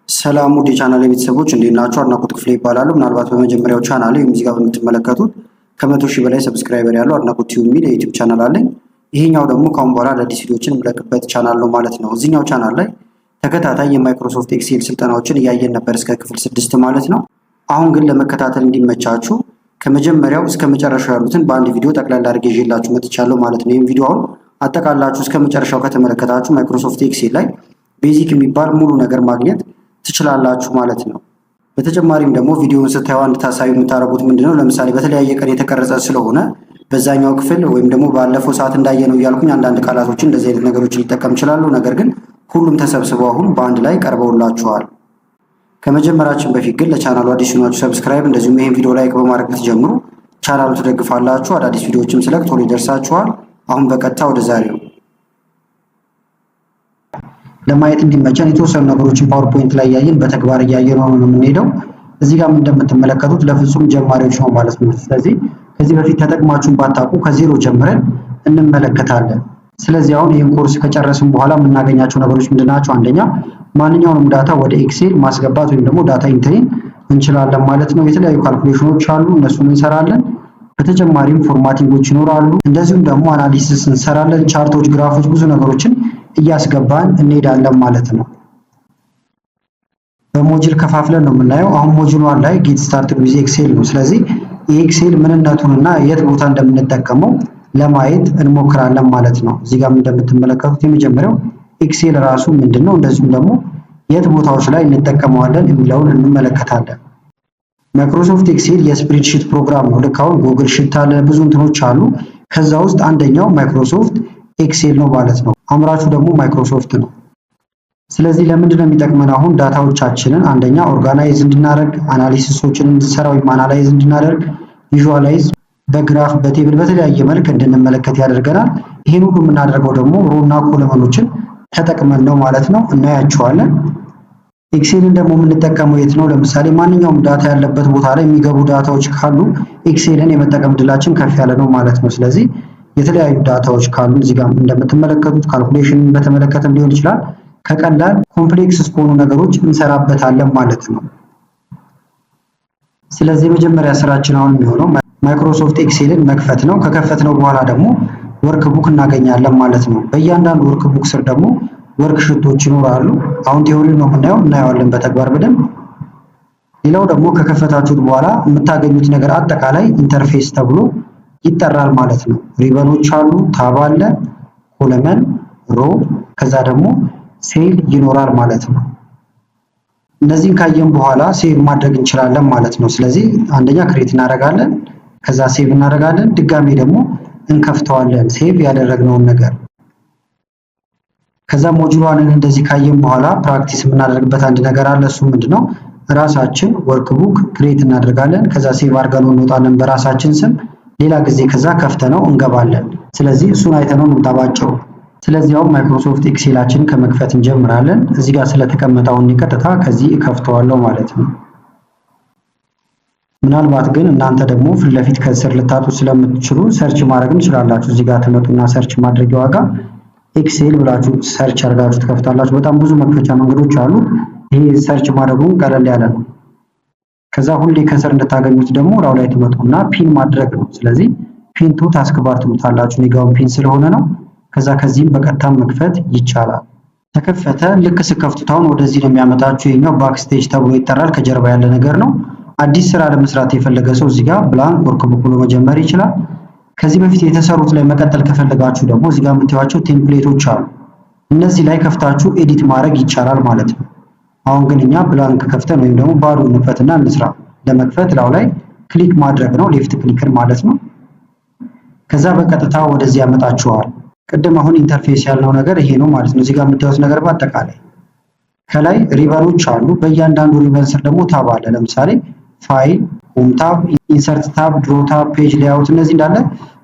ሰላም ውድ የቻናሌ ቤተሰቦች እንዴት ናችሁ? አድናቆት ክፍሌ ይባላሉ። ምናልባት በመጀመሪያው ቻናሌ እዚህ ጋር በምትመለከቱት ከ100,000 በላይ ሰብስክራይበር ያለው አድናቆት ቲዩብ የሚል የዩቲዩብ ቻናል አለኝ። ይሄኛው ደግሞ ከአሁን በኋላ አዳዲስ ቪዲዮዎችን የምለቅበት ቻናል ነው ማለት ነው። እዚህኛው ቻናል ላይ ተከታታይ የማይክሮሶፍት ኤክሴል ስልጠናዎችን እያየን ነበር እስከ ክፍል 6 ማለት ነው። አሁን ግን ለመከታተል እንዲመቻችሁ ከመጀመሪያው እስከ መጨረሻው ያሉትን በአንድ ቪዲዮ ጠቅላላ አድርጌ ይዤላችሁ መጥቻለሁ ማለት ነው። ይህም ቪዲዮ አሁን አጠቃላችሁ እስከ መጨረሻው ከተመለከታችሁ ማይክሮሶፍት ኤክሴል ላይ ቤዚክ የሚባል ሙሉ ነገር ማግኘት ትችላላችሁ ማለት ነው። በተጨማሪም ደግሞ ቪዲዮውን ስታዩ አንድ ታሳቢ የምታደርጉት ምንድነው፣ ለምሳሌ በተለያየ ቀን የተቀረጸ ስለሆነ በዛኛው ክፍል ወይም ደግሞ ባለፈው ሰዓት እንዳየነው እያልኩኝ አንዳንድ ቃላቶችን እንደዚህ አይነት ነገሮችን ሊጠቀም ይችላሉ። ነገር ግን ሁሉም ተሰብስበው አሁን በአንድ ላይ ቀርበውላችኋል። ከመጀመራችን በፊት ግን ለቻናሉ አዲስ ሆናችሁ ሰብስክራይብ፣ እንደዚሁም ይሄን ቪዲዮ ላይክ በማድረግ ብትጀምሩ ቻናሉ ትደግፋላችሁ። አዳዲስ ቪዲዮዎችም ስለቅ ቶሎ ይደርሳችኋል። አሁን በቀጥታ ወደ ዛሬው ለማየት እንዲመቸን የተወሰኑ ነገሮችን ፓወርፖይንት ላይ ያየን በተግባር እያየን ነው የምንሄደው። እዚህ ጋር እንደምትመለከቱት ለፍጹም ጀማሪዎች ነው ማለት ነው። ስለዚህ ከዚህ በፊት ተጠቅማችሁን ባታውቁ ከዜሮ ጀምረን እንመለከታለን። ስለዚህ አሁን ይህን ኮርስ ከጨረስን በኋላ የምናገኛቸው ነገሮች ምንድናቸው? አንደኛ ማንኛውንም ዳታ ወደ ኤክሴል ማስገባት ወይም ደግሞ ዳታ ኢንትሪን እንችላለን ማለት ነው። የተለያዩ ካልኩሌሽኖች አሉ፣ እነሱን እንሰራለን። በተጨማሪም ፎርማቲንጎች ይኖራሉ። እንደዚሁም ደግሞ አናሊሲስ እንሰራለን። ቻርቶች፣ ግራፎች፣ ብዙ ነገሮችን እያስገባን እንሄዳለን ማለት ነው። በሞጁል ከፋፍለን ነው የምናየው። አሁን ሞጁል 1 ላይ ጌት ስታርትድ ዊዝ ኤክሴል ነው። ስለዚህ የኤክሴል ምንነቱንና የት ቦታ እንደምንጠቀመው ለማየት እንሞክራለን ማለት ነው። እዚህ ጋር እንደምትመለከቱት የመጀመሪያው ኤክሴል ራሱ ምንድነው፣ እንደዚሁም ደግሞ የት ቦታዎች ላይ እንጠቀመዋለን የሚለውን እንመለከታለን። ማይክሮሶፍት ኤክሴል የስፕሬድሺት ፕሮግራም ነው። ልክ አሁን ጉግል ሺት አለ፣ ብዙ እንትኖች አሉ። ከዛ ውስጥ አንደኛው ማይክሮሶፍት ኤክሴል ነው ማለት ነው። አምራቹ ደግሞ ማይክሮሶፍት ነው። ስለዚህ ለምንድን ነው የሚጠቅመን? አሁን ዳታዎቻችንን አንደኛ ኦርጋናይዝ እንድናደርግ፣ አናሊሲሶችን እንድንሰራ ወይም አናላይዝ እንድናደርግ፣ ቪዥዋላይዝ በግራፍ በቴብል በተለያየ መልክ እንድንመለከት ያደርገናል። ይህን ሁሉ የምናደርገው ደግሞ ሮና ኮለመኖችን ተጠቅመን ነው ማለት ነው። እናያቸዋለን። ኤክሴልን ደግሞ የምንጠቀመው የት ነው? ለምሳሌ ማንኛውም ዳታ ያለበት ቦታ ላይ የሚገቡ ዳታዎች ካሉ ኤክሴልን የመጠቀም እድላችን ከፍ ያለ ነው ማለት ነው። ስለዚህ የተለያዩ ዳታዎች ካሉ እዚህ ጋር እንደምትመለከቱት ካልኩሌሽን በተመለከተም ሊሆን ይችላል፣ ከቀላል ኮምፕሌክስ እስከሆኑ ነገሮች እንሰራበታለን ማለት ነው። ስለዚህ የመጀመሪያ ስራችን አሁን የሚሆነው ማይክሮሶፍት ኤክሴልን መክፈት ነው። ከከፈትነው በኋላ ደግሞ ወርክ ቡክ እናገኛለን ማለት ነው። በእያንዳንዱ ወርክ ቡክ ስር ደግሞ ወርክ ሽቶች ይኖራሉ። አሁን ቲዮሪ ነው የምናየው፣ እናየዋለን በተግባር በደንብ። ሌላው ደግሞ ከከፈታችሁት በኋላ የምታገኙት ነገር አጠቃላይ ኢንተርፌስ ተብሎ ይጠራል ማለት ነው። ሪበኖች አሉ፣ ታብ አለ፣ ኮለመን፣ ሮ፣ ከዛ ደግሞ ሴል ይኖራል ማለት ነው። እነዚህን ካየን በኋላ ሴቭ ማድረግ እንችላለን ማለት ነው። ስለዚህ አንደኛ ክሬት እናደርጋለን፣ ከዛ ሴቭ እናደርጋለን፣ ድጋሜ ደግሞ እንከፍተዋለን ሴቭ ያደረግነውን ነገር። ከዛ ሞጁሏንን እንደዚህ ካየን በኋላ ፕራክቲስ የምናደርግበት አንድ ነገር አለ። እሱ ምንድነው? ራሳችን ወርክ ቡክ ክሬት እናደርጋለን፣ ከዛ ሴቭ አድርገነው እንወጣለን በራሳችን ስም። ሌላ ጊዜ ከዛ ከፍተነው እንገባለን። ስለዚህ እሱን አይተነው እንጣባጨው። ስለዚህ አሁን ማይክሮሶፍት ኤክሴላችን ከመክፈት እንጀምራለን። እዚህ ጋር ስለተቀመጠውን ቀጥታ ከዚህ እከፍተዋለሁ ማለት ነው። ምናልባት ግን እናንተ ደግሞ ፊት ለፊት ከስር ልታጡ ስለምትችሉ ሰርች ማድረግም ትችላላችሁ። እዚህ ጋር ትመጡና ሰርች ማድረጊያው ዋጋ ኤክሴል ብላችሁ ሰርች አድርጋችሁ ትከፍታላችሁ። በጣም ብዙ መክፈቻ መንገዶች አሉ። ይሄ ሰርች ማድረጉን ቀለል ያለ ነው። ከዛ ሁሌ ከስር እንድታገኙት ደግሞ ራው ላይ ትመጡና ፒን ማድረግ ነው። ስለዚህ ፒን ቱ ታስክ ባር ትሉታላችሁ። ኒጋውን ፒን ስለሆነ ነው። ከዛ ከዚህም በቀጥታ መክፈት ይቻላል። ተከፈተ። ልክ ስከፍቱት አሁን ወደዚህ ነው የሚያመጣችሁ። ይሄኛው ባክስቴጅ ተብሎ ይጠራል። ከጀርባ ያለ ነገር ነው። አዲስ ስራ ለመስራት የፈለገ ሰው እዚህ ጋር ብላንክ ወርክ ቡክ ብሎ መጀመር ይችላል። ከዚህ በፊት የተሰሩት ላይ መቀጠል ከፈለጋችሁ ደግሞ እዚህ ጋር የምታዩዋቸው ቴምፕሌቶች አሉ። እነዚህ ላይ ከፍታችሁ ኤዲት ማድረግ ይቻላል ማለት ነው። አሁን ግን እኛ ብላንክ ከፍተን ወይም ደግሞ ባዶ እንክፈትና እንስራ። ለመክፈት ላው ላይ ክሊክ ማድረግ ነው፣ ሌፍት ክሊክር ማለት ነው። ከዛ በቀጥታ ወደዚህ ያመጣችኋል። ቅድም አሁን ኢንተርፌስ ያልነው ነገር ይሄ ነው ማለት ነው። እዚህ ጋር የምታዩት ነገር በአጠቃላይ ከላይ ሪበኖች አሉ። በእያንዳንዱ ሪበን ስር ደግሞ ታብ አለ። ለምሳሌ ፋይል፣ ሆም ታብ፣ ኢንሰርት ታብ፣ ድሮ ታብ፣ ፔጅ ሌአውት፣ እነዚህ እንዳለ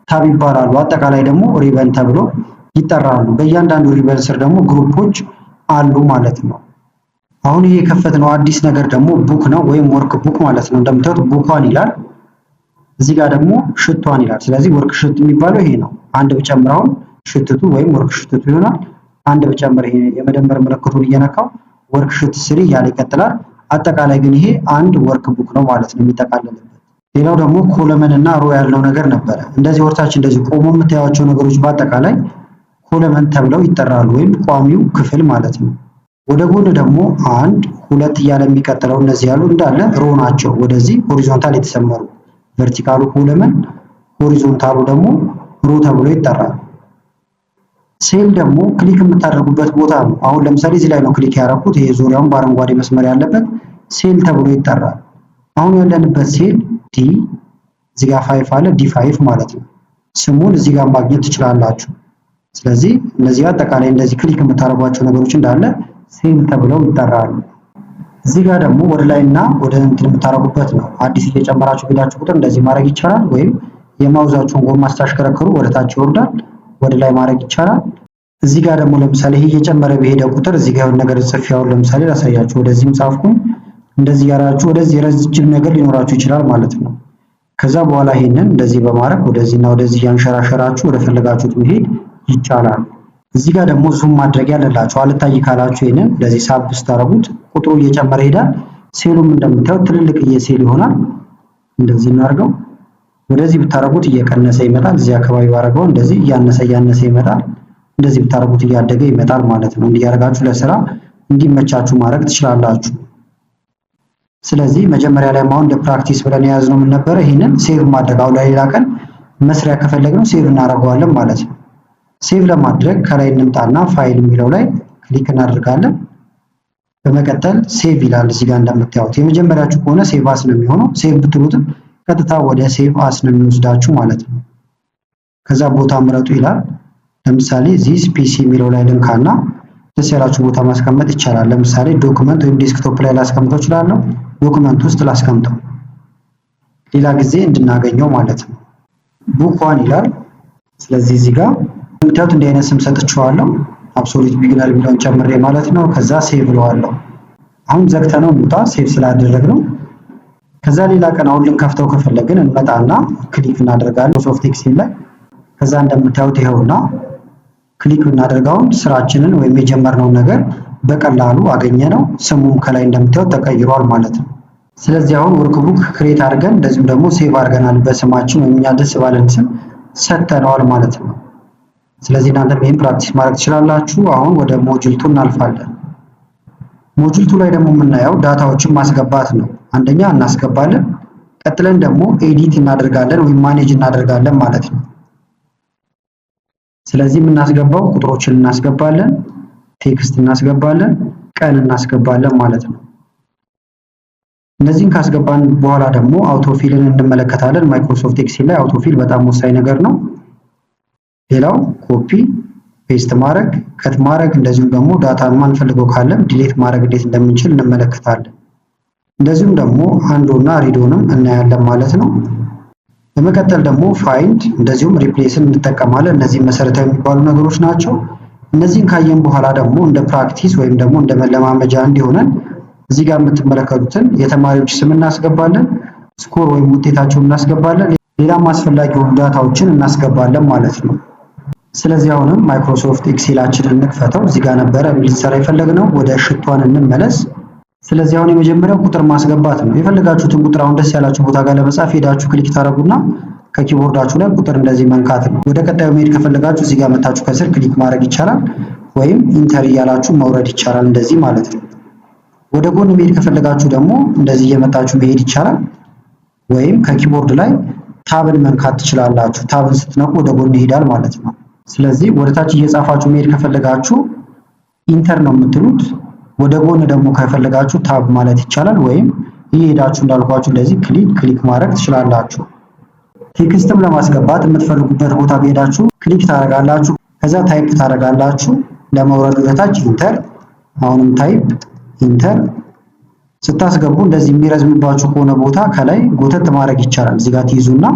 ታብ ይባላሉ። አጠቃላይ ደግሞ ሪበን ተብሎ ይጠራሉ። በእያንዳንዱ ሪበን ስር ደግሞ ግሩፖች አሉ ማለት ነው። አሁን ይሄ የከፈትነው አዲስ ነገር ደግሞ ቡክ ነው ወይም ወርክ ቡክ ማለት ነው። እንደምታዩት ቡኳን ይላል፣ እዚህ ጋር ደግሞ ሽቷን ይላል። ስለዚህ ወርክ ሽት የሚባለው ይሄ ነው። አንድ ብጨምራውን ሽትቱ ወይም ወርክ ሽትቱ ይሆናል። አንድ ብጨምር ይሄ የመደመር ምልክቱን እየነካው ወርክ ሽት ስሪ እያለ ይቀጥላል። አጠቃላይ ግን ይሄ አንድ ወርክ ቡክ ነው ማለት ነው የሚጠቃልልበት። ሌላው ደግሞ ኮለመን እና ሮ ያለው ነገር ነበረ። እንደዚህ ወርታች እንደዚህ ቆሞ የምታያቸው ነገሮች በአጠቃላይ ኮለመን ተብለው ይጠራሉ፣ ወይም ቋሚው ክፍል ማለት ነው። ወደ ጎን ደግሞ አንድ ሁለት እያለ የሚቀጥለው እነዚህ ያሉ እንዳለ ሮ ናቸው። ወደዚህ ሆሪዞንታል የተሰመሩ ቨርቲካሉ ኮለመን፣ ሆሪዞንታሉ ደግሞ ሮ ተብሎ ይጠራል። ሴል ደግሞ ክሊክ የምታደርጉበት ቦታ ነው። አሁን ለምሳሌ እዚህ ላይ ነው ክሊክ ያደረኩት። ይሄ ዙሪያውን በአረንጓዴ መስመር ያለበት ሴል ተብሎ ይጠራል። አሁን ያለንበት ሴል ዲ፣ እዚህ ጋር 5 አለ፣ ዲ5 ማለት ነው። ስሙን እዚህ ጋር ማግኘት ትችላላችሁ። ስለዚህ እነዚህ አጠቃላይ እንደዚህ ክሊክ የምታደርጓቸው ነገሮች እንዳለ ሴል ተብለው ይጠራሉ። እዚህ ጋር ደግሞ ወደ ላይ እና ወደ እንትን የምታደርጉበት ነው። አዲስ እየጨመራችሁ ሄዳችሁ ቁጥር እንደዚህ ማድረግ ይቻላል። ወይም የማውዛችሁን ጎማ ስታሽከረክሩ ወደ ታች ይወርዳል፣ ወደ ላይ ማድረግ ይቻላል። እዚህ ጋር ደግሞ ለምሳሌ ይሄ እየጨመረ በሄደ ቁጥር እዚህ ጋር ነገር ጽፌያውን ለምሳሌ ላሳያችሁ። ወደዚህም ጻፍኩኝ። እንደዚህ ያራችሁ ወደዚህ ረጅም ነገር ሊኖራችሁ ይችላል ማለት ነው። ከዛ በኋላ ይሄንን እንደዚህ በማድረግ ወደዚህና ወደዚህ ያንሸራሸራችሁ ወደ ፈለጋችሁት መሄድ ይቻላል። እዚህ ጋር ደግሞ ዙም ማድረግ ያለላችሁ አልታይ ካላችሁ ይሄንን እንደዚህ ሳብ ስታረጉት ቁጥሩ እየጨመረ ይሄዳል። ሴሉም እንደምታዩት ትልልቅዬ ሴል ይሆናል። እንደዚህ እናድርገው። ወደዚህ ብታረጉት እየቀነሰ ይመጣል። እዚህ አካባቢ ባረገው እንደዚህ እያነሰ ይመጣል። እንደዚህ ብታረጉት እያደገ ይመጣል ማለት ነው። እንዲያረጋችሁ ለስራ እንዲመቻችሁ ማድረግ ትችላላችሁ። ስለዚህ መጀመሪያ ላይ ማውን እንደ ፕራክቲስ ብለን የያዝነው ምን ነበረ? ይሄንን ሴቭ ማድረግ አሁን ለሌላ ቀን መስሪያ ከፈለግነው ሴቭ እናደርገዋለን ማለት ነው። ሴቭ ለማድረግ ከላይ እንምጣና ፋይል የሚለው ላይ ክሊክ እናደርጋለን። በመቀጠል ሴቭ ይላል እዚህ ጋር እንደምታዩት። የመጀመሪያችሁ ከሆነ ሴቭ አስ ነው የሚሆነው። ሴቭ ብትሉትም ቀጥታ ወደ ሴቭ አስ ነው የሚወስዳችሁ ማለት ነው። ከዛ ቦታ ምረጡ ይላል። ለምሳሌ ዚስ ፒሲ የሚለው ላይ ልንካና ደስ ያላችሁ ቦታ ማስቀመጥ ይቻላል። ለምሳሌ ዶክመንት ወይም ዴስክቶፕ ላይ ላስቀምጠው እችላለሁ። ዶክመንት ውስጥ ላስቀምጠው ሌላ ጊዜ እንድናገኘው ማለት ነው። ቡክ ዋን ይላል። ስለዚህ እዚህ ጋር የምታዩት እንዲህ አይነት ስም ሰጥቼዋለሁ። አብሶሉት ቢግነር የሚለውን ጨምሬ ማለት ነው። ከዛ ሴቭ እለዋለሁ። አሁን ዘግተነው እንውጣ ሴቭ ስላደረግነው። ከዛ ሌላ ቀን አሁን ልንከፍተው ከፈለግን እንመጣና ክሊክ እናደርጋለን ሶፍት ኤክሴል ላይ። ከዛ እንደምታዩት ይኸውና ክሊክ ብናደርጋውን ስራችንን ወይም የጀመርነውን ነገር በቀላሉ አገኘነው። ስሙም ከላይ እንደምታዩት ተቀይሯል ማለት ነው። ስለዚህ አሁን ወርክቡክ ክሬት አድርገን እንደዚሁም ደግሞ ሴቭ አድርገናል በስማችን ወይም እኛ ደስ ባለን ስም ሰጥተነዋል ማለት ነው። ስለዚህ እናንተም ይሄን ፕራክቲስ ማድረግ ትችላላችሁ። አሁን ወደ ሞጁል 2 እናልፋለን። ሞጁል 2 ላይ ደግሞ የምናየው ዳታዎችን ማስገባት ነው። አንደኛ እናስገባለን፣ ቀጥለን ደግሞ ኤዲት እናደርጋለን ወይም ማኔጅ እናደርጋለን ማለት ነው። ስለዚህ የምናስገባው ቁጥሮችን እናስገባለን፣ ቴክስት እናስገባለን፣ ቀን እናስገባለን ማለት ነው። እነዚህን ካስገባን በኋላ ደግሞ አውቶፊልን እንመለከታለን። ማይክሮሶፍት ኤክሴል ላይ አውቶፊል በጣም ወሳኝ ነገር ነው። ሌላው ኮፒ ፔስት ማድረግ፣ ከት ማድረግ፣ እንደዚሁም ደግሞ ዳታ የማንፈልገው ካለም ዲሌት ማድረግ እንዴት እንደምንችል እንመለከታለን። እንደዚሁም ደግሞ አንዶና ሪዶንም እናያለን ማለት ነው። በመቀጠል ደግሞ ፋይንድ እንደዚሁም ሪፕሌስን እንጠቀማለን። እነዚህ መሰረታዊ የሚባሉ ነገሮች ናቸው። እነዚህን ካየን በኋላ ደግሞ እንደ ፕራክቲስ ወይም ደግሞ እንደ መለማመጃ እንዲሆነን እዚህ ጋር የምትመለከቱትን የተማሪዎች ስም እናስገባለን፣ ስኮር ወይም ውጤታቸውን እናስገባለን፣ ሌላም አስፈላጊ የሆኑ ዳታዎችን እናስገባለን ማለት ነው። ስለዚህ አሁንም ማይክሮሶፍት ኤክሴላችንን እንክፈተው። እዚህ ጋር ነበረ ልንሰራ የፈለግነው። ወደ ሽቷን እንመለስ። ስለዚህ አሁን የመጀመሪያው ቁጥር ማስገባት ነው። የፈለጋችሁትን ቁጥር አሁን ደስ ያላችሁ ቦታ ጋር ለመጻፍ ሄዳችሁ ክሊክ ታደርጉና ከኪቦርዳችሁ ላይ ቁጥር እንደዚህ መንካት ነው። ወደ ቀጣዩ መሄድ ከፈለጋችሁ እዚህ ጋር መታችሁ ከስር ክሊክ ማድረግ ይቻላል፣ ወይም ኢንተር እያላችሁ መውረድ ይቻላል እንደዚህ ማለት ነው። ወደ ጎን መሄድ ከፈለጋችሁ ደግሞ እንደዚህ እየመጣችሁ መሄድ ይቻላል፣ ወይም ከኪቦርድ ላይ ታብን መንካት ትችላላችሁ። ታብን ስትነኩ ወደ ጎን ይሄዳል ማለት ነው። ስለዚህ ወደ ታች እየጻፋችሁ መሄድ ከፈለጋችሁ ኢንተር ነው የምትሉት። ወደ ጎን ደግሞ ከፈለጋችሁ ታብ ማለት ይቻላል፣ ወይም እየሄዳችሁ እንዳልኳችሁ እንደዚህ ክሊክ ማድረግ ትችላላችሁ። ቴክስትም ለማስገባት የምትፈልጉበት ቦታ ሄዳችሁ ክሊክ ታደርጋላችሁ። ከዛ ታይፕ ታደርጋላችሁ። ለመውረድ ወደ ታች ኢንተር፣ አሁንም ታይፕ ኢንተር። ስታስገቡ እንደዚህ የሚረዝምባችሁ ከሆነ ቦታ ከላይ ጎተት ማድረግ ይቻላል። እዚህ ጋር ትይዙና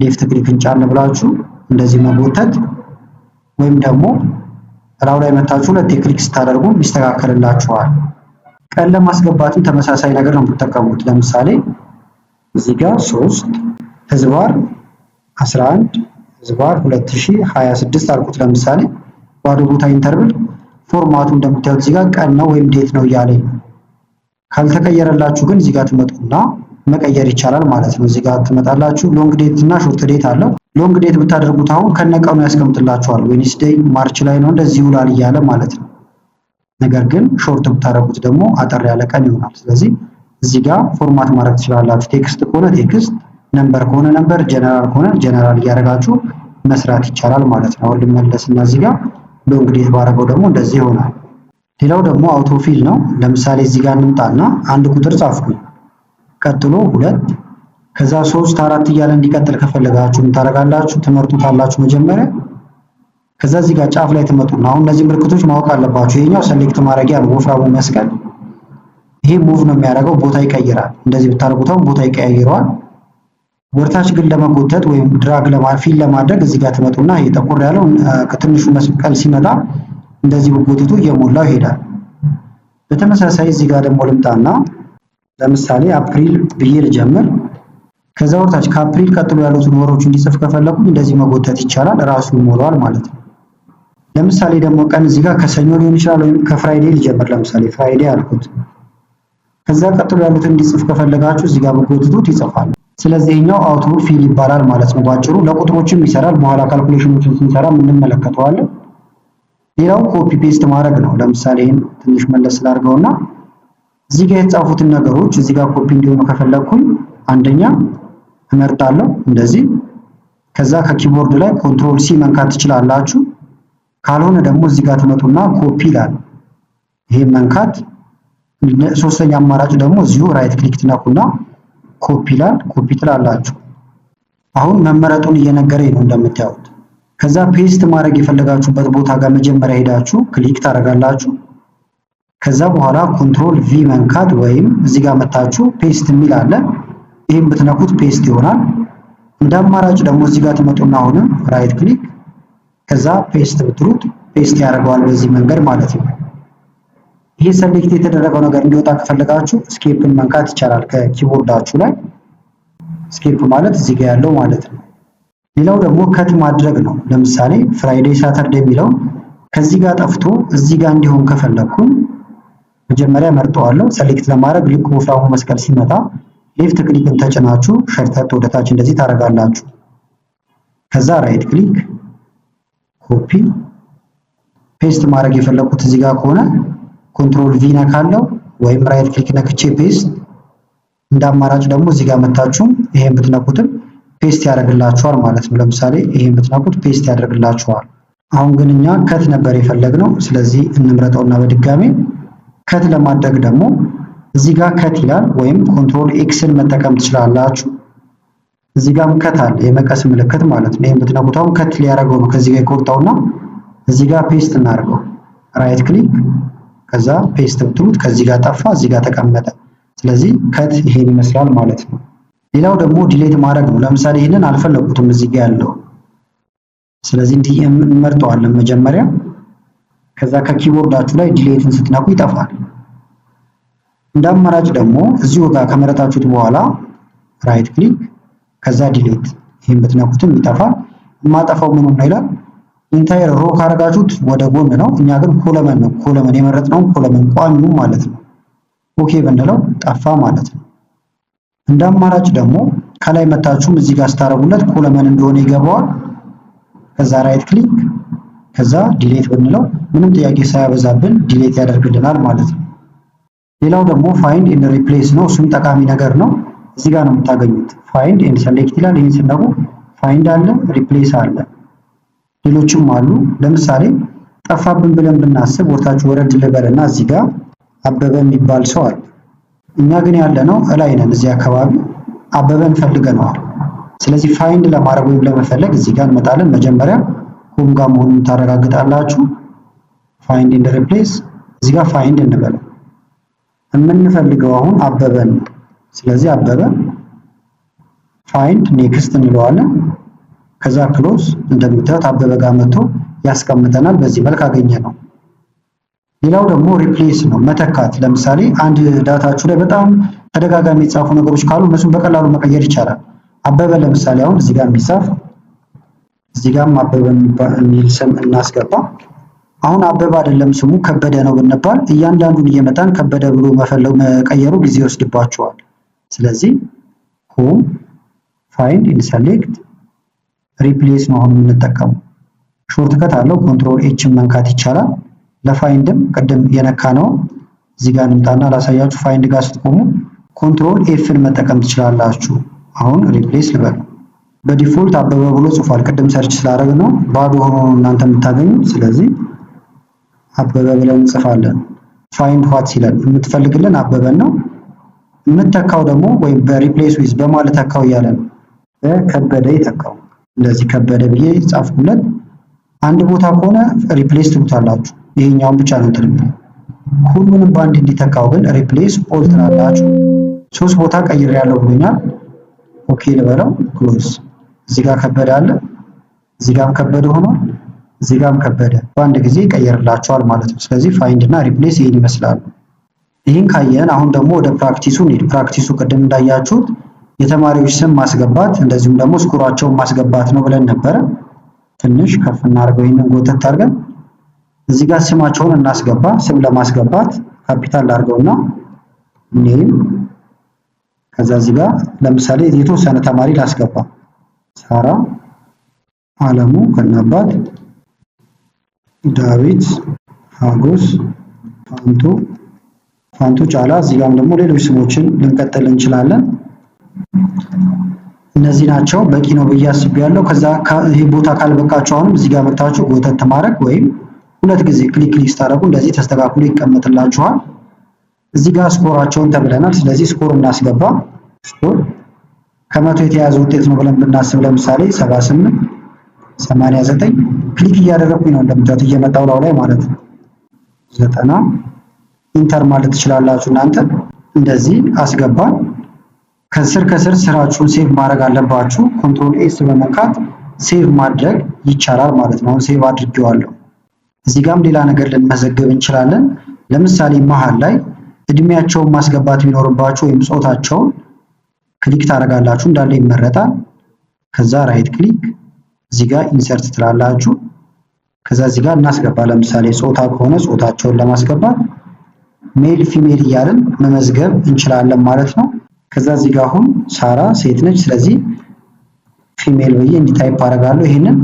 ሌፍት ክሊክ እንጫን ብላችሁ እንደዚህ መጎተት፣ ወይም ደግሞ ራው ላይ መታችሁ ሁለት ክሊክ ስታደርጉ ይስተካከልላችኋል። ቀን ለማስገባትም ተመሳሳይ ነገር ነው የምትጠቀሙት። ለምሳሌ እዚህ ጋር 3 ህዝባር 11 ህዝባር 2026 አልኩት። ለምሳሌ ባዶ ቦታ ኢንተርቭል ፎርማቱ እንደምታዩት እዚህ ጋር ቀን ነው ወይም ዴት ነው እያለኝ ነው። ካልተቀየረላችሁ ግን እዚህ ጋር ትመጡና መቀየር ይቻላል ማለት ነው። እዚህ ጋር ትመጣላችሁ። ሎንግ ዴት እና ሾርት ዴት አለው። ሎንግ ዴት ብታደርጉት አሁን ከነቀኑ ያስቀምጥላችኋል። ዌድነስዴይ ማርች ላይ ነው እንደዚህ ይውላል እያለ ማለት ነው። ነገር ግን ሾርት ብታደርጉት ደግሞ አጠር ያለ ቀን ይሆናል። ስለዚህ እዚህ ጋር ፎርማት ማድረግ ትችላላችሁ። ቴክስት ከሆነ ቴክስት፣ ነምበር ከሆነ ነምበር፣ ጀነራል ከሆነ ጀነራል እያደረጋችሁ መስራት ይቻላል ማለት ነው። አሁን ልመለስና እዚህ ጋር ሎንግ ዴት ባደረገው ደግሞ እንደዚህ ይሆናል። ሌላው ደግሞ አውቶ ፊል ነው። ለምሳሌ እዚህ ጋር እንምጣና አንድ ቁጥር ጻፍኩኝ፣ ቀጥሎ 2 ከዛ 3 4 እያለ እንዲቀጥል ከፈለጋችሁ ምን ታደርጋላችሁ? ትመርጡታላችሁ መጀመሪያ። ከዛ እዚህ ጋር ጫፍ ላይ ትመጡና አሁን እነዚህ ምልክቶች ማወቅ አለባችሁ። ይሄኛው ሰሌክት ማድረጊያ ነው፣ ወፍራሙ መስቀል። ይሄ ሙቭ ነው የሚያደርገው፣ ቦታ ይቀይራል። እንደዚህ ብታደርጉት አሁን ቦታ ይቀያይረዋል። ወርታች ግን ለመጎተት ወይም ድራግ ፊል ለማድረግ እዚህ ጋር ትመጡና ይሄ ጠቆር ያለው ከትንሹ መስቀል ሲመጣ እንደዚህ በጎትቱ እየሞላው ይሄዳል። በተመሳሳይ እዚህ ጋር ደግሞ ልምጣና ለምሳሌ አፕሪል ብዬ ልጀምር። ከዛ ወርታች ከአፕሪል ቀጥሎ ያሉትን ወሮች እንዲጽፍ ከፈለኩኝ እንደዚህ መጎተት ይቻላል፣ ራሱ ይሞላዋል ማለት ነው። ለምሳሌ ደግሞ ቀን እዚህ ጋር ከሰኞ ሊሆን ይችላል ወይም ከፍራይዴ ሊጀምር። ለምሳሌ ፍራይዴ አልኩት። ከዛ ቀጥሎ ያሉትን እንዲጽፍ ከፈለጋችሁ እዚህ ጋር በጎትቱት ይጽፋል። ስለዚህ ይሄኛው አውቶ ፊል ይባላል ማለት ነው ባጭሩ። ለቁጥሮችም ይሰራል፣ በኋላ ካልኩሌሽኖችን ስንሰራ እንመለከተዋለን። ሌላው ኮፒ ፔስት ማድረግ ነው። ለምሳሌ ይሄን ትንሽ መለስ ስላድርገውና እዚህ ጋር የተጻፉትን ነገሮች እዚህ ጋር ኮፒ እንዲሆኑ ከፈለኩኝ አንደኛ እመርጣለሁ እንደዚህ። ከዛ ከኪቦርድ ላይ ኮንትሮል ሲ መንካት ትችላላችሁ። ካልሆነ ደግሞ እዚህ ጋር ትመጡና ኮፒ ይላል፣ ይሄን መንካት። ሶስተኛ አማራጭ ደግሞ እዚሁ ራይት ክሊክ ትነኩና ኮፒ ይላል፣ ኮፒ ትላላችሁ። አሁን መመረጡን እየነገረኝ ነው እንደምታዩት። ከዛ ፔስት ማድረግ የፈለጋችሁበት ቦታ ጋር መጀመሪያ ሄዳችሁ ክሊክ ታደርጋላችሁ። ከዛ በኋላ ኮንትሮል ቪ መንካት ወይም እዚህ ጋር መታችሁ ፔስት የሚል አለ። ይሄን ብትነኩት ፔስት ይሆናል። እንደ አማራጭ ደግሞ እዚህ ጋር ትመጡና አሁንም ራይት ክሊክ ከዛ ፔስት ብትሉት ፔስት ያደርገዋል በዚህ መንገድ ማለት ነው። ይሄ ሰሌክት የተደረገው ነገር እንዲወጣ ከፈለጋችሁ ስኬፕን መንካት ይቻላል ከኪቦርዳችሁ ላይ። ስኬፕ ማለት እዚህ ጋር ያለው ማለት ነው። ሌላው ደግሞ ከት ማድረግ ነው። ለምሳሌ ፍራይዴ ሳተርዴ የሚለው ከዚህ ጋር ጠፍቶ እዚህ ጋር እንዲሆን ከፈለኩኝ መጀመሪያ መርጠዋለሁ። ሰሌክት ለማድረግ ልክ ወፍራሙ መስቀል ሲመጣ ሌፍት ክሊክን ተጭናችሁ ሸርተት ወደታች እንደዚህ ታደርጋላችሁ። ከዛ ራይት ክሊክ ኮፒ ፔስት ማድረግ የፈለኩት እዚህ ጋር ከሆነ ኮንትሮል ቪ ነካለው ወይም ራይት ክሊክ ነክቼ ፔስት። እንደ አማራጭ ደግሞ እዚህ ጋር መታችሁ ይሄን ብትነኩትም ፔስት ያደርግላችኋል ማለት ነው። ለምሳሌ ይሄን ብትነኩት ፔስት ያደርግላችኋል። አሁን ግን እኛ ከት ነበር የፈለግነው፣ ስለዚህ እንምረጠውና በድጋሚ ከት ለማድረግ ደግሞ እዚህ ጋር ከት ይላል ወይም ኮንትሮል ኤክስን መጠቀም ትችላላችሁ። እዚህ ጋርም ከት አለ የመቀስ ምልክት ማለት ነው። ይሄን ብትነኩት አሁን ከት ሊያደርገው ነው። ከዚህ ጋር ይቆርጠውና እዚህ ጋር ፔስት እናድርገው። ራይት ክሊክ ከዛ ፔስት ብትሉት ከዚህ ጋር ጠፋ፣ እዚህ ጋር ተቀመጠ። ስለዚህ ከት ይሄን ይመስላል ማለት ነው። ሌላው ደግሞ ዲሌት ማድረግ ነው። ለምሳሌ ይሄንን አልፈለኩትም እዚህ ጋር ያለው፣ ስለዚህ እንዲህ እንመርጠዋለን መጀመሪያ። ከዛ ከኪቦርዳችሁ ላይ ዲሌትን ስትነኩ ይጠፋል። እንደ አማራጭ ደግሞ እዚሁ ጋር ከመረጣችሁት በኋላ ራይት ክሊክ ከዛ ዲሌት፣ ይሄን ብትነኩትም ይጠፋል። የማጠፋው ምን ነው ይላል ኢንታየር ሮ ካረጋችሁት ወደ ጎን ነው። እኛ ግን ኮለመን ነው ኮለመን የመረጥነው ኮለመን ቋሚው ማለት ነው። ኦኬ ብንለው ጠፋ ማለት ነው። እንደ አማራጭ ደግሞ ከላይ መታችሁም እዚህ ጋር ስታረጉለት ኮለመን እንደሆነ ይገባዋል። ከዛ ራይት ክሊክ ከዛ ዲሌት ብንለው ምንም ጥያቄ ሳያበዛብን ዲሌት ያደርግልናል ማለት ነው። ሌላው ደግሞ ፋይንድ ኤንድ ሪፕሌስ ነው። እሱም ጠቃሚ ነገር ነው። እዚህ ጋር ነው የምታገኙት። ፋይንድ ኤንድ ሰሌክት ይላል። ይሄን ስነኩ ፋይንድ አለ፣ ሪፕሌስ አለ፣ ሌሎችም አሉ። ለምሳሌ ጠፋብን ብለን ብናስብ ወርታችሁ ወረድ ልበልና እዚህ ጋር አበበ የሚባል ሰው አለ። እኛ ግን ያለነው እላይ ነን፣ እዚህ አካባቢ አበበን ፈልገነዋል። ስለዚህ ፋይንድ ለማድረግ ወይም ለመፈለግ እዚህ ጋር እንመጣለን። መጀመሪያ ሆም ጋር መሆኑን ታረጋግጣላችሁ። ፋይንድ ኤንድ ሪፕሌስ እዚህ ጋር ፋይንድ እንበል። የምንፈልገው አሁን አበበን ነው። ስለዚህ አበበ ፋይንድ ኔክስት እንለዋለን። ከዛ ክሎዝ እንደምታዩት አበበ ጋር መጥቶ ያስቀምጠናል። በዚህ መልክ አገኘ ነው። ሌላው ደግሞ ሪፕሌስ ነው፣ መተካት። ለምሳሌ አንድ ዳታችሁ ላይ በጣም ተደጋጋሚ የተጻፉ ነገሮች ካሉ እነሱን በቀላሉ መቀየር ይቻላል። አበበ ለምሳሌ አሁን እዚህ ጋር የሚጻፍ እዚህ ጋርም አበበ የሚል ስም እናስገባ። አሁን አበበ አይደለም ስሙ ከበደ ነው ብንባል እያንዳንዱን እየመጣን ከበደ ብሎ መቀየሩ ጊዜ ይወስድባቸዋል። ስለዚህ ሆም ፋይንድ ኢን ሰሌክት ሪፕሌስ ነው አሁን የምንጠቀመው። ሾርት ከት አለው ኮንትሮል ኤችን መንካት ይቻላል። ለፋይንድም ቅድም የነካ ነው እዚህ ጋር እንምጣና ላሳያችሁ። ፋይንድ ጋር ስትቆሙ ኮንትሮል ኤፍን መጠቀም ትችላላችሁ። አሁን ሪፕሌስ ልበል። በዲፎልት አበበ ብሎ ጽፏል። ቅድም ሰርች ስላደረግን ነው ባዶ ሆኖ እናንተ የምታገኙት። ስለዚህ አበበ ብለን እንጽፋለን። ፋይንድ ዋት ሲለን የምትፈልግልን አበበን ነው። የምትተካው ደግሞ ወይም በሪፕሌስ ዊዝ በማለት ተካው እያለ ነው። በከበደ ይተካው። እንደዚህ ከበደ ብዬ ጻፍኩለት። አንድ ቦታ ከሆነ ሪፕሌስ ትሉታላችሁ። ይሄኛውን ብቻ ነው እንትን የሚለው። ሁሉንም በአንድ እንዲተካው ግን ሪፕሌስ ኦል ትላላችሁ። 3 ቦታ ቀይሬያለሁ ብሎኛል። ኦኬ ልበለው። ክሎዝ። እዚህ ጋር ከበደ አለ፣ እዚህ ጋርም ከበደ ሆኗል፣ እዚህ ጋርም ከበደ። በአንድ ጊዜ ይቀየርላቸዋል ማለት ነው። ስለዚህ ፋይንድ እና ሪፕሌስ ይሄን ይመስላል። ይህን ካየን አሁን ደግሞ ወደ ፕራክቲሱ እንሂድ። ፕራክቲሱ ቅድም እንዳያችሁት የተማሪዎች ስም ማስገባት እንደዚሁም ደግሞ ስኮራቸውን ማስገባት ነው ብለን ነበረ። ትንሽ ከፍ እናድርገው፣ ይህንን ጎተት አድርገን እዚህ ጋር ስማቸውን እናስገባ። ስም ለማስገባት ካፒታል አድርገውና ኔም፣ ከዛ እዚህ ጋር ለምሳሌ የተወሰነ ተማሪ ላስገባ። ሳራ አለሙ ከናባት፣ ዳዊት፣ ሀጎስ፣ ፋንቱ ጫላ። እዚህ ጋርም ደግሞ ሌሎች ስሞችን ልንቀጥል እንችላለን። እነዚህ ናቸው። በቂ ነው ብዬ አስቤያለሁ። ከዛ ይሄ ቦታ ካልበቃችሁ አሁንም እዚህ ጋር መጣችሁ ጎተት ማድረግ ወይም 2 ጊዜ ክሊክ ስታደርጉ እንደዚህ ተስተካክሎ ይቀመጥላችኋል። እዚህ ጋር ስኮራቸውን ተብለናል። ስለዚህ ስኮር እናስገባ። ስኮር ከመቶ የተያዘ ውጤት ነው ብለን ብናስብ ለምሳሌ 78 89 ክሊክ እያደረኩኝ ነው እንደምታዩት እየመጣው ላይ ማለት ነው። 90 ኢንተር ማለት ትችላላችሁ እናንተ። እንደዚህ አስገባን። ከስር ስራችሁን ሴቭ ማድረግ አለባችሁ። ኮንትሮል ኤስ በመንካት ሴቭ ማድረግ ይቻላል ማለት ነው። አሁን ሴቭ አድርጌዋለሁ። እዚህ ጋርም ሌላ ነገር ልንመዘግብ እንችላለን። ለምሳሌ መሃል ላይ እድሜያቸውን ማስገባት ቢኖርባችሁ ወይም ጾታቸውን ክሊክ ታደርጋላችሁ፣ እንዳለ ይመረጣል። ከዛ ራይት ክሊክ እዚህ ጋር ኢንሰርት ትላላችሁ። ከዛ እዚህ ጋር እናስገባ። ለምሳሌ ጾታ ከሆነ ጾታቸውን ለማስገባት ሜል ፊሜል እያልን መመዝገብ እንችላለን ማለት ነው። ከዛ እዚህ ጋር አሁን ሳራ ሴት ነች፣ ስለዚህ ፊሜል ብዬ እንዲህ ታይፕ አደርጋለሁ። ይሄንን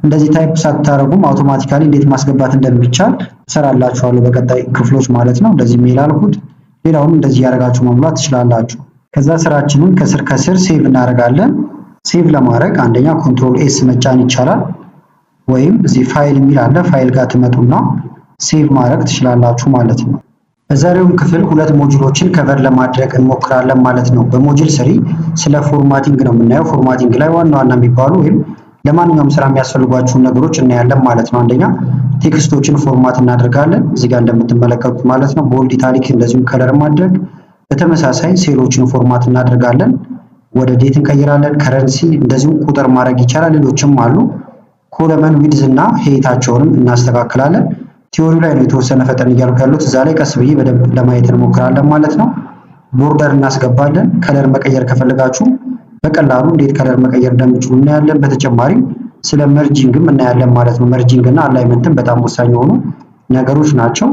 እንደዚህ ታይፕ ሳታረጉም አውቶማቲካሊ እንዴት ማስገባት እንደሚቻል እሰራላችኋለሁ በቀጣይ ክፍሎች ማለት ነው። እንደዚህ ሜል አልኩት። ሌላውም እንደዚህ ያደርጋችሁ መሙላት ትችላላችሁ። ከዛ ስራችንን ከስር ሴቭ እናደርጋለን። ሴቭ ለማድረግ አንደኛ ኮንትሮል ኤስ መጫን ይቻላል፣ ወይም እዚህ ፋይል የሚል አለ። ፋይል ጋር ትመጡና ሴቭ ማድረግ ትችላላችሁ ማለት ነው። በዛሬውም ክፍል 2 ሞጁሎችን ከቨር ለማድረግ እንሞክራለን ማለት ነው። በሞጁል 3 ስለ ፎርማቲንግ ነው የምናየው። ፎርማቲንግ ላይ ዋና ዋና የሚባሉ ወይም ለማንኛውም ስራ የሚያስፈልጓችሁን ነገሮች እናያለን ማለት ነው። አንደኛ ቴክስቶችን ፎርማት እናደርጋለን፣ እዚህ ጋር እንደምትመለከቱት ማለት ነው። ቦልድ፣ ኢታሊክ እንደዚሁም ከለር ማድረግ። በተመሳሳይ ሴሎችን ፎርማት እናደርጋለን፣ ወደ ዴት እንቀይራለን። ከረንሲ እንደዚሁም ቁጥር ማድረግ ይቻላል። ሌሎችም አሉ። ኮለመን ዊድዝ እና ሄይታቸውንም እናስተካክላለን። ቲዮሪው ላይ ነው የተወሰነ ፈጠን እያልኩ ያሉት፣ እዛ ላይ ቀስ ብዬ በደንብ ለማየት እንሞክራለን ማለት ነው። ቦርደር እናስገባለን። ከለር መቀየር ከፈለጋችሁ በቀላሉ እንዴት ከለር መቀየር እንደምችሉ እናያለን። በተጨማሪም ስለ መርጂንግም እናያለን ማለት ነው። መርጂንግ እና አላይመንትም በጣም ወሳኝ የሆኑ ነገሮች ናቸው።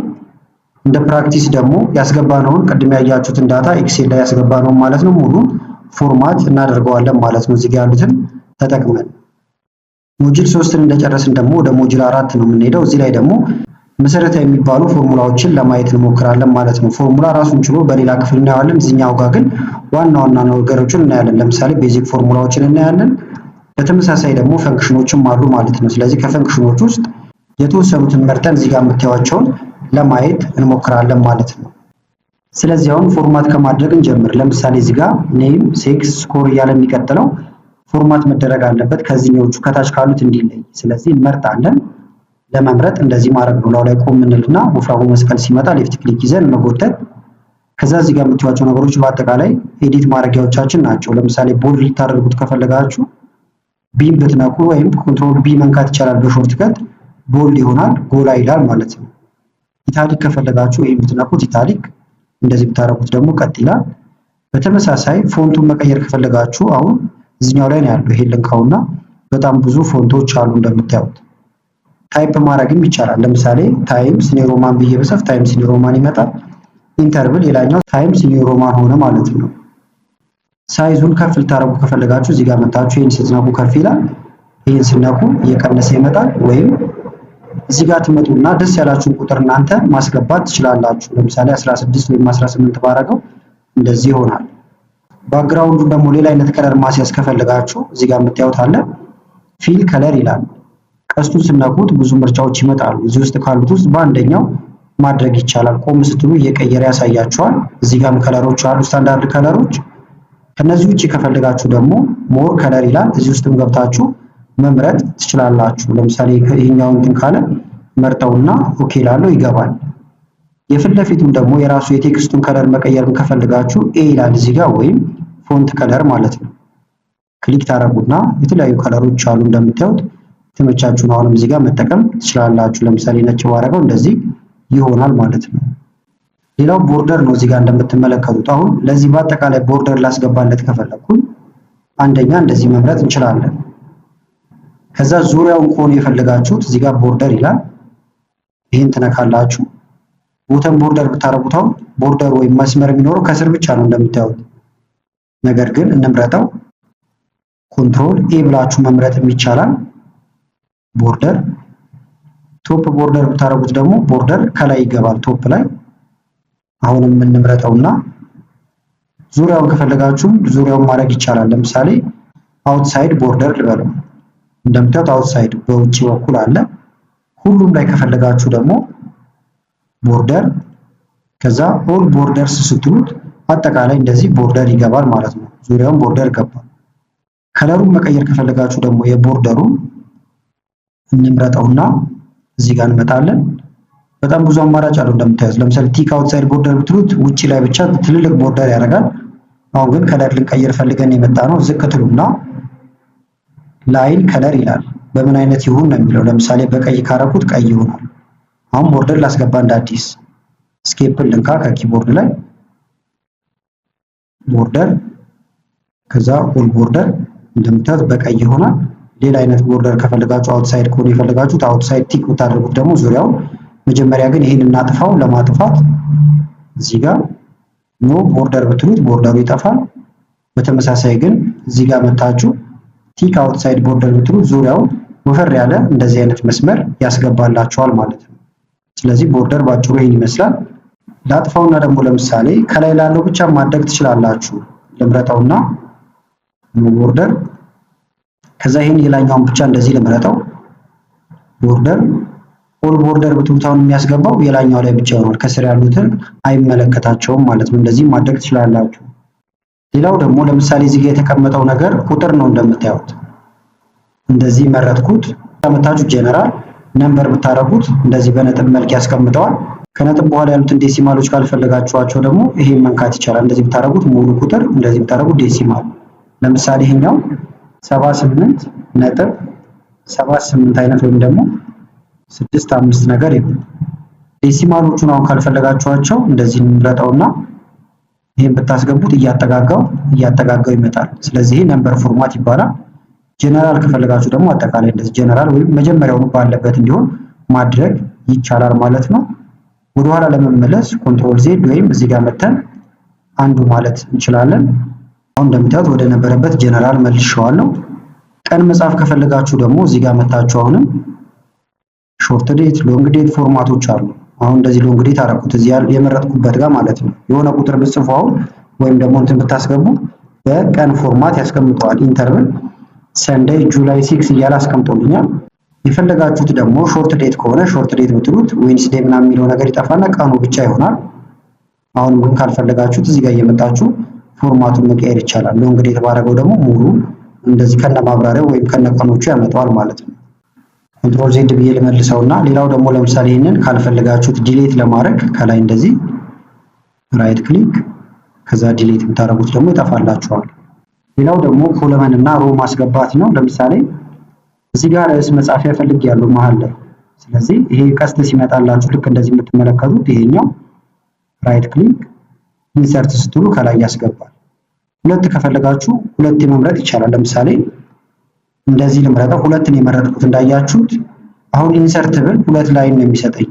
እንደ ፕራክቲስ ደግሞ ያስገባነውን ቅድም ያያችሁትን ዳታ ኤክሴል ላይ ያስገባነውን ማለት ነው ሙሉ ፎርማት እናደርገዋለን ማለት ነው። እዚህ ጋር ያሉትን ተጠቅመን ሞጁል 3ን እንደጨረስን ደግሞ ወደ ሞጁል 4 ነው የምንሄደው። እዚህ ላይ ደግሞ መሰረታዊ የሚባሉ ፎርሙላዎችን ለማየት እንሞክራለን ማለት ነው። ፎርሙላ ራሱን ችሎ በሌላ ክፍል እናየዋለን። እዚህኛው ጋር ግን ዋና ዋና ነገሮችን እናያለን። ለምሳሌ ቤዚክ ፎርሙላዎችን እናያለን። በተመሳሳይ ደግሞ ፈንክሽኖችም አሉ ማለት ነው። ስለዚህ ከፈንክሽኖች ውስጥ የተወሰኑትን መርጠን እዚህ ጋር የምታዩዋቸውን ለማየት እንሞክራለን ማለት ነው። ስለዚህ አሁን ፎርማት ከማድረግ እንጀምር። ለምሳሌ እዚህ ጋር ኔም፣ ሴክስ፣ ስኮር እያለ የሚቀጥለው ፎርማት መደረግ አለበት ከዚህኞቹ ከታች ካሉት እንዲለይ። ስለዚህ እንመርጣለን። ለመምረጥ እንደዚህ ማድረግ ነው። ላይ ቆም እንልና ወፍራሙ መስቀል ሲመጣ ሌፍት ክሊክ ይዘን መጎተት። ከዛ እዚህ ጋር የምትዩዋቸው ነገሮች በአጠቃላይ ኤዲት ማድረጊያዎቻችን ናቸው። ለምሳሌ ቦልድ ልታደርጉት ከፈለጋችሁ ቢን ብትነኩ ወይም ኮንትሮል ቢ መንካት ይቻላል። በሾርት ከት ቦልድ ይሆናል፣ ጎላ ይላል ማለት ነው። ኢታሊክ ከፈለጋችሁ ይሄን ብትነኩት ኢታሊክ፣ እንደዚህ ብታደርጉት ደግሞ ቀጥ ይላል። በተመሳሳይ ፎንቱን መቀየር ከፈለጋችሁ አሁን እዚህኛው ላይ ነው ያለው። ይሄን ልንካውና በጣም ብዙ ፎንቶች አሉ እንደምታዩት። ታይፕ ማድረግም ይቻላል። ለምሳሌ ታይምስ ኒው ሮማን ብዬ ብጽፍ ታይምስ ኒው ሮማን ይመጣል። ኢንተርብል ሌላኛው ታይምስ ኒው ሮማን ሆነ ማለት ነው። ሳይዙን ከፍ ልታደርጉ ከፈለጋችሁ እዚህ ጋር መታችሁ ይሄን ስትነኩ ከፍ ይላል። ይሄን ስነኩ እየቀነሰ ይመጣል። ወይም እዚህ ጋር ትመጡና ደስ ያላችሁን ቁጥር እናንተ ማስገባት ትችላላችሁ። ለምሳሌ 16 ወይም 18 ባረገው እንደዚህ ይሆናል። ባክግራውንዱን ደግሞ ሌላ አይነት ከለር ማስያዝ ከፈለጋችሁ እዚህ ጋር የምታዩት አለ ፊል ከለር ይላል። ቀስቱን ስነኩት ብዙ ምርጫዎች ይመጣሉ። እዚህ ውስጥ ካሉት ውስጥ በአንደኛው ማድረግ ይቻላል። ቆም ስትሉ እየቀየረ ያሳያችኋል። እዚህ ጋርም ከለሮች አሉ፣ ስታንዳርድ ከለሮች። ከነዚህ ውጪ ከፈለጋችሁ ደግሞ ሞር ከለር ይላል። እዚህ ውስጥም ገብታችሁ መምረጥ ትችላላችሁ። ለምሳሌ ይሄኛው እንትን ካለ መርጠውና ኦኬ ላለው ይገባል። የፊት ለፊቱም ደግሞ የራሱ የቴክስቱን ከለር መቀየር ከፈለጋችሁ ኤ ይላል እዚህ ጋር፣ ወይም ፎንት ከለር ማለት ነው። ክሊክ ታረጉና የተለያዩ ከለሮች አሉ እንደምታዩት የተመቻችሁን አሁንም እዚህ ጋር መጠቀም ትችላላችሁ። ለምሳሌ ነጭ ባረገው እንደዚህ ይሆናል ማለት ነው። ሌላው ቦርደር ነው። እዚህ ጋር እንደምትመለከቱት አሁን ለዚህ በአጠቃላይ ቦርደር ላስገባለት ከፈለኩኝ አንደኛ እንደዚህ መምረጥ እንችላለን። ከዛ ዙሪያውን ከሆነ የፈለጋችሁት እዚህ ጋር ቦርደር ይላል። ይሄን ትነካላችሁ። ቦተም ቦርደር ብታረጉት አሁን ቦርደር ወይም መስመር የሚኖረው ከስር ብቻ ነው እንደምታዩት። ነገር ግን እንምረጠው። ኮንትሮል ኤ ብላችሁ መምረጥም ይቻላል። ቦርደር ቶፕ ቦርደር ብታረጉት ደግሞ ቦርደር ከላይ ይገባል ቶፕ ላይ። አሁንም እንምረጠውና ዙሪያውን ከፈለጋችሁ ዙሪያውን ማድረግ ይቻላል። ለምሳሌ አውትሳይድ ቦርደር ልበለው። እንደምታዩት አውትሳይድ በውጪ በኩል አለ። ሁሉም ላይ ከፈለጋችሁ ደግሞ ቦርደር ከዛ ኦል ቦርደርስ ስትሉት አጠቃላይ እንደዚህ ቦርደር ይገባል ማለት ነው። ዙሪያውን ቦርደር ገባ። ከለሩን መቀየር ከፈለጋችሁ ደግሞ የቦርደሩን እንምረጠውና እዚህ ጋር እንመጣለን። በጣም ብዙ አማራጭ አለው እንደምታዩት። ለምሳሌ ቲክ አውትሳይድ ቦርደር ብትሉት ውጪ ላይ ብቻ ትልልቅ ቦርደር ያደርጋል። አሁን ግን ከለር ልንቀይር ፈልገን የመጣ ነው። ዝቅ ትሉና ላይን ከለር ይላል። በምን አይነት ይሁን ነው የሚለው። ለምሳሌ በቀይ ካረኩት ቀይ ይሆናል። አሁን ቦርደር ላስገባ እንደ አዲስ ስኬፕን ልንካ ከኪቦርድ ላይ ቦርደር ከዛ ኦል ቦርደር እንደምታዩት በቀይ ይሆናል። ሌላ አይነት ቦርደር ከፈለጋችሁ አውትሳይድ ከሆነ የፈለጋችሁት አውትሳይድ ቲክ ብታደርጉት ደግሞ ዙሪያው መጀመሪያ ግን ይሄን እናጥፋው። ለማጥፋት እዚህ ጋር ኖ ቦርደር ብትሉት ቦርደሩ ይጠፋል። በተመሳሳይ ግን እዚህ ጋር መታችሁ ቲክ አውትሳይድ ቦርደር ብትሉት ዙሪያው ወፈር ያለ እንደዚህ አይነት መስመር ያስገባላችኋል ማለት ነው። ስለዚህ ቦርደር ባጭሩ ይሄን ይመስላል። ላጥፋውና ደግሞ ለምሳሌ ከላይ ላለው ብቻ ማድረግ ትችላላችሁ። ልምረጠውና ኖ ቦርደር ከዛ ይሄን የላኛውን ብቻ እንደዚህ ልምረጠው። ቦርደር ኦል ቦርደር ብትሉታውን የሚያስገባው የላኛው ላይ ብቻ ይሆናል። ከስር ያሉትን አይመለከታቸውም ማለት ነው። እንደዚህ ማድረግ ትችላላችሁ። ሌላው ደግሞ ለምሳሌ እዚህ ጋር የተቀመጠው ነገር ቁጥር ነው እንደምታዩት። እንደዚህ መረጥኩት። ተመታችሁ ጀነራል ነምበር ብታረጉት እንደዚህ በነጥብ መልክ ያስቀምጠዋል። ከነጥብ በኋላ ያሉትን ዴሲማሎች ካልፈለጋችኋቸው ደግሞ ይሄን መንካት ይቻላል። እንደዚህ ብታረጉት ሙሉ ቁጥር፣ እንደዚህ ብታረጉት ዴሲማል። ለምሳሌ ይሄኛው 78.78 አይነት ወይም ደግሞ 65 ነገር ይሁን። ዴሲማሎቹን አሁን ካልፈለጋችኋቸው እንደዚህ እንምረጠውና ይሄን ብታስገቡት እያጠጋጋው ይመጣል። ስለዚህ ነምበር ፎርማት ይባላል። ጀነራል ከፈለጋችሁ ደግሞ አጠቃላይ እንደዚህ ጀነራል ወይም መጀመሪያው ባለበት እንዲሆን ማድረግ ይቻላል ማለት ነው። ወደ ኋላ ለመመለስ ኮንትሮል ዜድ ወይም እዚህ ጋር መተን አንዱ ማለት እንችላለን። አሁን እንደምታዩት ወደ ነበረበት ጀነራል መልሼዋለሁ። ቀን መጻፍ ከፈለጋችሁ ደግሞ እዚህ ጋር መታችሁ አሁንም ሾርት ዴት፣ ሎንግ ዴት ፎርማቶች አሉ። አሁን እንደዚህ ሎንግ ዴት አደረኩት እዚህ የመረጥኩበት ጋር ማለት ነው። የሆነ ቁጥር ብትጽፉ አሁን ወይም ደግሞ እንትን ብታስገቡ በቀን ፎርማት ያስቀምጠዋል። ኢንተርቭል ሰንዴይ ጁላይ 6 እያለ አስቀምጦልኛል። የፈለጋችሁት ደግሞ ሾርት ዴት ከሆነ ሾርት ዴት ብትሉት ዌንስዴይ ምናምን የሚለው ነገር ይጠፋና ቀኑ ብቻ ይሆናል። አሁን ግን ካልፈለጋችሁት እዚህ ጋር እየመጣችሁ ፎርማቱን መቀየር ይቻላል። ሎንግ ዴት ባደረገው ደግሞ ሙሉ እንደዚህ ከነ ማብራሪያው ወይም ከነ ቀኖቹ ያመጣዋል ማለት ነው። ኮንትሮል ዜድ ብዬ ልመልሰውና ሌላው ደግሞ ለምሳሌ ይሄንን ካልፈለጋችሁት ዲሌት ለማድረግ ከላይ እንደዚህ ራይት ክሊክ ከዛ ዲሌት ብታደርጉት ደግሞ ይጠፋላችኋል። ሌላው ደግሞ ኮለመን እና ሮ ማስገባት ነው። ለምሳሌ እዚህ ጋር ርዕስ መጻፊያ ፈልጌያለሁ መሃል ላይ። ስለዚህ ይሄ ቀስት ሲመጣላችሁ ልክ እንደዚህ የምትመለከቱት ይሄኛው ራይት ክሊክ ኢንሰርት ስትሉ ከላይ ያስገባል። ሁለት ከፈለጋችሁ ሁለት መምረጥ ይቻላል። ለምሳሌ እንደዚህ ልምረጠው። ሁለትን የመረጥኩት እንዳያችሁት አሁን ኢንሰርት ብል ሁለት ላይን ነው የሚሰጠኝ።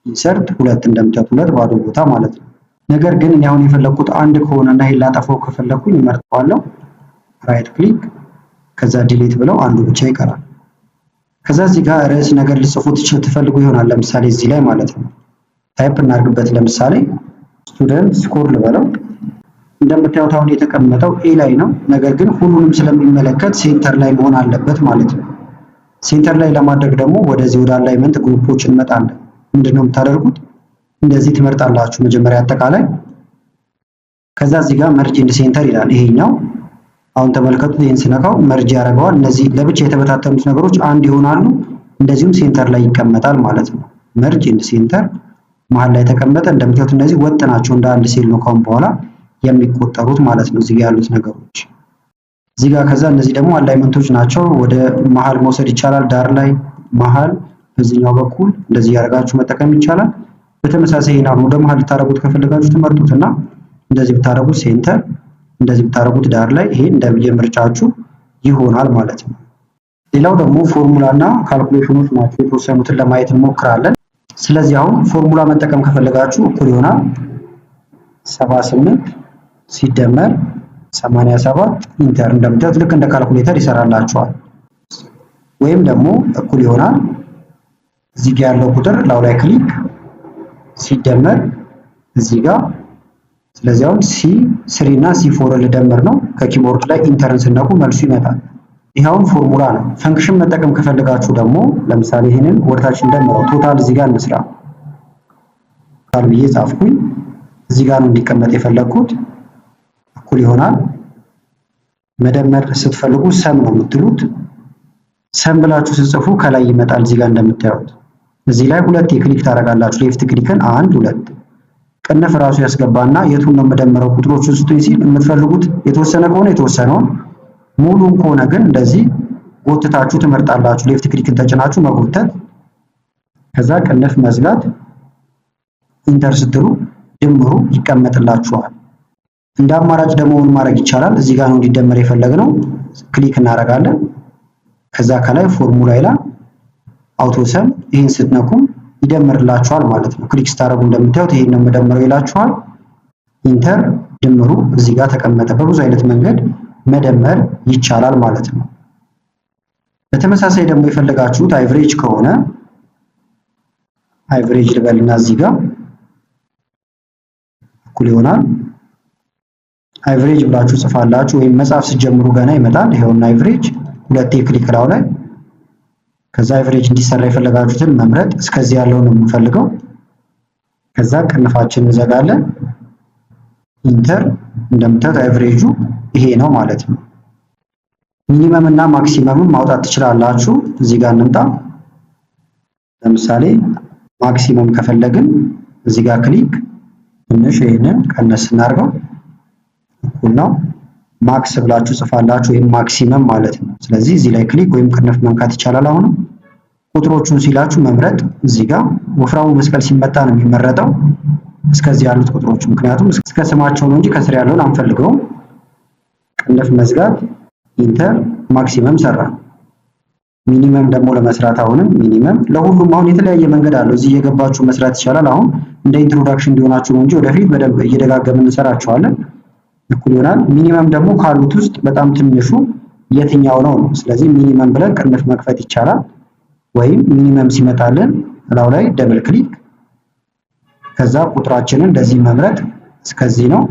ኢንሰርት ሁለት እንደምታዩት ሁለት ባዶ ቦታ ማለት ነው። ነገር ግን እኔ አሁን የፈለኩት አንድ ከሆነና ይሄን ላጠፋው ከፈለኩኝ እመርጠዋለሁ። ራይት ክሊክ ከዛ ዲሊት ብለው አንዱ ብቻ ይቀራል። ከዛ እዚህ ጋር ርዕስ ነገር ልጽፉት ትፈልጉ ይሆናል። ለምሳሌ እዚህ ላይ ማለት ነው ታይፕ እናድርግበት። ለምሳሌ ስቱደንት ስኮር ልበለው። እንደምታዩት አሁን የተቀመጠው ኤ ላይ ነው። ነገር ግን ሁሉንም ስለሚመለከት ሴንተር ላይ መሆን አለበት ማለት ነው። ሴንተር ላይ ለማድረግ ደግሞ ወደዚህ ወደ አላይመንት ግሩፖች እንመጣለን። ምንድነው የምታደርጉት? እንደዚህ ትመርጣላችሁ መጀመሪያ አጠቃላይ። ከዛ እዚህ ጋር መርጅ ኢንድ ሴንተር ይላል ይሄኛው። አሁን ተመልከቱት፣ ይሄን ስነካው መርጅ ያደርገዋል። እነዚህ ለብቻ የተበታተኑት ነገሮች አንድ ይሆናሉ፣ እንደዚሁም ሴንተር ላይ ይቀመጣል ማለት ነው። መርጅ ኢንድ ሴንተር መሀል ላይ ተቀመጠ። እንደምታዩት እነዚህ ወጥ ናቸው፣ እንደ አንድ ሴል ነው ካሁን በኋላ የሚቆጠሩት ማለት ነው። እዚህ ጋር ያሉት ነገሮች እዚህ ጋር። ከዛ እነዚህ ደግሞ አላይመንቶች ናቸው። ወደ መሀል መውሰድ ይቻላል፣ ዳር ላይ፣ መሀል፣ በዚህኛው በኩል እንደዚህ ያደርጋችሁ መጠቀም ይቻላል። በተመሳሳይ ይሄን አሁን ወደ መሀል ልታረጉት ከፈለጋችሁ ትመርጡትና እንደዚህ ብታረጉት ሴንተር፣ እንደዚህ ብታረጉት ዳር ላይ፣ ይሄ እንደየምርጫችሁ ይሆናል ማለት ነው። ሌላው ደግሞ ፎርሙላና ካልኩሌሽኖች ናቸው። የተወሰኑትን ለማየት እንሞክራለን። ስለዚህ አሁን ፎርሙላ መጠቀም ከፈለጋችሁ እኩል ይሆናል 78 ሲደመር 87 ኢንተር። እንደምታዩት ልክ እንደ ካልኩሌተር ይሰራላችኋል። ወይም ደግሞ እኩል ይሆናል እዚህ ጋር ያለው ቁጥር ላው ላይ ክሊክ ሲደመር እዚህ ጋር። ስለዚህ አሁን C3 እና C4 ልደምር ነው። ከኪቦርድ ላይ ኢንተርን ስነኩ መልሱ ይመጣል። ይሄውን ፎርሙላ ነው። ፈንክሽን መጠቀም ከፈለጋችሁ ደግሞ ለምሳሌ ይሄንን ወርታችን እንደምረው ቶታል እዚህ ጋር እንስራ ካል ብዬ ጻፍኩኝ። እዚህ ጋር ነው እንዲቀመጥ የፈለኩት። እኩል ይሆናል መደመር ስትፈልጉ ሰም ነው የምትሉት። ሰም ብላችሁ ስትጽፉ ከላይ ይመጣል። እዚህ ጋር እንደምታዩት እዚህ ላይ ሁለት ክሊክ ታደርጋላችሁ። ሌፍት ክሊክን 1 2 ቅንፍ ራሱ ያስገባና የቱን ነው የምደምረው ቁጥሮቹን ስጡኝ ሲል የምትፈልጉት የተወሰነ ከሆነ የተወሰነውን፣ ሙሉን ከሆነ ግን እንደዚህ ጎትታችሁ ትመርጣላችሁ። ሌፍት ክሊክን ተጭናችሁ መጎተት፣ ከዛ ቅንፍ መዝጋት፣ ኢንተር ስትሉ ድምሩ ይቀመጥላችኋል። እንደ አማራጭ ደግሞ ምን ማድረግ ይቻላል? እዚህ ጋር ነው እንዲደመር የፈለግነው። ክሊክ እናደርጋለን። ከዛ ከላይ ፎርሙላ ይላል አውቶ ሰም፣ ይሄን ስትነኩም ይደምርላችኋል ማለት ነው። ክሊክ ስታደርጉ እንደምታዩት ይሄን ነው መደመረው ይላችኋል። ኢንተር፣ ድምሩ እዚህ ጋር ተቀመጠ። በብዙ አይነት መንገድ መደመር ይቻላል ማለት ነው። በተመሳሳይ ደግሞ የፈለጋችሁት አቨሬጅ ከሆነ አቨሬጅ ልበልና እዚህ ጋር እኩል ይሆናል አቨሬጅ ብላችሁ ጽፋላችሁ፣ ወይም መጻፍ ስትጀምሩ ገና ይመጣል። ይሄውና አቨሬጅ ሁለቴ ክሊክ ላው ላይ። ከዛ አቨሬጅ እንዲሰራ የፈለጋችሁትን መምረጥ። እስከዚህ ያለው ነው የምንፈልገው። ከዛ ቅንፋችን እንዘጋለን። ኢንተር። እንደምታዩት አቨሬጁ ይሄ ነው ማለት ነው። ሚኒመም እና ማክሲመምን ማውጣት ትችላላችሁ። እዚህ ጋር እንምጣ። ለምሳሌ ማክሲመም ከፈለግን እዚህ ጋር ክሊክ ትንሽ ይሄንን ቀነስ እናድርገው። እኩል ነው ማክስ ብላችሁ ጽፋላችሁ፣ ወይም ማክሲመም ማለት ነው። ስለዚህ እዚህ ላይ ክሊክ ወይም ቅንፍ መንካት ይቻላል። አሁንም ቁጥሮቹን ሲላችሁ መምረጥ። እዚህ ጋር ወፍራሙ መስቀል ሲመጣ ነው የሚመረጠው፣ እስከዚህ ያሉት ቁጥሮች፣ ምክንያቱም እስከ ስማቸው ነው እንጂ ከስር ያለውን አንፈልገውም። ቅንፍ መዝጋት፣ ኢንተር። ማክሲመም ሰራ። ሚኒመም ደግሞ ለመስራት አሁንም ሚኒመም፣ ለሁሉም አሁን የተለያየ መንገድ አለው። እዚህ እየገባችሁ መስራት ይቻላል። አሁን እንደ ኢንትሮዳክሽን እንዲሆናችሁ ነው እንጂ ወደፊት በደንብ እየደጋገምን እንሰራቸዋለን። እኩል ይሆናል ሚኒመም ደግሞ ካሉት ውስጥ በጣም ትንሹ የትኛው ነው ነው። ስለዚህ ሚኒመም ብለን ቅንፍ መክፈት ይቻላል። ወይም ሚኒመም ሲመጣልን እላው ላይ ደብል ክሊክ፣ ከዛ ቁጥራችንን እንደዚህ መምረጥ፣ እስከዚህ ነው።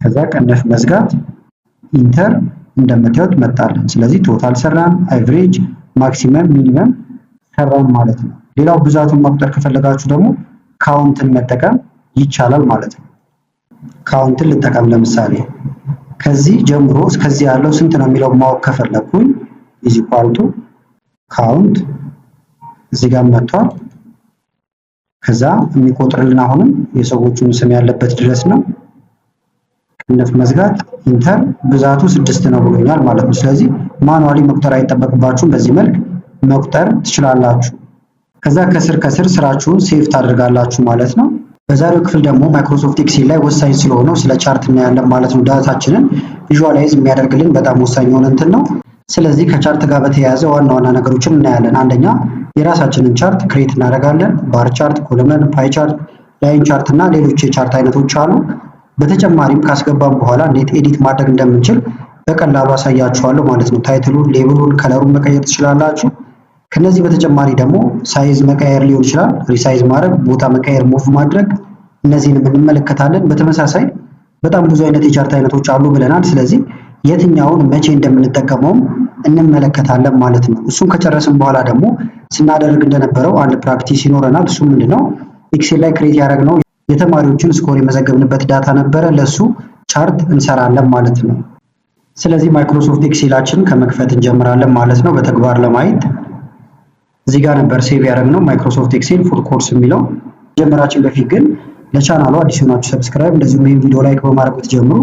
ከዛ ቅንፍ መዝጋት፣ ኢንተር። እንደምታዩት መጣልን። ስለዚህ ቶታል ሰራን፣ አቨሬጅ፣ ማክሲመም፣ ሚኒመም ሰራን ማለት ነው። ሌላው ብዛቱን መቁጠር ከፈለጋችሁ ደግሞ ካውንትን መጠቀም ይቻላል ማለት ነው። ካውንትን ልጠቀም። ለምሳሌ ከዚህ ጀምሮ እስከዚህ ያለው ስንት ነው የሚለው ማወቅ ከፈለኩኝ ኢዝ ኢኳል ቱ ካውንት እዚህ ጋር መጥቷል። ከዛ የሚቆጥርልን አሁንም የሰዎቹን ስም ያለበት ድረስ ነው። ቅንፍ መዝጋት፣ ኢንተር። ብዛቱ 6 ነው ብሎኛል ማለት ነው። ስለዚህ ማኑዋሊ መቁጠር አይጠበቅባችሁም። በዚህ መልክ መቁጠር ትችላላችሁ። ከዛ ከስር ስራችሁን ሴቭ ታደርጋላችሁ ማለት ነው። በዛሬው ክፍል ደግሞ ማይክሮሶፍት ኤክሴል ላይ ወሳኝ ስለሆነው ስለ ቻርት እናያለን ማለት ነው። ዳታችንን ቪዥዋላይዝ የሚያደርግልን በጣም ወሳኝ የሆነ እንትን ነው። ስለዚህ ከቻርት ጋር በተያያዘ ዋና ዋና ነገሮችን እናያለን። አንደኛ የራሳችንን ቻርት ክሬት እናደርጋለን። ባር ቻርት፣ ኮለመን፣ ፓይ ቻርት፣ ላይን ቻርት እና ሌሎች የቻርት አይነቶች አሉ። በተጨማሪም ካስገባን በኋላ እንዴት ኤዲት ማድረግ እንደምንችል በቀላሉ አሳያችኋለሁ ማለት ነው። ታይትሉን፣ ሌብሉን፣ ከለሩን መቀየር ትችላላችሁ። ከነዚህ በተጨማሪ ደግሞ ሳይዝ መቀየር ሊሆን ይችላል፣ ሪሳይዝ ማድረግ፣ ቦታ መቀየር፣ ሙቭ ማድረግ፣ እነዚህንም እንመለከታለን። በተመሳሳይ በጣም ብዙ አይነት የቻርት አይነቶች አሉ ብለናል። ስለዚህ የትኛውን መቼ እንደምንጠቀመውም እንመለከታለን ማለት ነው። እሱን ከጨረስን በኋላ ደግሞ ስናደርግ እንደነበረው አንድ ፕራክቲስ ይኖረናል። እሱ ምንድነው? ኤክሴል ላይ ክሬት ያደረግነው የተማሪዎችን ስኮር የመዘገብንበት ዳታ ነበረ። ለሱ ቻርት እንሰራለን ማለት ነው። ስለዚህ ማይክሮሶፍት ኤክሴላችን ከመክፈት እንጀምራለን ማለት ነው። በተግባር ለማየት እዚህ ጋር ነበር ሴቭ ያደረግነው ማይክሮሶፍት ኤክሴል ፉል ኮርስ የሚለው። ጀመራችን በፊት ግን ለቻናሉ አዲስ ሆናችሁ ሰብስክራይብ፣ እንደዚሁም ይህን ቪዲዮ ላይክ በማድረግ ብትጀምሩ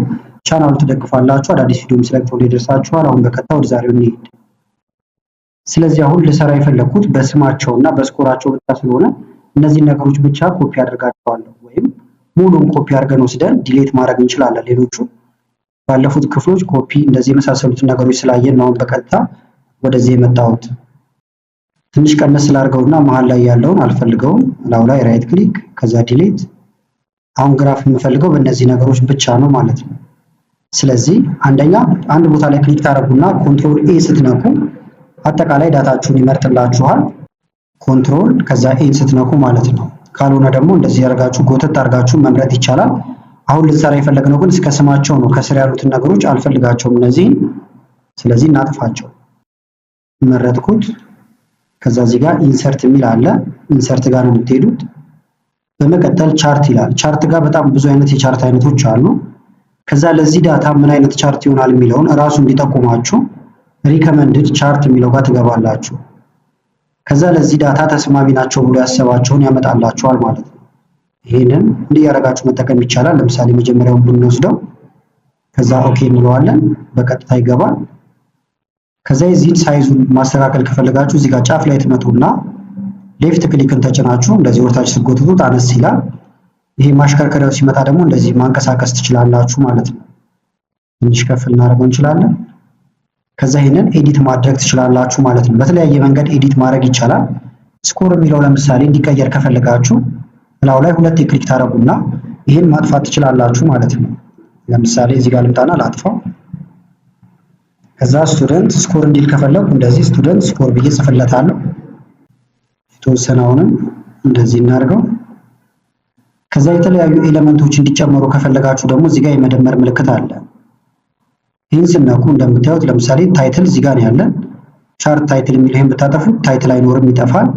ቻናሉ ትደግፋላችሁ። አዳዲስ ቪዲዮም ስለቅቶ ይደርሳችኋል። አሁን በቀጥታ ወደ ዛሬው እንሂድ። ስለዚህ አሁን ልሰራ የፈለኩት በስማቸው እና በስኮራቸው ብቻ ስለሆነ እነዚህን ነገሮች ብቻ ኮፒ አድርጋቸዋለሁ፣ ወይም ሙሉን ኮፒ አድርገን ወስደን ዲሌት ማድረግ እንችላለን። ሌሎቹ ባለፉት ክፍሎች ኮፒ እንደዚህ የመሳሰሉትን ነገሮች ስላየን ነው አሁን በቀጥታ ወደዚህ የመጣሁት። ትንሽ ቀነስ ስላድርገውና መሀል ላይ ያለውን አልፈልገውም። ላው ላይ ራይት ክሊክ ከዛ ዲሌት። አሁን ግራፍ የምፈልገው በእነዚህ ነገሮች ብቻ ነው ማለት ነው። ስለዚህ አንደኛ አንድ ቦታ ላይ ክሊክ ታደርጉና ኮንትሮል ኤ ስትነኩ አጠቃላይ ዳታችሁን ይመርጥላችኋል። ኮንትሮል ከዛ ኤን ስትነኩ ማለት ነው። ካልሆነ ደግሞ እንደዚህ ያደርጋችሁ ጎተት አድርጋችሁ መምረጥ ይቻላል። አሁን ልንሰራ የፈለግነው ግን እስከ ስማቸው ነው። ከስር ያሉትን ነገሮች አልፈልጋቸውም እነዚህን። ስለዚህ እናጥፋቸው። መረጥኩት። ከዛ እዚህ ጋር ኢንሰርት የሚል አለ። ኢንሰርት ጋር ነው የምትሄዱት። በመቀጠል ቻርት ይላል። ቻርት ጋር በጣም ብዙ አይነት የቻርት አይነቶች አሉ። ከዛ ለዚህ ዳታ ምን አይነት ቻርት ይሆናል የሚለውን እራሱ እንዲጠቁማችሁ ሪከመንድድ ቻርት የሚለው ጋር ትገባላችሁ። ከዛ ለዚህ ዳታ ተስማሚ ናቸው ብሎ ያሰባቸውን ያመጣላችኋል ማለት ነው። ይሄንን እንዲህ ያደረጋችሁ መጠቀም ይቻላል። ለምሳሌ መጀመሪያውን ብንወስደው ከዛ ኦኬ እንለዋለን፣ በቀጥታ ይገባል። ከዛ የዚህን ሳይዙን ማስተካከል ከፈለጋችሁ እዚህ ጋር ጫፍ ላይ ትመጡና ሌፍት ክሊክን ተጭናችሁ እንደዚህ ወርታች ስትጎትቱት አነስ ይላል። ይሄ ማሽከርከሪያው ሲመጣ ደግሞ እንደዚህ ማንቀሳቀስ ትችላላችሁ ማለት ነው። ትንሽ ከፍ ልናደርገው እንችላለን። ከዛ ይሄንን ኤዲት ማድረግ ትችላላችሁ ማለት ነው። በተለያየ መንገድ ኤዲት ማድረግ ይቻላል። ስኮር የሚለው ለምሳሌ እንዲቀየር ከፈለጋችሁ ላው ላይ ሁለት ክሊክ ታደርጉና ይሄን ማጥፋት ትችላላችሁ ማለት ነው። ለምሳሌ እዚህ ጋር ልምጣና ላጥፋው። ከዛ ስቱደንት ስኮር እንዲል ከፈለኩ እንደዚህ ስቱደንት ስኮር ብዬ ጽፍለታለሁ። የተወሰነውንም እንደዚህ እናድርገው። ከዛ የተለያዩ ኤሌመንቶች እንዲጨመሩ ከፈለጋችሁ ደግሞ እዚህ ጋር የመደመር ምልክት አለ። ይህን ስነኩ እንደምታዩት ለምሳሌ ታይትል እዚህ ጋር ያለን ቻርት ታይትል የሚል ይሄን ብታጠፉት ታይትል አይኖርም፣ ይጠፋል።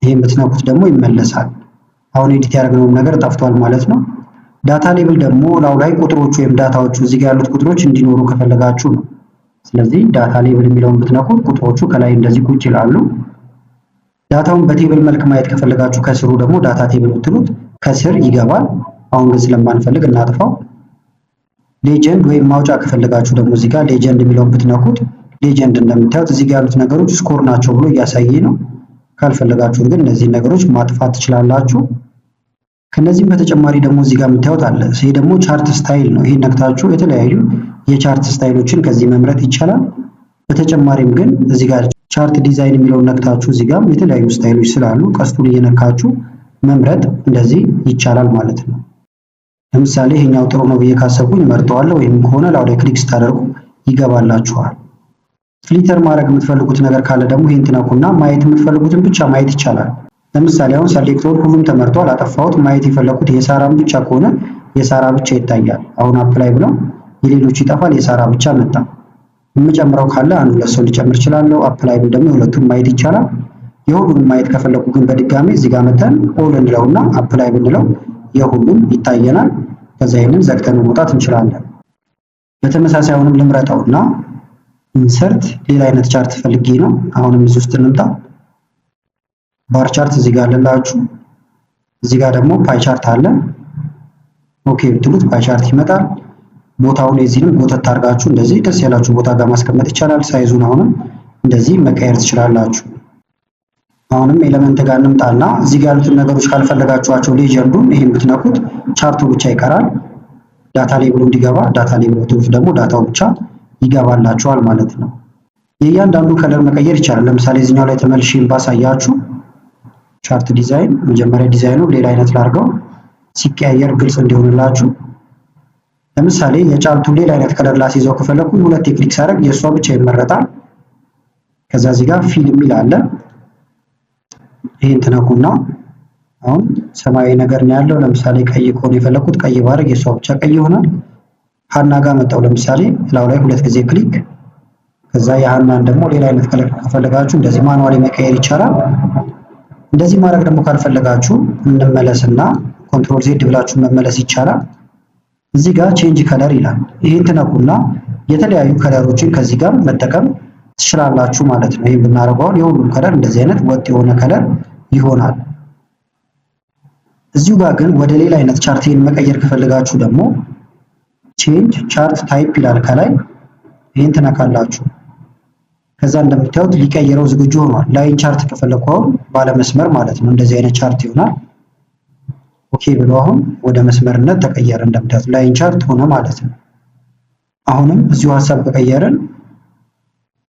ይሄን ብትነኩት ደግሞ ይመለሳል። አሁን ኤዲት ያደረግነው ነገር ጠፍቷል ማለት ነው። ዳታ ሌብል ደግሞ ላው ላይ ቁጥሮቹ ወይም ዳታዎቹ እዚህ ጋር ያሉት ቁጥሮች እንዲኖሩ ከፈለጋችሁ ነው። ስለዚህ ዳታ ሌብል የሚለውን ብትነኩት ቁጥሮቹ ከላይ እንደዚህ ቁጭ ይላሉ። ዳታውን በቴብል መልክ ማየት ከፈለጋችሁ ከስሩ ደግሞ ዳታ ቴብል ብትሉት ከስር ይገባል። አሁን ግን ስለማንፈልግ እናጥፋው። ሌጀንድ ወይም ማውጫ ከፈለጋችሁ ደግሞ እዚህ ጋር ሌጀንድ የሚለውን ብትነኩት ሌጀንድ እንደምታዩት እዚህ ጋር ያሉት ነገሮች ስኮር ናቸው ብሎ እያሳየ ነው። ካልፈለጋችሁ ግን እነዚህን ነገሮች ማጥፋት ትችላላችሁ። ከነዚህም በተጨማሪ ደግሞ እዚህ ጋር የምታዩት አለ። ይሄ ደግሞ ቻርት ስታይል ነው። ይሄን ነክታችሁ የተለያዩ የቻርት ስታይሎችን ከዚህ መምረጥ ይቻላል። በተጨማሪም ግን እዚህ ጋር ቻርት ዲዛይን የሚለውን ነክታችሁ እዚህ ጋር የተለያዩ ስታይሎች ስላሉ ቀስቱን እየነካችሁ መምረጥ እንደዚህ ይቻላል ማለት ነው። ለምሳሌ ይሄኛው ጥሩ ነው ብዬ ካሰብኩኝ መርጠዋለሁ፣ ወይም ከሆነ ላው ላይ ክሊክ ስታደርጉ ይገባላችኋል። ፍሊተር ማድረግ የምትፈልጉት ነገር ካለ ደግሞ ይሄን ትነኩና ማየት የምትፈልጉትን ብቻ ማየት ይቻላል። ለምሳሌ አሁን ሰሌክቶር ሁሉም ተመርጧል፣ አጠፋሁት። ማየት የፈለኩት የሳራን ብቻ ከሆነ የሳራ ብቻ ይታያል። አሁን አፕላይ ብለው የሌሎች ይጠፋል፣ የሳራ ብቻ መጣ። የምጨምረው ካለ አንድ ሁለት ሰው ሊጨምር ይችላል። አፕላይ ብለው ደግሞ የሁለቱም ማየት ይቻላል። የሁሉንም ማየት ከፈለኩ ግን በድጋሚ እዚህ ጋር መተን ኦል እንለውና አፕላይ ብንለው የሁሉም ይታየናል። ከዛ ይሄንን ዘግተን መውጣት እንችላለን። በተመሳሳይ አሁንም ልምረጠውና ኢንሰርት ሌላ አይነት ቻርት ፈልጌ ነው። አሁንም እዚህ ውስጥ እንምጣ። ባር ቻርት እዚህ ጋር አለላችሁ። እዚህ ጋር ደግሞ ፓይ ቻርት አለ። ኦኬ ብትሉት ፓይ ቻርት ይመጣል። ቦታውን የዚህንም ጎተት አድርጋችሁ እንደዚህ ደስ ያላችሁ ቦታ ጋር ማስቀመጥ ይቻላል። ሳይዙን አሁንም እንደዚህ መቀየር ትችላላችሁ። አሁንም ኤሌመንት ጋር እንምጣና እዚህ ጋር ያሉትን ነገሮች ካልፈለጋችኋቸው ሌጀንዱን ይሄን ብትነኩት ቻርቱ ብቻ ይቀራል። ዳታ ሌብሉ እንዲገባ ዳታ ሌብሉ ብትሉት ደግሞ ዳታው ብቻ ይገባላችኋል ማለት ነው። የእያንዳንዱ ከለር መቀየር ይቻላል። ለምሳሌ እዚህኛው ላይ ተመልሼ ባሳያችሁ ቻርት ዲዛይን መጀመሪያ ዲዛይኑ ሌላ አይነት ላድርገው ሲቀያየር ግልጽ እንዲሆንላችሁ። ለምሳሌ የቻርቱ ሌላ አይነት ከለር ላስይዘው ከፈለኩኝ ሁለቴ ክሊክ ሳደርግ የእሷ ብቻ ይመረጣል። ከዛ እዚህ ጋር ፊል የሚል አለ። ይሄን ትነኩና አሁን ሰማያዊ ነገር ነው ያለው። ለምሳሌ ቀይ ከሆነ የፈለኩት ቀይ ባደርግ የእሷ ብቻ ቀይ ይሆናል። ሀና ጋር መጣው ለምሳሌ ላው ላይ ሁለት ጊዜ ክሊክ ከዛ የሀናን ደግሞ ሌላ አይነት ከለር ከፈለጋችሁ እንደዚህ ማኑዋሊ መቀየር ይቻላል። እንደዚህ ማድረግ ደግሞ ካልፈለጋችሁ እንመለስና ኮንትሮል ዜድ ብላችሁ መመለስ ይቻላል። እዚህ ጋር ቼንጅ ከለር ይላል። ይሄን ትነኩና የተለያዩ ከለሮችን ከዚህ ጋር መጠቀም ትችላላችሁ ማለት ነው። ይሄን ብናደርገው የሁሉም ከለር እንደዚህ አይነት ወጥ የሆነ ከለር ይሆናል። እዚሁ ጋር ግን ወደ ሌላ አይነት ቻርቴን መቀየር ከፈለጋችሁ ደግሞ ቼንጅ ቻርት ታይፕ ይላል ከላይ። ይሄን ትነካላችሁ። ከዛ እንደምታዩት ሊቀየረው ዝግጁ ሆኗል። ላይን ቻርት ከፈለኩ አሁን ባለ መስመር ማለት ነው እንደዚህ አይነት ቻርት ይሆናል። ኦኬ ብሎ አሁን ወደ መስመርነት ተቀየረ። እንደምታዩት ላይን ቻርት ሆነ ማለት ነው። አሁንም እዚሁ ሐሳብ ከቀየርን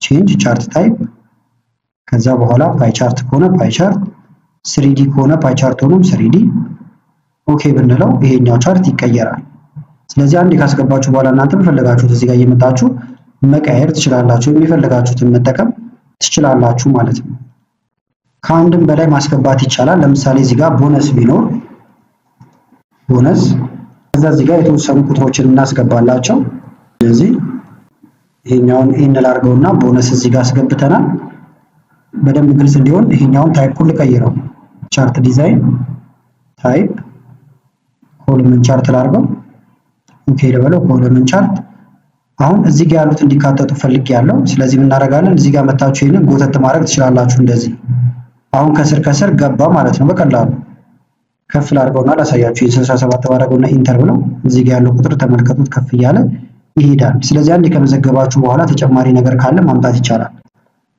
ቼንጅ ቻርት ታይፕ ከዛ በኋላ ፓይ ቻርት ከሆነ ፓይ ቻርት፣ ስሪዲ ከሆነ ፓይ ቻርት ሆኖም ስሪዲ ኦኬ ብንለው ይሄኛው ቻርት ይቀየራል። ስለዚህ አንዴ ካስገባችሁ በኋላ እናንተ በፈለጋችሁት እዚህ ጋር እየመጣችሁ መቀየር ትችላላችሁ። የሚፈልጋችሁትን መጠቀም ትችላላችሁ ማለት ነው። ከአንድም በላይ ማስገባት ይቻላል። ለምሳሌ እዚህ ጋር ቦነስ ቢኖር ቦነስ ከዛ እዚህ ጋር የተወሰኑ ቁጥሮችን እናስገባላቸው። ስለዚህ ይሄኛውን ኤን ላድርገውና ቦነስ እዚህ ጋር አስገብተናል። በደንብ ግልጽ እንዲሆን ይሄኛውን ታይፑን ልቀይረው። ቻርት ዲዛይን ታይፕ ኮለመን ቻርት ላድርገው። ኦኬ ልበለው ኮለመን ቻርት። አሁን እዚህ ጋር ያሉት እንዲካተቱ ፈልጌያለሁ። ስለዚህ ምን እናደርጋለን? እዚህ ጋር መታችሁ ይሄንን ጎተት ማድረግ ትችላላችሁ። እንደዚህ አሁን ከስር ከስር ገባ ማለት ነው በቀላሉ። ከፍ ላድርገውና ላሳያችሁ። የ67 ባደረገውና ኢንተር ብለው እዚህ ጋር ያለው ቁጥር ተመልከቱት ከፍ እያለ ይሄዳል። ስለዚህ አንዴ ከመዘገባችሁ በኋላ ተጨማሪ ነገር ካለ ማምጣት ይቻላል።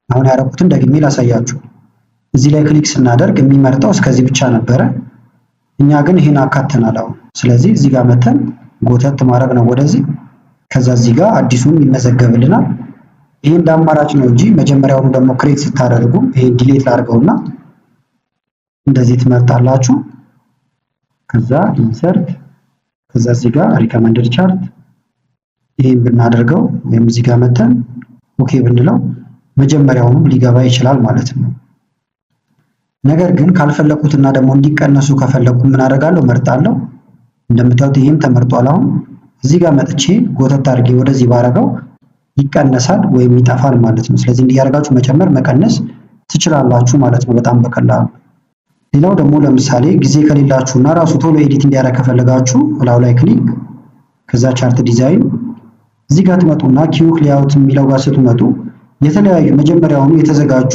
አሁን ያደረኩትን ደግሜ ላሳያችሁ። እዚህ ላይ ክሊክ ስናደርግ የሚመርጠው እስከዚህ ብቻ ነበረ። እኛ ግን ይሄን አካተናል አሁን። ስለዚህ እዚህ ጋር መተን ጎተት ማድረግ ነው ወደዚህ። ከዛ እዚህ ጋር አዲሱን ይመዘገብልናል። ይሄ እንደ አማራጭ ነው እንጂ መጀመሪያውኑ ደግሞ ክሬት ስታደርጉ ይሄን ዲሌት ላድርገውና እንደዚህ ትመርጣላችሁ። ከዛ ኢንሰርት ከዛ እዚህ ጋር ሪከመንድድ ቻርት ይሄን ብናደርገው ወይም እዚህ ጋር መተን ኦኬ ብንለው መጀመሪያውኑ ሊገባ ይችላል ማለት ነው። ነገር ግን ካልፈለኩትና ደግሞ እንዲቀነሱ ከፈለኩ ምን አደርጋለሁ? መርጣለሁ። እንደምታዩት ይሄም ተመርጧል። አሁን እዚህ ጋር መጥቼ ጎተት አድርጌ ወደዚህ ባረገው ይቀነሳል ወይም ይጠፋል ማለት ነው። ስለዚህ እንዲያደርጋችሁ መጨመር መቀነስ ትችላላችሁ ማለት ነው በጣም በቀላሉ። ሌላው ደግሞ ለምሳሌ ጊዜ ከሌላችሁና ራሱ ቶሎ ኤዲት እንዲያደርግ ከፈለጋችሁ እላው ላይ ክሊክ ከዛ ቻርት ዲዛይን እዚህ ጋር ትመጡና ኪዩክ ሌአውት የሚለው ጋር ስትመጡ የተለያዩ መጀመሪያውኑ የተዘጋጁ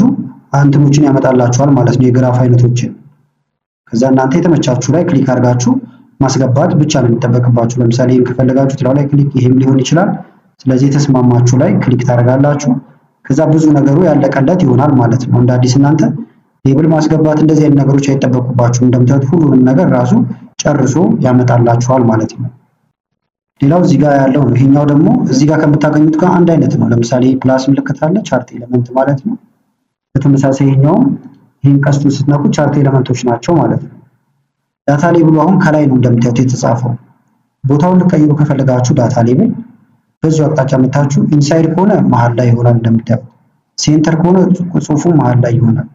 አንትኖችን ያመጣላችኋል ማለት ነው፣ የግራፍ አይነቶችን። ከዛ እናንተ የተመቻችሁ ላይ ክሊክ አድርጋችሁ ማስገባት ብቻ ነው የሚጠበቅባችሁ። ለምሳሌ ይሄን ከፈለጋችሁ እላው ላይ ክሊክ ይሄም ሊሆን ይችላል። ስለዚህ የተስማማችሁ ላይ ክሊክ ታደርጋላችሁ። ከዛ ብዙ ነገሩ ያለቀለት ይሆናል ማለት ነው። እንደ አዲስ እናንተ ሌብል ማስገባት እንደዚህ አይነት ነገሮች አይጠበቁባችሁም። እንደምታዩት ሁሉንም ነገር ራሱ ጨርሶ ያመጣላችኋል ማለት ነው። ሌላው እዚህ ጋር ያለው ነው። ይሄኛው ደግሞ እዚህ ጋር ከምታገኙት ጋር አንድ አይነት ነው። ለምሳሌ ፕላስ ምልክት አለ ቻርት ኤሌመንት ማለት ነው። በተመሳሳይ ይሄን ቀስቱን ስትነኩ ቻርት ኤሌመንቶች ናቸው ማለት ነው። ዳታ ሌብሉ አሁን ከላይ ነው እንደምታዩት የተጻፈው። ቦታውን ልቀይሩ ከፈለጋችሁ ዳታ ሌብል በዚሁ አቅጣጫ መታችሁ ኢንሳይድ ከሆነ መሃል ላይ ይሆናል እንደምታዩት፣ ሴንተር ከሆነ ጽሁፉ መሃል ላይ ይሆናል።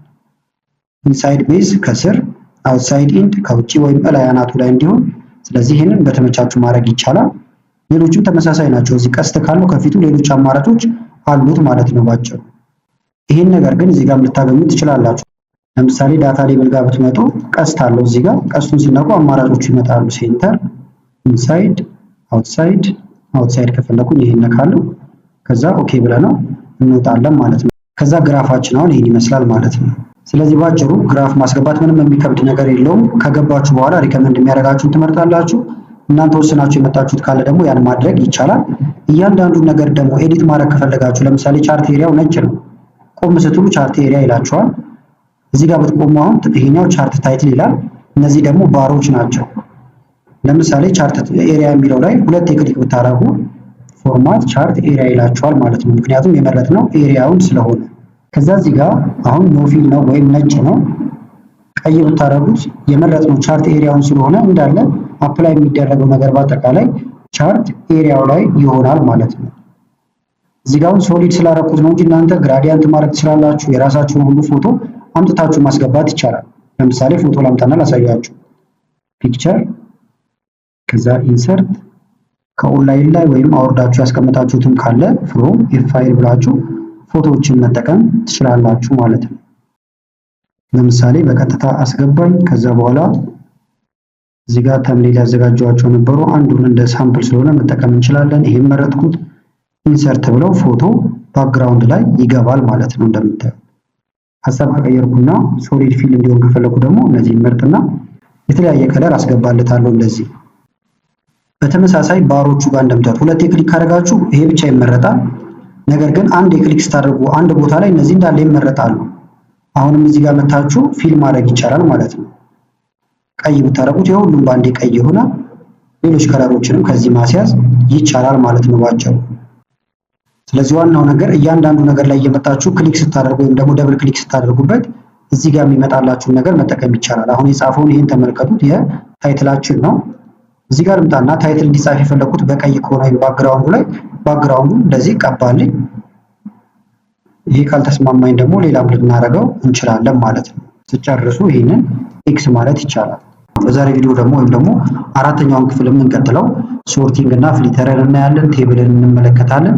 ኢንሳይድ ቤዝ ከስር፣ አውትሳይድ ኢንድ ከውጪ ወይም እላይ አናቱ ላይ እንዲሆን። ስለዚህ ይሄንን በተመቻችሁ ማድረግ ይቻላል። ሌሎችም ተመሳሳይ ናቸው። እዚህ ቀስት ካለው ከፊቱ ሌሎች አማራጮች አሉት ማለት ነው ባጭሩ። ይሄን ነገር ግን እዚህ ጋር ልታገኙት ትችላላችሁ። ለምሳሌ ዳታ ሌብል ጋር ብትመጡ ቀስት አለው እዚህ ጋር። ቀስቱን ሲነኩ አማራጮቹ ይመጣሉ። ሴንተር፣ ኢንሳይድ፣ አውትሳይድ። አውትሳይድ ከፈለኩኝ ይሄን ነካለሁ። ከዛ ኦኬ ብለነው እንወጣለን ማለት ነው። ከዛ ግራፋችን አሁን ይሄን ይመስላል ማለት ነው። ስለዚህ ባጭሩ ግራፍ ማስገባት ምንም የሚከብድ ነገር የለውም። ከገባችሁ በኋላ ሪከመንድ የሚያደርጋችሁን ትመርጣላችሁ። እናንተ ወስናችሁ የመጣችሁት ካለ ደግሞ ያን ማድረግ ይቻላል። እያንዳንዱን ነገር ደግሞ ኤዲት ማድረግ ከፈለጋችሁ ለምሳሌ ቻርት ኤሪያው ነጭ ነው። ቆም ስትሉ ቻርት ኤሪያ ይላችኋል። እዚህ ጋር ብትቆሙ አሁን ይሄኛው ቻርት ታይትል ይላል። እነዚህ ደግሞ ባሮች ናቸው። ለምሳሌ ቻርት ኤሪያ የሚለው ላይ ሁለት ክሊክ ብታረጉ ፎርማት ቻርት ኤሪያ ይላችኋል ማለት ነው። ምክንያቱም የመረጥነው ኤሪያውን ስለሆነ። ከዛ እዚህ ጋር አሁን ኖ ፊል ነው ወይም ነጭ ነው። ቀይ ብታደርጉት የመረጥነው ቻርት ኤሪያውን ስለሆነ እንዳለ አፕላይ የሚደረገው ነገር በአጠቃላይ ቻርት ኤሪያው ላይ ይሆናል ማለት ነው። እዚህ ጋር አሁን ሶሊድ ስላደረኩት ነው እንጂ እናንተ ግራዲያንት ማድረግ ትችላላችሁ። የራሳችሁን ሁሉ ፎቶ አምጥታችሁ ማስገባት ይቻላል። ለምሳሌ ፎቶ ላምጣና ላሳያችሁ። ፒክቸር ከዛ ኢንሰርት ከኦንላይን ላይ ወይም አውርዳችሁ ያስቀመጣችሁትም ካለ ፍሮም ፋይል ብላችሁ ፎቶዎችን መጠቀም ትችላላችሁ ማለት ነው። ለምሳሌ በቀጥታ አስገባኝ። ከዛ በኋላ እዚህ ጋር ተምኔል ያዘጋጀኋቸው ነበሩ። አንዱን እንደ ሳምፕል ስለሆነ መጠቀም እንችላለን። ይሄን መረጥኩት። ኢንሰርት ብለው ፎቶ ባክግራውንድ ላይ ይገባል ማለት ነው። እንደምታዩት ሀሳብ ከቀየርኩና ሶሊድ ፊል እንዲሆን ከፈለኩ ደግሞ እነዚህን መርጥና የተለያየ ከለር አስገባለታለሁ እንደዚህ። በተመሳሳይ ባሮቹ ጋር እንደምታዩት ሁለቴ ክሊክ ካደረጋችሁ ይሄ ብቻ ይመረጣል። ነገር ግን አንድ ክሊክ ስታደርጉ አንድ ቦታ ላይ እነዚህ እንዳለ ይመረጣሉ። አሁንም እዚህ ጋር መታችሁ ፊል ማድረግ ይቻላል ማለት ነው። ቀይ ብታደርጉት የሁሉም ባንዴ ቀይ ይሆናል። ሌሎች ከለሮችንም ከዚህ ማስያዝ ይቻላል ማለት ነው ባጭሩ። ስለዚህ ዋናው ነገር እያንዳንዱ ነገር ላይ እየመጣችሁ ክሊክ ስታደርጉ ወይም ደግሞ ደብል ክሊክ ስታደርጉበት እዚህ ጋር የሚመጣላችሁን ነገር መጠቀም ይቻላል። አሁን የጻፈውን ይሄን ተመልከቱት። የታይትላችን ነው። እዚህ ጋር ልምጣና ታይትል እንዲጻፍ የፈለኩት በቀይ ከሆነ ባክግራውንዱ ላይ ባክግራውንዱ እንደዚህ ቀባልኝ። ይሄ ካልተስማማኝ ደግሞ ሌላም ልናደርገው እንችላለን ማለት ነው። ስጨርሱ ይሄንን ኤክስ ማለት ይቻላል። በዛሬ ቪዲዮ ደግሞ ወይም ደግሞ አራተኛውን ክፍል የምንቀጥለው ሶርቲንግ እና ፍሊተርን እናያለን። ቴብልን እንመለከታለን።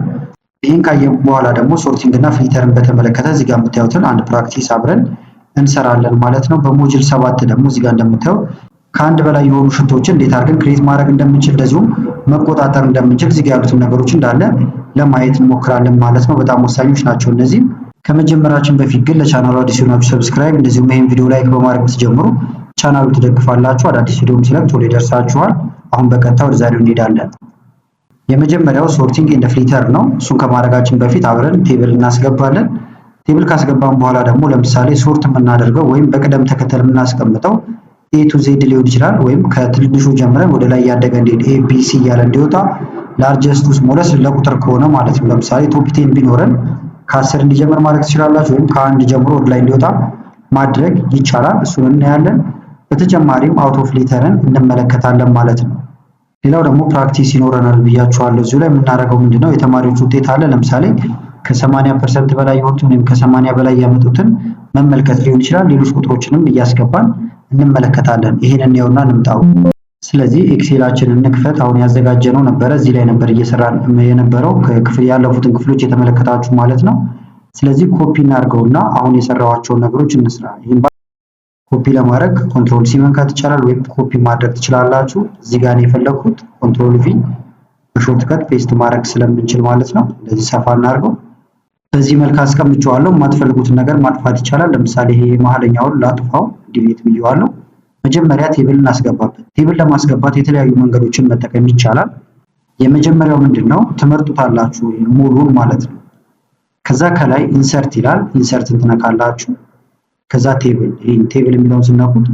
ይህን ካየን በኋላ ደግሞ ሶርቲንግ እና ፍሊተርን በተመለከተ እዚህ ጋር የምታዩትን አንድ ፕራክቲስ አብረን እንሰራለን ማለት ነው። በሞጁል 7 ደግሞ እዚህ ጋር እንደምታዩ ከአንድ በላይ የሆኑ ሽቶችን እንዴት አድርገን ክሬት ማድረግ እንደምንችል እንደዚሁም መቆጣጠር እንደምንችል እዚህ ጋር ያሉትን ነገሮች እንዳለ ለማየት እንሞክራለን ማለት ነው። በጣም ወሳኞች ናቸው እነዚህ። ከመጀመራችን በፊት ግን ለቻናሉ አዲስ የሆናችሁ ሰብስክራይብ፣ እንደዚሁም ይሄን ቪዲዮ ላይክ በማድረግ ብትጀምሩ ቻናሉ ትደግፋላችሁ። አዳዲስ ቪዲዮም ሲለቅ ቶሎ ይደርሳችኋል። አሁን በቀጥታ ወደ ዛሬው እንሄዳለን። የመጀመሪያው ሶርቲንግ ኤንድ ፍሊተር ነው። እሱን ከማድረጋችን በፊት አብረን ቴብል እናስገባለን። ቴብል ካስገባን በኋላ ደግሞ ለምሳሌ ሶርት የምናደርገው ወይም በቅደም ተከተል የምናስቀምጠው ኤ ቱ ዜድ ሊሆን ይችላል። ወይም ከትንሹ ጀምረን ወደ ላይ ያደገ እንዲሄድ ኤ ቢ ሲ እያለ እንዲወጣ ላርጀስት ውስጥ ሞለስ ለቁጥር ከሆነ ማለት ነው። ለምሳሌ ቶፕ 10 ቢኖረን ከ10 እንዲጀምር ማድረግ ትችላላችሁ። ወይም ከአንድ ጀምሮ ወደ ላይ እንዲወጣ ማድረግ ይቻላል። እሱን እናያለን። በተጨማሪም አውቶ ፍሊተርን እንመለከታለን ማለት ነው። ሌላው ደግሞ ፕራክቲስ ይኖረናል ብያችኋለሁ። እዚሁ ላይ የምናደርገው ምንድነው የተማሪዎች ውጤት አለ። ለምሳሌ ከ80% በላይ የወጡትን ወይም ከ80 በላይ ያመጡትን መመልከት ሊሆን ይችላል። ሌሎች ቁጥሮችንም እያስገባን እንመለከታለን። ይሄንን እንየውና እንምጣው። ስለዚህ ኤክሴላችንን እንክፈት። አሁን ያዘጋጀነው ነበረ እዚህ ላይ ነበር እየሰራን የነበረው ክፍል ያለፉትን ክፍሎች የተመለከታችሁ ማለት ነው። ስለዚህ ኮፒ እናድርገውና አሁን የሰራኋቸውን ነገሮች እንስራ። ይሄን ኮፒ ለማድረግ ኮንትሮል ሲ መንካት ይቻላል ወይም ኮፒ ማድረግ ትችላላችሁ። እዚህ ጋር ነው የፈለኩት ኮንትሮል ቪ በሾርትከት ፔስት ማድረግ ስለምንችል ማለት ነው። እንደዚህ ሰፋ እናድርገው። በዚህ መልክ አስቀምጬዋለሁ። የማትፈልጉትን ነገር ማጥፋት ይቻላል። ለምሳሌ ይሄ መሀለኛውን ላጥፋው፣ ዲሊት ብየዋለሁ። መጀመሪያ ቴብል እናስገባበት። ቴብል ለማስገባት የተለያዩ መንገዶችን መጠቀም ይቻላል። የመጀመሪያው ምንድነው ትመርጡታላችሁ ሙሉን ማለት ነው። ከዛ ከላይ ኢንሰርት ይላል። ኢንሰርትን ትነካላችሁ። ከዛ ቴብል፣ ይሄን ቴብል የሚለውን ስነኩት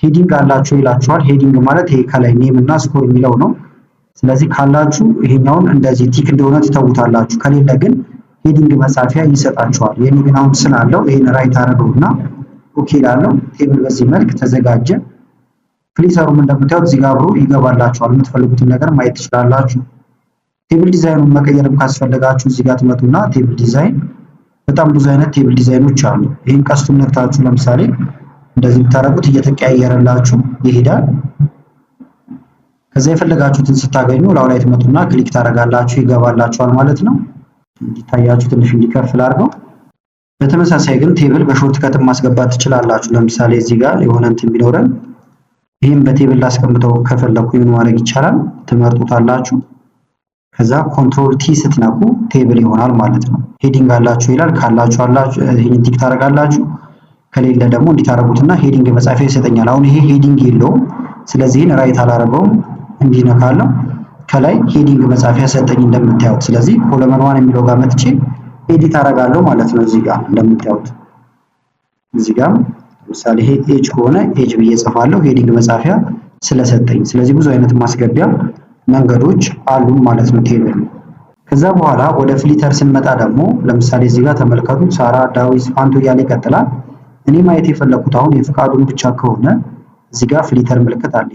ሄዲንግ አላችሁ ይላችኋል። ሄዲንግ ማለት ይሄ ከላይ ኔም እና ስኮር የሚለው ነው። ስለዚህ ካላችሁ ይሄኛውን እንደዚህ ቲክ እንደሆነ ትተውታላችሁ። ከሌለ ግን ሄዲንግ መጻፊያ ይሰጣችኋል። የኔ ግን አሁን ስላለው ይሄን ራይት አደረገውና ኦኬ ላለው ቴብል በዚህ መልክ ተዘጋጀ። ፍሊተሩም እንደምታዩት እዚህ ጋር አብሮ ይገባላችኋል። የምትፈልጉትን ነገር ማየት ትችላላችሁ። ቴብል ዲዛይኑን መቀየርም ካስፈለጋችሁ እዚህ ጋር ትመጡና ቴብል ዲዛይን፣ በጣም ብዙ አይነት ቴብል ዲዛይኖች አሉ። ይሄን ቀስቱን ነክታችሁ ለምሳሌ እንደዚህ ብታረጉት እየተቀያየረላችሁ ይሄዳል። ከዛ የፈለጋችሁትን ስታገኙ ላው ላይ ትመጡና ክሊክ ታደርጋላችሁ፣ ይገባላችኋል ማለት ነው። እንዲታያችሁ ትንሽ እንዲከፍል አድርገው። በተመሳሳይ ግን ቴብል በሾርት ከት ማስገባት ትችላላችሁ። ለምሳሌ እዚህ ጋር የሆነ እንትን ቢኖረን ይሄን በቴብል ላስቀምጠው ከፈለኩ ምን ማድረግ ይቻላል? ትመርጡታላችሁ። ከዛ ኮንትሮል ቲ ስትነኩ ቴብል ይሆናል ማለት ነው። ሄዲንግ አላችሁ ይላል። ካላችሁ አላችሁ ይሄን ቲክ ታደርጋላችሁ። ከሌለ ደግሞ እንዲታረጉትና ሄዲንግ መጻፊያ ይሰጠኛል። አሁን ይሄ ሄዲንግ የለውም። ስለዚህ ራይት አላረገውም፣ እንዲነካለው ከላይ ሄዲንግ መጻፊያ ሰጠኝ እንደምታዩት። ስለዚህ ኮለመን 1 የሚለው ጋር መጥቼ ኤዲት አደርጋለሁ ማለት ነው። እዚህ ጋር እንደምታዩት እዚህ ጋር ለምሳሌ ይሄ ኤጅ ከሆነ ኤጅ ብዬ ጽፋለሁ ሄዲንግ መጻፊያ ስለሰጠኝ። ስለዚህ ብዙ አይነት ማስገቢያ መንገዶች አሉ ማለት ነው ቴብል። ከዛ በኋላ ወደ ፍሊተር ስንመጣ ደግሞ ለምሳሌ እዚህ ጋር ተመልከቱ፣ ሳራ፣ ዳዊት፣ ፋንቱ እያለ ይቀጥላል። እኔ ማየት የፈለኩት አሁን የፍቃዱን ብቻ ከሆነ እዚህ ጋር ፍሊተር ምልክት አለ፣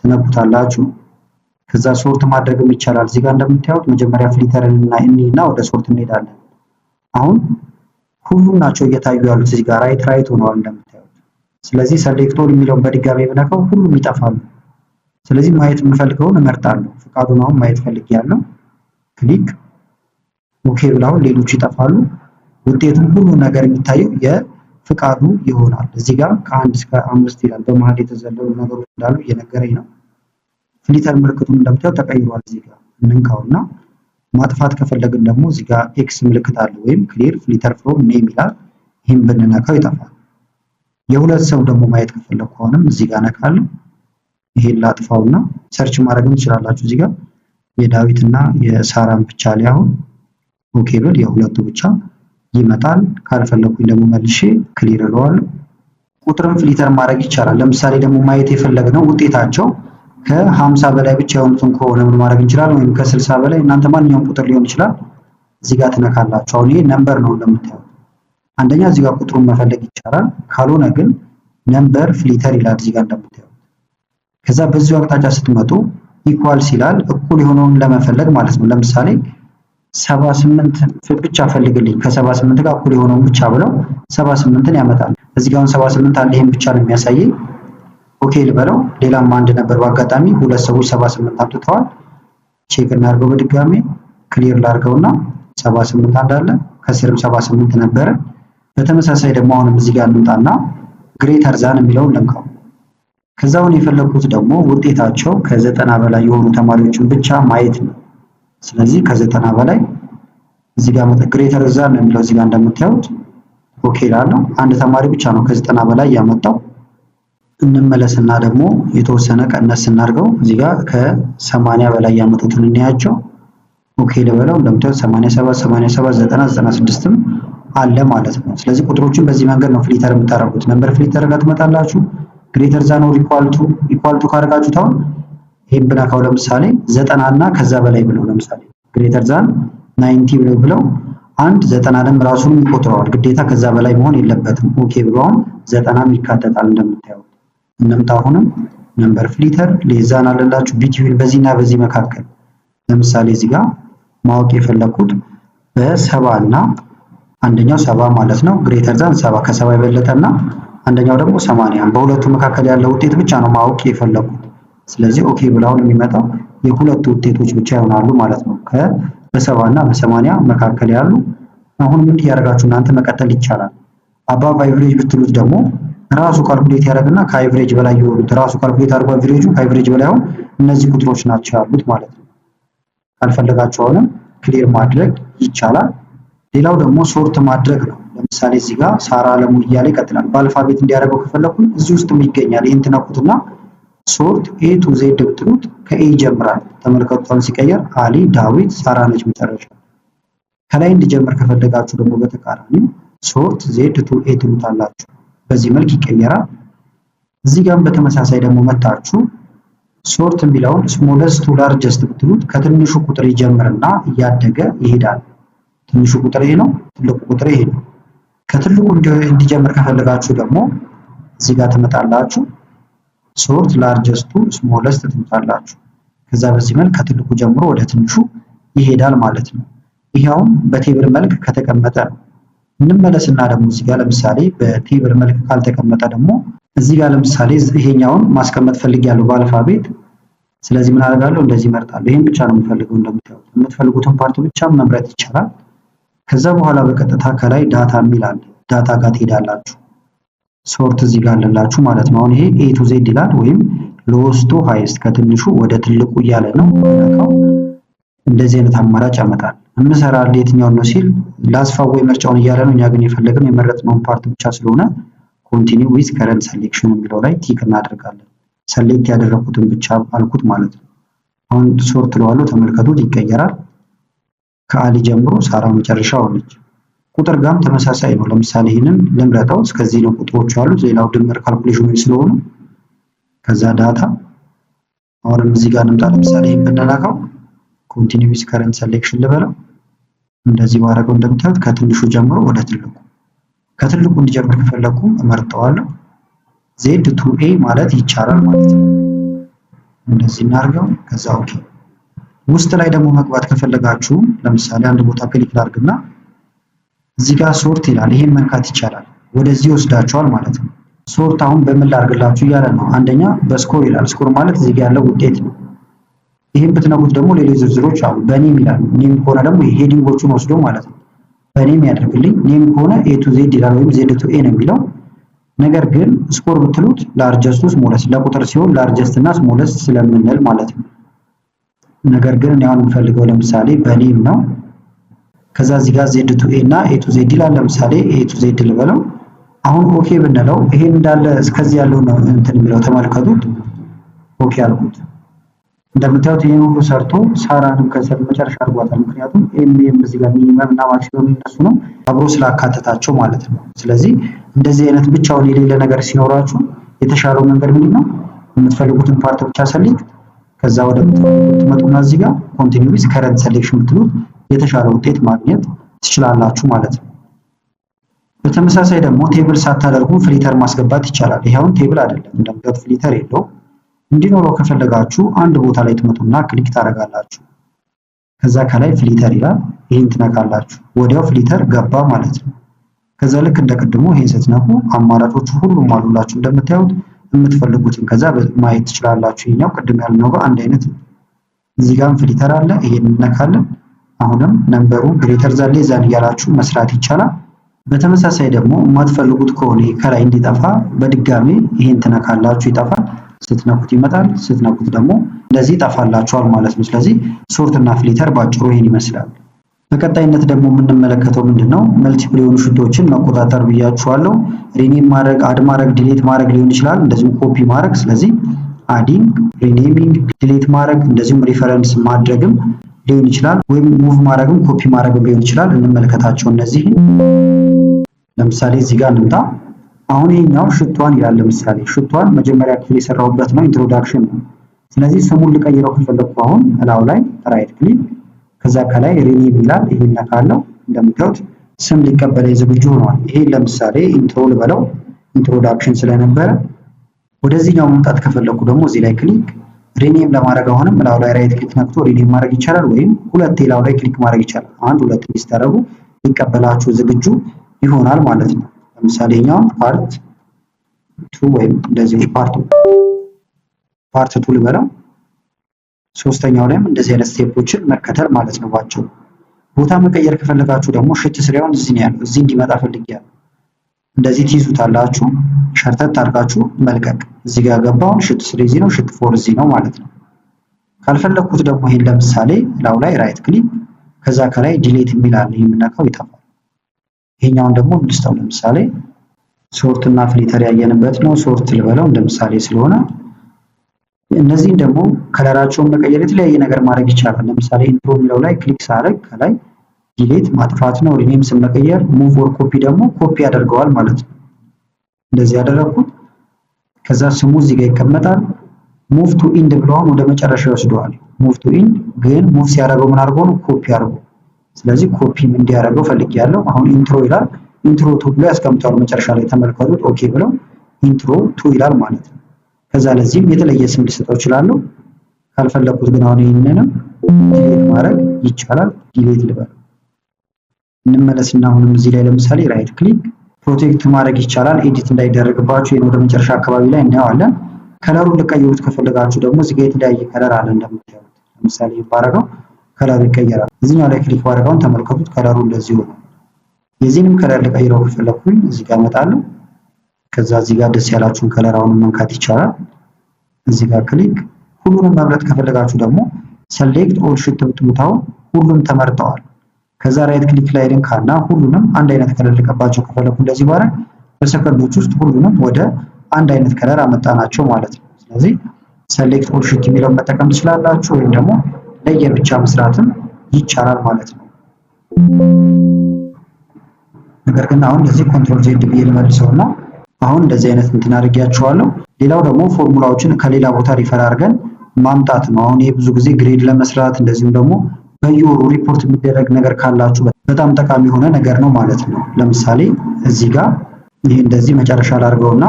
ትነኩታላችሁ። ከዛ ሶርት ማድረግም ይቻላል። እዚህ ጋር እንደምታዩት መጀመሪያ ፍሊተርን እና ወደ ሶርት እንሄዳለን። አሁን ሁሉም ናቸው እየታዩ ያሉት እዚህ ጋር ራይት ሆነዋል እንደምታዩት። ስለዚህ ሰሌክት ኦል የሚለውን በድጋሚ ብነካው ሁሉም ይጠፋሉ። ስለዚህ ማየት የምፈልገውን እመርጣለሁ። ፍቃዱን አሁን ማየት ፈልጌያለሁ። ክሊክ ኦኬ ብለው ሌሎች ይጠፋሉ። ውጤቱም ሁሉ ነገር የሚታየው የፍቃዱ ይሆናል። እዚህ ጋር ከ1 እስከ 5 ይላል። በመሃል የተዘለሉ ነገሮች እንዳሉ እየነገረኝ ነው። ፍሊተር ምልክቱን እንደምታዩት ተቀይሯል። እዚህ ጋር እንንካውና ማጥፋት ከፈለግን ደግሞ እዚህ ጋር ኤክስ ምልክት አለ ወይም ክሊር ፍሊተር ፍሮም ኔም ይላል። ይህም ብንነካው ይጠፋል። የሁለት ሰው ደግሞ ማየት ከፈለኩ አሁንም እዚህ ጋር ነካለሁ። ይሄን ላጥፋውና ሰርች ማድረግም ትችላላችሁ። እዚህ ጋር የዳዊትና የሳራን ብቻ ላይ አሁን ኦኬ ብል የሁለቱ ብቻ ይመጣል። ካልፈለኩኝ ደግሞ መልሼ ክሊር እለዋለሁ። ቁጥርም ፍሊተር ማድረግ ይቻላል። ለምሳሌ ደግሞ ማየት የፈለግነው ውጤታቸው ከ50 በላይ ብቻ የሆኑትን ከሆነ ምን ማድረግ እንችላለን? ወይም ከ60 በላይ እናንተ ማንኛውም ቁጥር ሊሆን ይችላል። እዚህ ጋር ትነካላችሁ። አሁን ይሄ ነምበር ነው እንደምታዩት። አንደኛ እዚህ ጋር ቁጥሩን መፈለግ ይቻላል። ካልሆነ ግን ነምበር ፍሊተር ይላል እዚህ ጋር እንደምታዩት። ከዛ በዚሁ አቅጣጫ ስትመጡ ኢኳልስ ይላል እኩል የሆነውን ለመፈለግ ማለት ነው። ለምሳሌ 78 ብቻ ፈልግልኝ ከ78 ጋር እኩል የሆነውን ብቻ ብለው 78ን ያመጣል። እዚህ ጋር 78 አለ፣ ይሄን ብቻ ነው የሚያሳየኝ። ኦኬ ልበለው። ሌላም አንድ ነበር በአጋጣሚ ሁለት ሰዎች 78 አምጥተዋል። ቼክ እናድርገው በድጋሚ ክሊር ላድርገውና 78 እንዳለ ከስርም 78 ነበረ። በተመሳሳይ ደግሞ አሁንም እዚህ ጋር እንምጣና ግሬተር ዛን የሚለውን ልንካው። ከዛውን የፈለኩት ደግሞ ውጤታቸው ከ90 በላይ የሆኑ ተማሪዎችን ብቻ ማየት ነው። ስለዚህ ከ90 በላይ እዚህ ጋር ግሬተር ዛን ነው የሚለው እዚህ ጋር እንደምታዩት ኦኬ ላለው አንድ ተማሪ ብቻ ነው ከ90 በላይ ያመጣው። እንመለስና ደግሞ የተወሰነ ቀነስ እናድርገው። እዚህ ጋር ከ80 በላይ ያመጡትን እንያቸው። ኦኬ ልበለው። እንደምታዩት 87 87 90 96ም አለ ማለት ነው። ስለዚህ ቁጥሮችን በዚህ መንገድ ነው ፍሊተር የምታደርጉት። ነምበር ፍሊተር ጋር ትመጣላችሁ። ግሬተር ዛን ኦር ኢኳል ቱ ካደረጋችሁት አሁን ይሄን ብናካው ለምሳሌ 90 እና ከዛ በላይ ብለው ለምሳሌ ግሬተር ዛን 90 ብለው አንድ 90ንም ራሱንም ይቆጥረዋል። ግዴታ ከዛ በላይ መሆን የለበትም። ኦኬ ብለው አሁን 90ም ይካተታል እንደምታዩት። እንምጣ አሁንም ነምበር ፍሊተር ሌዛን አለላችሁ ቢትዊን በዚህና በዚህ መካከል ለምሳሌ እዚህ ጋር ማወቅ የፈለኩት በ70 እና አንደኛው 70 ማለት ነው። ግሬተር ዛን 70 ከ70 የበለጠና አንደኛው ደግሞ 80 በሁለቱ መካከል ያለው ውጤት ብቻ ነው ማወቅ የፈለኩት። ስለዚህ ኦኬ ብላውን የሚመጣው የሁለቱ ውጤቶች ብቻ ይሆናሉ ማለት ነው። በ70 እና በ80 መካከል ያሉ አሁን ምን ያደርጋችሁ እናንተ መቀጠል ይቻላል። አባብ አቨሬጅ ብትሉት ደግሞ ራሱ ካልኩሌት ያደርግና ከአቨሬጅ በላይ የሆኑት ራሱ ካልኩሌት አድርጎ አቨሬጁ ከአቨሬጅ በላይ አሁን እነዚህ ቁጥሮች ናቸው ያሉት ማለት ነው። ካልፈለጋችሁ አሁንም ክሊር ማድረግ ይቻላል። ሌላው ደግሞ ሶርት ማድረግ ነው። ለምሳሌ እዚህ ጋር ሳራ አለሙ እያለ ይቀጥላል። በአልፋቤት እንዲያደርገው ከፈለኩኝ እዚህ ውስጥም ይገኛል። ይሄን ትነኩትና ሶርት ኤ ቱ ዜድ ብትሉት ከኤ ይጀምራል። ተመልከቱታን ሲቀየር አሊ፣ ዳዊት፣ ሳራ ነች መጨረሻ። ከላይ እንዲጀምር ከፈለጋችሁ ደግሞ በተቃራኒው ሶርት ዜድ ቱ ኤ ትሉታላችሁ። በዚህ መልክ ይቀየራል። እዚህ ጋርም በተመሳሳይ ደግሞ መታችሁ ሶርት የሚለውን ስሞለስት ቱ ላርጀስት ብትሉት ከትንሹ ቁጥር ይጀምርና እያደገ ይሄዳል። ትንሹ ቁጥር ይሄ ነው፣ ትልቁ ቁጥር ይሄ ነው። ከትልቁ እንዲጀምር ከፈለጋችሁ ደግሞ እዚህ ጋር ትመጣላችሁ። ሶርት ላርጀስት ቱ ስሞለስት ትሉታላችሁ። ከዛ በዚህ መልክ ከትልቁ ጀምሮ ወደ ትንሹ ይሄዳል ማለት ነው። ይሄው በቴብል መልክ ከተቀመጠ ነው። እንመለስና ደግሞ እዚህ ጋር ለምሳሌ በቴብል መልክ ካልተቀመጠ ደግሞ እዚህ ጋር ለምሳሌ ይሄኛውን ማስቀመጥ ፈልጊያለሁ በአልፋቤት። ስለዚህ ምን አደርጋለሁ? እንደዚህ እመርጣለሁ። ይሄን ብቻ ነው የምፈልገው። እንደምታዩት የምትፈልጉትን ፓርት ብቻ መምረጥ ይቻላል። ከዛ በኋላ በቀጥታ ከላይ ዳታ የሚል አለ። ዳታ ጋር ትሄዳላችሁ። ሶርት እዚህ ጋር አለላችሁ ማለት ነው። አሁን ይሄ ኤ ቱ ዜድ ይላል ወይም ሎወስት ቱ ሃይስት ከትንሹ ወደ ትልቁ እያለ ነው። እንደዚህ አይነት አማራጭ ያመጣል። እንሰራለን የትኛውን ነው ሲል ላስፋው ወይ ምርጫውን እያለ ነው። እኛ ግን የፈለግነው የመረጥነውን ፓርት ብቻ ስለሆነ ኮንቲኒው ዊዝ ከረንት ሴሌክሽን የሚለው ላይ ቲክ እናደርጋለን። ሰሌክት ያደረኩትን ብቻ አልኩት ማለት ነው። አሁን ሶርት ለዋለው ተመልከቱት ይቀየራል። ከአሊ ጀምሮ ሳራ መጨረሻ ሆነች። ቁጥር ጋርም ተመሳሳይ ነው። ለምሳሌ ይሄንን ልምረጠው። እስከዚህ ነው ቁጥሮች ያሉት። ሌላው ድምር ካልኩሌሽኖች ስለሆኑ ከዛ ዳታ አሁንም እዚህ ጋር እንምጣ። ለምሳሌ ይሄን ብንነካው ኮንቲኒው ዊዝ ከረንት ሰሌክሽን ልበለው። እንደዚህ ባደረገው እንደምታዩት ከትንሹ ጀምሮ ወደ ትልቁ ከትልቁ እንዲጀምር ከፈለኩ እመርጠዋለሁ። ዜድ ቱ ኤ ማለት ይቻላል ማለት ነው። እንደዚህ እናድርገው። ከዛ ኦኬ። ውስጥ ላይ ደግሞ መግባት ከፈለጋችሁ ለምሳሌ አንድ ቦታ ክሊክ ላድርግና እዚህ ጋር ሶርት ይላል። ይሄን መንካት ይቻላል። ወደዚህ ወስዳችኋል ማለት ነው። ሶርት አሁን በምን ላድርግላችሁ እያለ ነው። አንደኛ በስኮር ይላል። ስኮር ማለት እዚህ ጋር ያለው ውጤት ነው። ይሄን ብትነኩት ደግሞ ሌሎች ዝርዝሮች አሉ። በኔም ይላል። ኔም ከሆነ ደግሞ ሄዲንጎቹን ወስዶ ማለት ነው በኔም ያደርግልኝ። ኔም ከሆነ ኤ ቱ ዜድ ይላል ወይም ዜድ ቱ ኤ ነው የሚለው። ነገር ግን ስኮር ብትሉት ላርጀስት ስሞለስት ለቁጥር ሲሆን ላርጀስት እና ስሞለስት ስለምንል ማለት ነው። ነገር ግን እኔ አሁን የምፈልገው ለምሳሌ በኔም ነው። ከዛ እዚህ ጋር ዜድ ቱ ኤ እና ኤ ቱ ዜድ ይላል። ለምሳሌ ኤ ቱ ዜድ ልበለው። አሁን ኦኬ ብንለው ይሄን እንዳለ እስከዚህ ያለው ነው እንትን የሚለው ተመልከቱት። ኦኬ አልኩት። እንደምታዩት ይሄን ሁሉ ሰርቶ ሳራንም ከስር መጨረሻ አድርጓታል። ምክንያቱም ኤም እዚህ ጋር ሚኒመም እና ማክሲመም እነሱ ነው አብሮ ስላካተታቸው ማለት ነው። ስለዚህ እንደዚህ አይነት ብቻውን የሌለ ነገር ሲኖራችሁ የተሻለው መንገድ ምንድነው? የምትፈልጉትን ፓርት ብቻ ሰሌክት ከዛ ወደ የምትፈልጉት ትመጡና እዚህ ጋር ኮንቲኒው ዊዝ ከረንት ሰሌክሽን ብትሉት የተሻለ ውጤት ማግኘት ትችላላችሁ ማለት ነው። በተመሳሳይ ደግሞ ቴብል ሳታደርጉ ፍሊተር ማስገባት ይቻላል። ይሄውን ቴብል አይደለም እንደምታዩት ፍሊተር የለው። እንዲኖረው ከፈለጋችሁ አንድ ቦታ ላይ ትመጡና ክሊክ ታደርጋላችሁ። ከዛ ከላይ ፍሊተር ይላል። ይሄን ትነካላችሁ። ወዲያው ፍሊተር ገባ ማለት ነው። ከዛ ልክ እንደቀድሞ ይሄን ስትነኩ አማራጮቹ ሁሉም አሉላችሁ እንደምታዩት የምትፈልጉትን ከዛ ማየት ትችላላችሁ። ይሄኛው ቅድም ያልነው ጋር አንድ አይነት ነው። እዚህ ጋርም ፍሊተር አለ። ይሄን እንነካለን። አሁንም ነምበሩ ግሬተር ዛን ሌዛን እያላችሁ መስራት ይቻላል። በተመሳሳይ ደግሞ የማትፈልጉት ከሆነ ከላይ እንዲጠፋ በድጋሚ ይሄን ትነካላችሁ። ይጠፋል። ስትነኩት ይመጣል። ስትነኩት ደግሞ እንደዚህ ይጠፋላችኋል ማለት ነው። ስለዚህ ሶርት እና ፍሊተር ባጭሩ ይሄን ይመስላል። በቀጣይነት ደግሞ የምንመለከተው ምንድነው? መልቲፕል የሆኑ ሽቶችን መቆጣጠር ብያችኋለሁ። ሪኔም ማድረግ፣ አድ ማድረግ፣ ዲሌት ማድረግ ሊሆን ይችላል። እንደዚሁም ኮፒ ማድረግ። ስለዚህ አዲንግ፣ ሪኔሚንግ፣ ዲሌት ማድረግ እንደዚሁም ሪፈረንስ ማድረግም ሊሆን ይችላል። ወይም ሙቭ ማድረግም ኮፒ ማድረግም ሊሆን ይችላል። እንመለከታቸው እነዚህ። ለምሳሌ እዚህ ጋር እንምጣ። አሁን ይሄኛው ሽቷን ይላል። ለምሳሌ ሽቷን መጀመሪያ ክፍል የሰራሁበት ነው፣ ኢንትሮዳክሽን ነው። ስለዚህ ስሙን ልቀይረው ከፈለኩ አሁን እላው ላይ ራይት ክሊክ ከዛ ከላይ ሪኔም ይላል። ይሄን ነካለው። እንደምታዩት ስም ሊቀበለኝ ዝግጁ ሆኗል። ይሄ ለምሳሌ ኢንትሮ ልበለው፣ ኢንትሮዳክሽን ስለነበረ። ወደዚህኛው መምጣት ከፈለኩ ደግሞ እዚህ ላይ ክሊክ ሪኔም ለማድረግ አሁንም እላው ላይ ራይት ክሊክ ነክቶ ሪኔም ማድረግ ይቻላል። ወይም ሁለቴ እላው ላይ ክሊክ ማድረግ ይቻላል። አንድ ሁለት ሲታረጉ ሊቀበላችሁ ዝግጁ ይሆናል ማለት ነው። ለምሳሌ ኛው ፓርት 2 ወይም እንደዚህ ፓርት 2 ልበለው። ሶስተኛው ላይም እንደዚህ አይነት ስቴፖችን መከተል ማለት ነው ባጭሩ። ቦታ መቀየር ከፈለጋችሁ ደግሞ ሽት ስሪያውን እዚህ ነው ያለው። እዚህ እንዲመጣ ፈልጊያለሁ። እንደዚህ ትይዙታላችሁ። ሸርተት አድርጋችሁ መልቀቅ። እዚህ ጋር ገባውን ሽት ስሪ እዚህ ነው፣ ሽት ፎር እዚህ ነው ማለት ነው። ካልፈለኩት ደግሞ ይሄን ለምሳሌ ላው ላይ ራይት ክሊክ ከዛ ከላይ ዲሌት የሚል አለ። የምነካው ይጠፋል። ይሄኛውን ደግሞ ልስታው። ለምሳሌ ሶርት እና ፍሊተር ያየንበት ነው። ሶርት ልበለው እንደምሳሌ ስለሆነ እነዚህን ደግሞ ከለራቸውን መቀየር የተለያየ ነገር ማድረግ ይቻላል። ለምሳሌ ኢንትሮ የሚለው ላይ ክሊክ ሳደርግ ከላይ ዲሌት ማጥፋት ነው። ሪኔም ስም መቀየር፣ ሙቭ ኦር ኮፒ ደግሞ ኮፒ ያደርገዋል ማለት ነው። እንደዚህ ያደረኩት ከዛ ስሙ እዚህ ጋር ይቀመጣል። ሙቭ ቱ ኢንድ ብለውን ወደ መጨረሻ ይወስደዋል። ሙቭ ቱ ኢንድ ግን ሙቭ ሲያደርገው ምን አድርጎ ነው? ኮፒ አድርጎ። ስለዚህ ኮፒም እንዲያደርገው ፈልጌያለሁ። አሁን ኢንትሮ ይላል። ኢንትሮ ቱ ብሎ ያስቀምጣል መጨረሻ ላይ ተመልከቱት። ኦኬ ብለው ኢንትሮ ቱ ይላል ማለት ነው። ከዛ ለዚህም የተለየ ስም ልሰጠው እችላለሁ። ካልፈለኩት ግን አሁን ይሄንንም ዲሌት ማድረግ ይቻላል። ዲሌት ልበል። እንመለስና አሁንም እዚህ ላይ ለምሳሌ ራይት ክሊክ ፕሮቴክት ማድረግ ይቻላል። ኤዲት እንዳይደረግባችሁ ይሄን ወደ መጨረሻ አካባቢ ላይ እናየዋለን። ከለሩን ልቀይሩት ከፈለጋችሁ ደግሞ እዚህ ጋር የተለያየ ከለር አለ እንደምታዩት። ለምሳሌ ባረጋው ከለሩ ይቀየራል። እዚህኛው ላይ ክሊክ ባረጋውን ተመልከቱት። ከለሩ እንደዚህ ሆነ። የዚህንም ከለር ልቀይረው ከፈለኩኝ እዚህ ጋር እመጣለሁ። ከዛ እዚህ ጋር ደስ ያላችሁን ከለር አሁን መንካት ይቻላል። እዚህ ጋር ክሊክ ሁሉንም መምረጥ ከፈለጋችሁ ደግሞ ሰሌክት ኦል ሽት ብትሉታው ሁሉም ተመርጠዋል። ከዛ ራይት ክሊክ ላይ ልንካና ሁሉንም አንድ አይነት ከለር ልቀባቸው ከፈለኩ እንደዚህ ባረግ በሰከንዶች ውስጥ ሁሉንም ወደ አንድ አይነት ከለር አመጣናቸው ማለት ነው። ስለዚህ ሰሌክት ኦል ሽት የሚለውን መጠቀም ትችላላችሁ ወይም ደግሞ ለየብቻ መስራትም ይቻላል ማለት ነው። ነገር ግን አሁን እንደዚህ ኮንትሮል ዜድ ብዬ ልመልሰውና አሁን እንደዚህ አይነት እንትን አድርጌያችኋለሁ። ሌላው ደግሞ ፎርሙላዎችን ከሌላ ቦታ ሪፈር አድርገን ማምጣት ነው። አሁን ይሄ ብዙ ጊዜ ግሬድ ለመስራት እንደዚሁም ደግሞ በየወሩ ሪፖርት የሚደረግ ነገር ካላችሁ በጣም ጠቃሚ የሆነ ነገር ነው ማለት ነው። ለምሳሌ እዚህ ጋር ይሄ እንደዚህ መጨረሻ ላድርገውና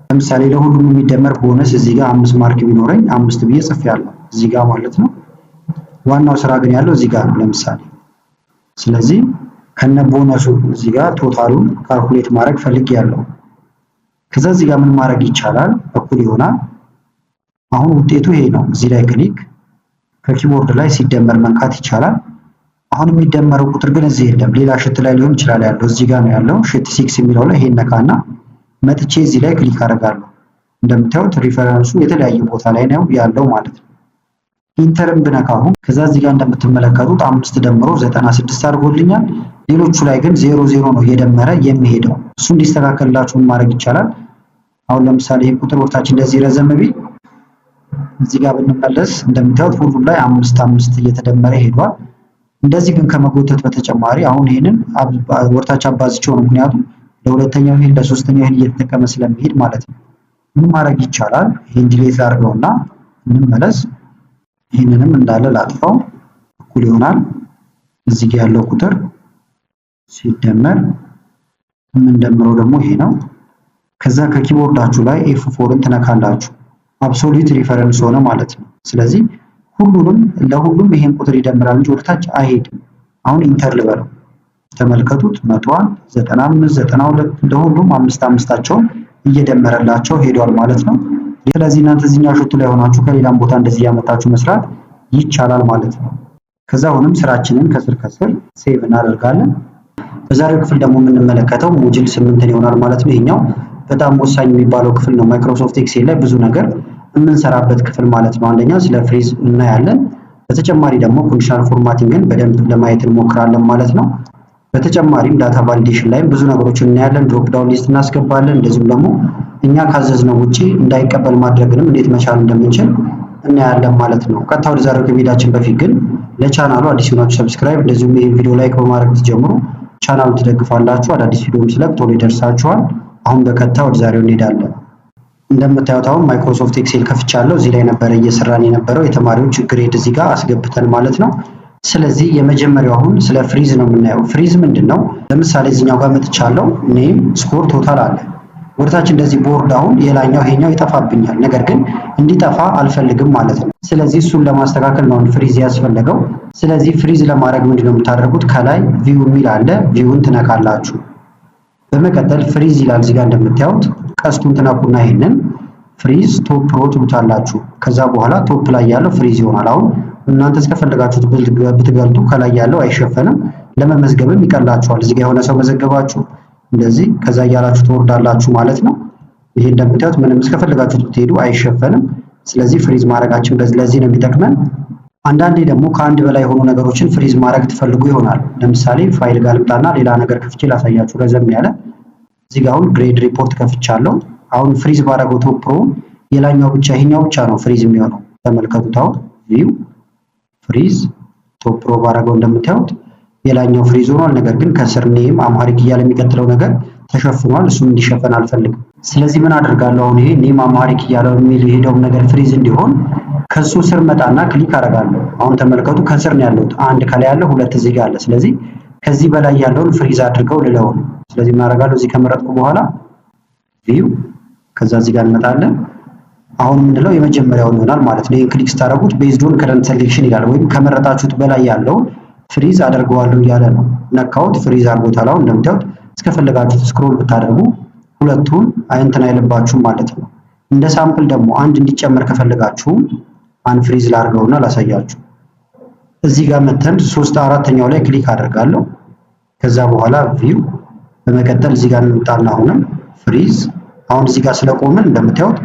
ለምሳሌ ለሁሉም የሚደመር ቦነስ እዚህ ጋር 5 ማርክ ቢኖረኝ 5 ብዬ ጽፌያለሁ እዚህ ጋር ማለት ነው። ዋናው ስራ ግን ያለው እዚህ ጋር ነው ለምሳሌ። ስለዚህ ከነ ቦነሱ እዚህ ጋር ቶታሉን ካልኩሌት ማድረግ ፈልጌያለሁ። ከዛ እዚህ ጋር ምን ማድረግ ይቻላል? እኩል ይሆናል። አሁን ውጤቱ ይሄ ነው። እዚህ ላይ ክሊክ ከኪቦርድ ላይ ሲደመር መንካት ይቻላል። አሁን የሚደመረው ቁጥር ግን እዚህ የለም። ሌላ ሽት ላይ ሊሆን ይችላል ያለው። እዚህ ጋር ነው ያለው። ሽት 6 የሚለው ላይ ይሄን ነካና መጥቼ እዚህ ላይ ክሊክ አደርጋለሁ። እንደምታዩት ሪፈረንሱ የተለያየ ቦታ ላይ ነው ያለው ማለት ነው። ኢንተርን ብነካሁ ከዛ እዚህ ጋር እንደምትመለከቱት 5 ደምሮ 96 አድርጎልኛል። ሌሎቹ ላይ ግን 00 ነው እየደመረ የሚሄደው። እሱ እንዲስተካከልላችሁ ማድረግ ይቻላል። አሁን ለምሳሌ ይሄ ቁጥር ወርታች እንደዚህ ረዘም ቢል እዚህ ጋር ብንመለስ እንደምታዩት ሁሉም ላይ 5 እየተደመረ ሄዷል። እንደዚህ ግን ከመጎተት በተጨማሪ አሁን ይሄንን ወርታች አባዝቼው ነው፣ ምክንያቱም ለሁለተኛው ይሄን ለሶስተኛው ይሄን እየተጠቀመ ስለሚሄድ ማለት ነው። ምን ማድረግ ይቻላል? ይሄን ዲሌት አድርገውና እንመለስ። ይሄንንም እንዳለ ላጥፋው። እኩል ይሆናል እዚህ ጋር ያለው ቁጥር ሲደመር የምንደምረው ደግሞ ይሄ ነው። ከዛ ከኪቦርዳችሁ ላይ F4ን ትነካላችሁ። አብሶሉት ሪፈረንስ ሆነ ማለት ነው። ስለዚህ ለሁሉም ይሄን ቁጥር ይደምራል እንጂ ወደታች አይሄድም። አሁን ኢንተር ልበለው። ተመልከቱት 101 95 92 ለሁሉም 5 እየደመረላቸው ሄዷል ማለት ነው። ስለዚህ እናንተ እዚህኛው ሹት ላይ ሆናችሁ ከሌላም ቦታ እንደዚህ ያመጣችሁ መስራት ይቻላል ማለት ነው። ከዛ አሁንም ስራችንን ከስር ሴቭ እናደርጋለን። በዛሬው ክፍል ደግሞ የምንመለከተው ሞጁል 8 ይሆናል ማለት ነው። ይሄኛው በጣም ወሳኝ የሚባለው ክፍል ነው። ማይክሮሶፍት ኤክሴል ላይ ብዙ ነገር የምንሰራበት ክፍል ማለት ነው። አንደኛ ስለ ፍሪዝ እናያለን። በተጨማሪ ደግሞ ኮንዲሽናል ፎርማቲንግን በደንብ ለማየት እንሞክራለን ማለት ነው። በተጨማሪም ዳታ ቫሊዴሽን ላይ ብዙ ነገሮችን እናያለን። ድሮፕ ዳውን ሊስት እናስገባለን። እንደዚሁም ደግሞ እኛ ካዘዝነው ውጪ እንዳይቀበል ማድረግንም እንዴት መቻል እንደምንችል እናያለን ማለት ነው። ቀጥታ ወደ ዛሬው ከመሄዳችን በፊት ግን ለቻናሉ አዲስ ሆናችሁ ሰብስክራይብ፣ እንደዚሁም ይሄን ቪዲዮ ላይክ በማድረግ ትጀምሩ ቻናሉን ትደግፋላችሁ። አዳዲስ ቪዲዮም ስለቅ ቶሎ ይደርሳችኋል። አሁን በቀጥታ ወደ ዛሬው እንሄዳለን። እንደምታዩት አሁን ማይክሮሶፍት ኤክሴል ከፍቻለሁ። እዚህ ላይ ነበረ እየሰራን የነበረው የተማሪዎች ግሬድ እዚህ ጋር አስገብተን ማለት ነው። ስለዚህ የመጀመሪያው አሁን ስለ ፍሪዝ ነው የምናየው። ፍሪዝ ምንድነው? ለምሳሌ እዚህኛው ጋር መጥቻለሁ። ኔም ስኮር ቶታል አለ። ወደታች እንደዚህ ቦርድ አሁን የላኛው ይሄኛው ይጠፋብኛል። ነገር ግን እንዲጠፋ አልፈልግም ማለት ነው። ስለዚህ እሱን ለማስተካከል ነው ፍሪዝ ያስፈለገው። ስለዚህ ፍሪዝ ለማድረግ ምንድነው የምታደርጉት? ከላይ ቪው የሚል አለ። ቪውን ትነካላችሁ። በመቀጠል ፍሪዝ ይላል እዚህ ጋር እንደምታዩት። ቀስቱን ትነኩና ይሄንን ፍሪዝ ቶፕ ሮ ትሉታላችሁ። ከዛ በኋላ ቶፕ ላይ ያለው ፍሪዝ ይሆናል። አሁን እናንተ እስከፈለጋችሁት ብትገልጡ ከላይ ያለው አይሸፈንም፣ ለመመዝገብም ይቀላችኋል። እዚህ ጋር የሆነ ሰው መዘገባችሁ እንደዚህ ከዛ እያላችሁ ትወርዳላችሁ ማለት ነው። ይሄ እንደምታዩት ምንም እስከፈለጋችሁት ብትሄዱ አይሸፈንም። ስለዚህ ፍሪዝ ማድረጋችን ለዚህ ነው የሚጠቅመን። አንዳንዴ ደግሞ ከአንድ በላይ የሆኑ ነገሮችን ፍሪዝ ማድረግ ትፈልጉ ይሆናል። ለምሳሌ ፋይል ጋር ልምጣና ሌላ ነገር ከፍቼ ላሳያችሁ። ረዘም ያለ እዚህ ጋር አሁን ግሬድ ሪፖርት ከፍቻለሁ። አሁን ፍሪዝ ባደረገው ቶፕ ሮ የላኛው ብቻ ይሄኛው ብቻ ነው ፍሪዝ የሚሆነው። ተመልከቱት። አሁን ቪው ፍሪዝ ቶፕ ሮ ባደረገው እንደምታዩት የላኛው ፍሪዝ ሆኗል። ነገር ግን ከስር ኔም አምሃሪክ እያለ የሚቀጥለው ነገር ተሸፍኗል። እሱም እንዲሸፈን አልፈልግም። ስለዚህ ምን አደርጋለሁ? አሁን ይሄ ኔም አምሃሪክ እያለ የሚል የሄደው ነገር ፍሪዝ እንዲሆን ከሱ ስር መጣና ክሊክ አደርጋለሁ። አሁን ተመልከቱ፣ ከስር ነው ያለው። አንድ ከላይ ያለው ሁለት እዚህ ጋር አለ። ስለዚህ ከዚህ በላይ ያለውን ፍሪዝ አድርገው ልለው ነው። ስለዚህ ምን አደርጋለሁ? እዚህ ከመረጥኩ በኋላ ቪው ከዛ እዚህ ጋር እንመጣለን። አሁን ምንድነው የመጀመሪያውን ይሆናል ማለት ነው። ይሄን ክሊክ ስታደርጉት ቤዝድ ኦን ከረንት ሴሌክሽን ይላል፣ ወይም ከመረጣችሁት በላይ ያለውን ፍሪዝ አደርገዋለሁ እያለ ነው። ነካውት ፍሪዝ አድርጎታል። አሁን እንደምታዩት እስከፈለጋችሁት ስክሮል ብታደርጉ ሁለቱን እንትን አይልባችሁም ማለት ነው። እንደ ሳምፕል ደግሞ አንድ እንዲጨመር ከፈለጋችሁ አንፍሪዝ ላድርገውና ላሳያችሁ። እዚህ ጋር መተን 3/4ኛው ላይ ክሊክ አደርጋለሁ። ከዛ በኋላ ቪው በመቀጠል እዚህ ጋር እንምጣና አሁንም ፍሪዝ። አሁን እዚህ ጋር ስለቆምን እንደምታዩት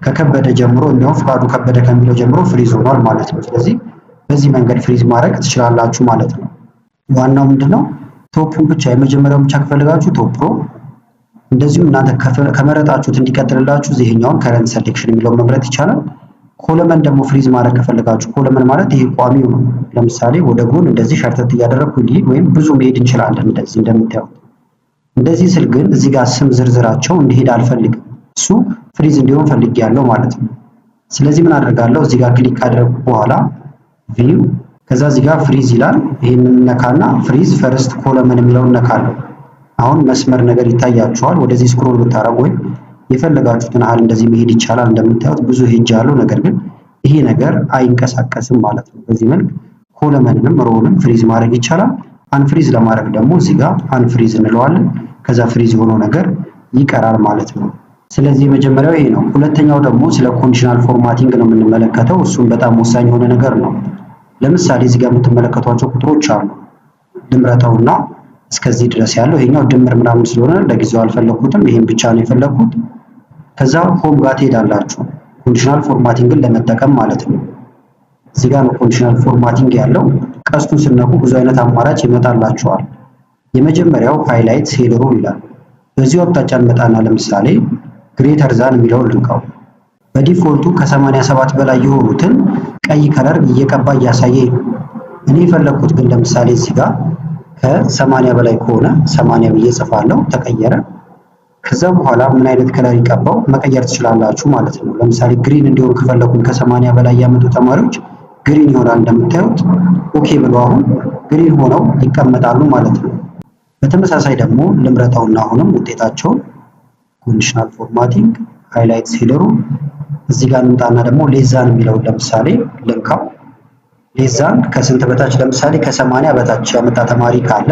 ከከበደ ጀምሮ እንዲያውም ፍቃዱ ከበደ ከሚለው ጀምሮ ፍሪዝ ሆኗል ማለት ነው። ስለዚህ በዚህ መንገድ ፍሪዝ ማድረግ ትችላላችሁ ማለት ነው። ዋናው ምንድነው ቶፑን ብቻ የመጀመሪያውን ብቻ ከፈለጋችሁ ቶፕ ሮ፣ እንደዚሁም እናንተ ከመረጣችሁት እንዲቀጥልላችሁ ይሄኛውን ከረንት ሴሌክሽን የሚለውን መምረጥ ይቻላል። ኮለመን ደግሞ ፍሪዝ ማድረግ ከፈለጋችሁ ኮለመን ማለት ይሄ ቋሚው ነው። ለምሳሌ ወደ ጎን እንደዚህ ሸርተት እያደረግኩ እንዲሄድ ወይም ብዙ መሄድ እንችላለን። እንደዚህ እንደምታዩት እንደዚህ ስል ግን እዚህ ጋር ስም ዝርዝራቸው እንዲሄድ አልፈልግም። እሱ ፍሪዝ እንዲሆን ፈልጌያለሁ ማለት ነው። ስለዚህ ምን አደርጋለሁ እዚህ ጋር ክሊክ ካደረኩ በኋላ ቪው ከዛ እዚህ ጋር ፍሪዝ ይላል። ይሄንን ነካና ፍሪዝ ፈርስት ኮለመን የሚለውን ነካለሁ። አሁን መስመር ነገር ይታያችኋል። ወደዚህ ስክሮል ብታረጉ ወይም የፈለጋችሁትን ያህል እንደዚህ መሄድ ይቻላል። እንደምታዩት ብዙ ሄጃለሁ፣ ነገር ግን ይሄ ነገር አይንቀሳቀስም ማለት ነው። በዚህ መልክ ኮለመንንም ሮውንም ፍሪዝ ማድረግ ይቻላል። አንፍሪዝ ለማድረግ ደግሞ እዚህ ጋር አንፍሪዝ እንለዋለን። ከዛ ፍሪዝ የሆነው ነገር ይቀራል ማለት ነው። ስለዚህ የመጀመሪያው ይሄ ነው። ሁለተኛው ደግሞ ስለ ኮንዲሽናል ፎርማቲንግ ነው የምንመለከተው። እሱም በጣም ወሳኝ የሆነ ነገር ነው። ለምሳሌ እዚህ ጋር የምትመለከቷቸው ቁጥሮች አሉ። ድምረተውና እስከዚህ ድረስ ያለው ይሄኛው ድምር ምናምን ስለሆነ ለጊዜው አልፈለኩትም። ይሄን ብቻ ነው የፈለኩት። ከዛ ሆም ጋር ትሄዳላችሁ ኮንዲሽናል ፎርማቲንግን ለመጠቀም ማለት ነው። እዚህ ጋር ነው ኮንዲሽናል ፎርማቲንግ ያለው። ቀስቱን ስነኩ ብዙ አይነት አማራጭ ይመጣላችኋል። የመጀመሪያው ሃይላይት ሴል ሩል ይላል። በዚህ አቅጣጫ እንመጣና ለምሳሌ ግሬተር ዛን የሚለውን ልንካው። በዲፎልቱ ከ87 በላይ የሆኑትን ቀይ ከለር እየቀባ እያሳየኝ ነው። እኔ የፈለኩት ግን ለምሳሌ እዚህ ጋር ከ80 በላይ ከሆነ 80 ብዬ ጽፋለሁ። ተቀየረ። ከዛ በኋላ ምን አይነት ከለር ይቀባው መቀየር ትችላላችሁ ማለት ነው። ለምሳሌ ግሪን እንዲሆን ከፈለኩኝ ከ80 በላይ ያመጡ ተማሪዎች ግሪን ይሆናል። እንደምታዩት ኦኬ ብሎ አሁን ግሪን ሆነው ይቀመጣሉ ማለት ነው። በተመሳሳይ ደግሞ ልምረጣውና አሁንም ውጤታቸውን ኮንዲሽናል ፎርማቲንግ ሃይላይት ሴለሩ እዚህ ጋር እንምጣና ደግሞ ሌዛን የሚለውን ለምሳሌ ልንካው። ሌዛን ከስንት በታች ለምሳሌ ከ80 በታች ያመጣ ተማሪ ካለ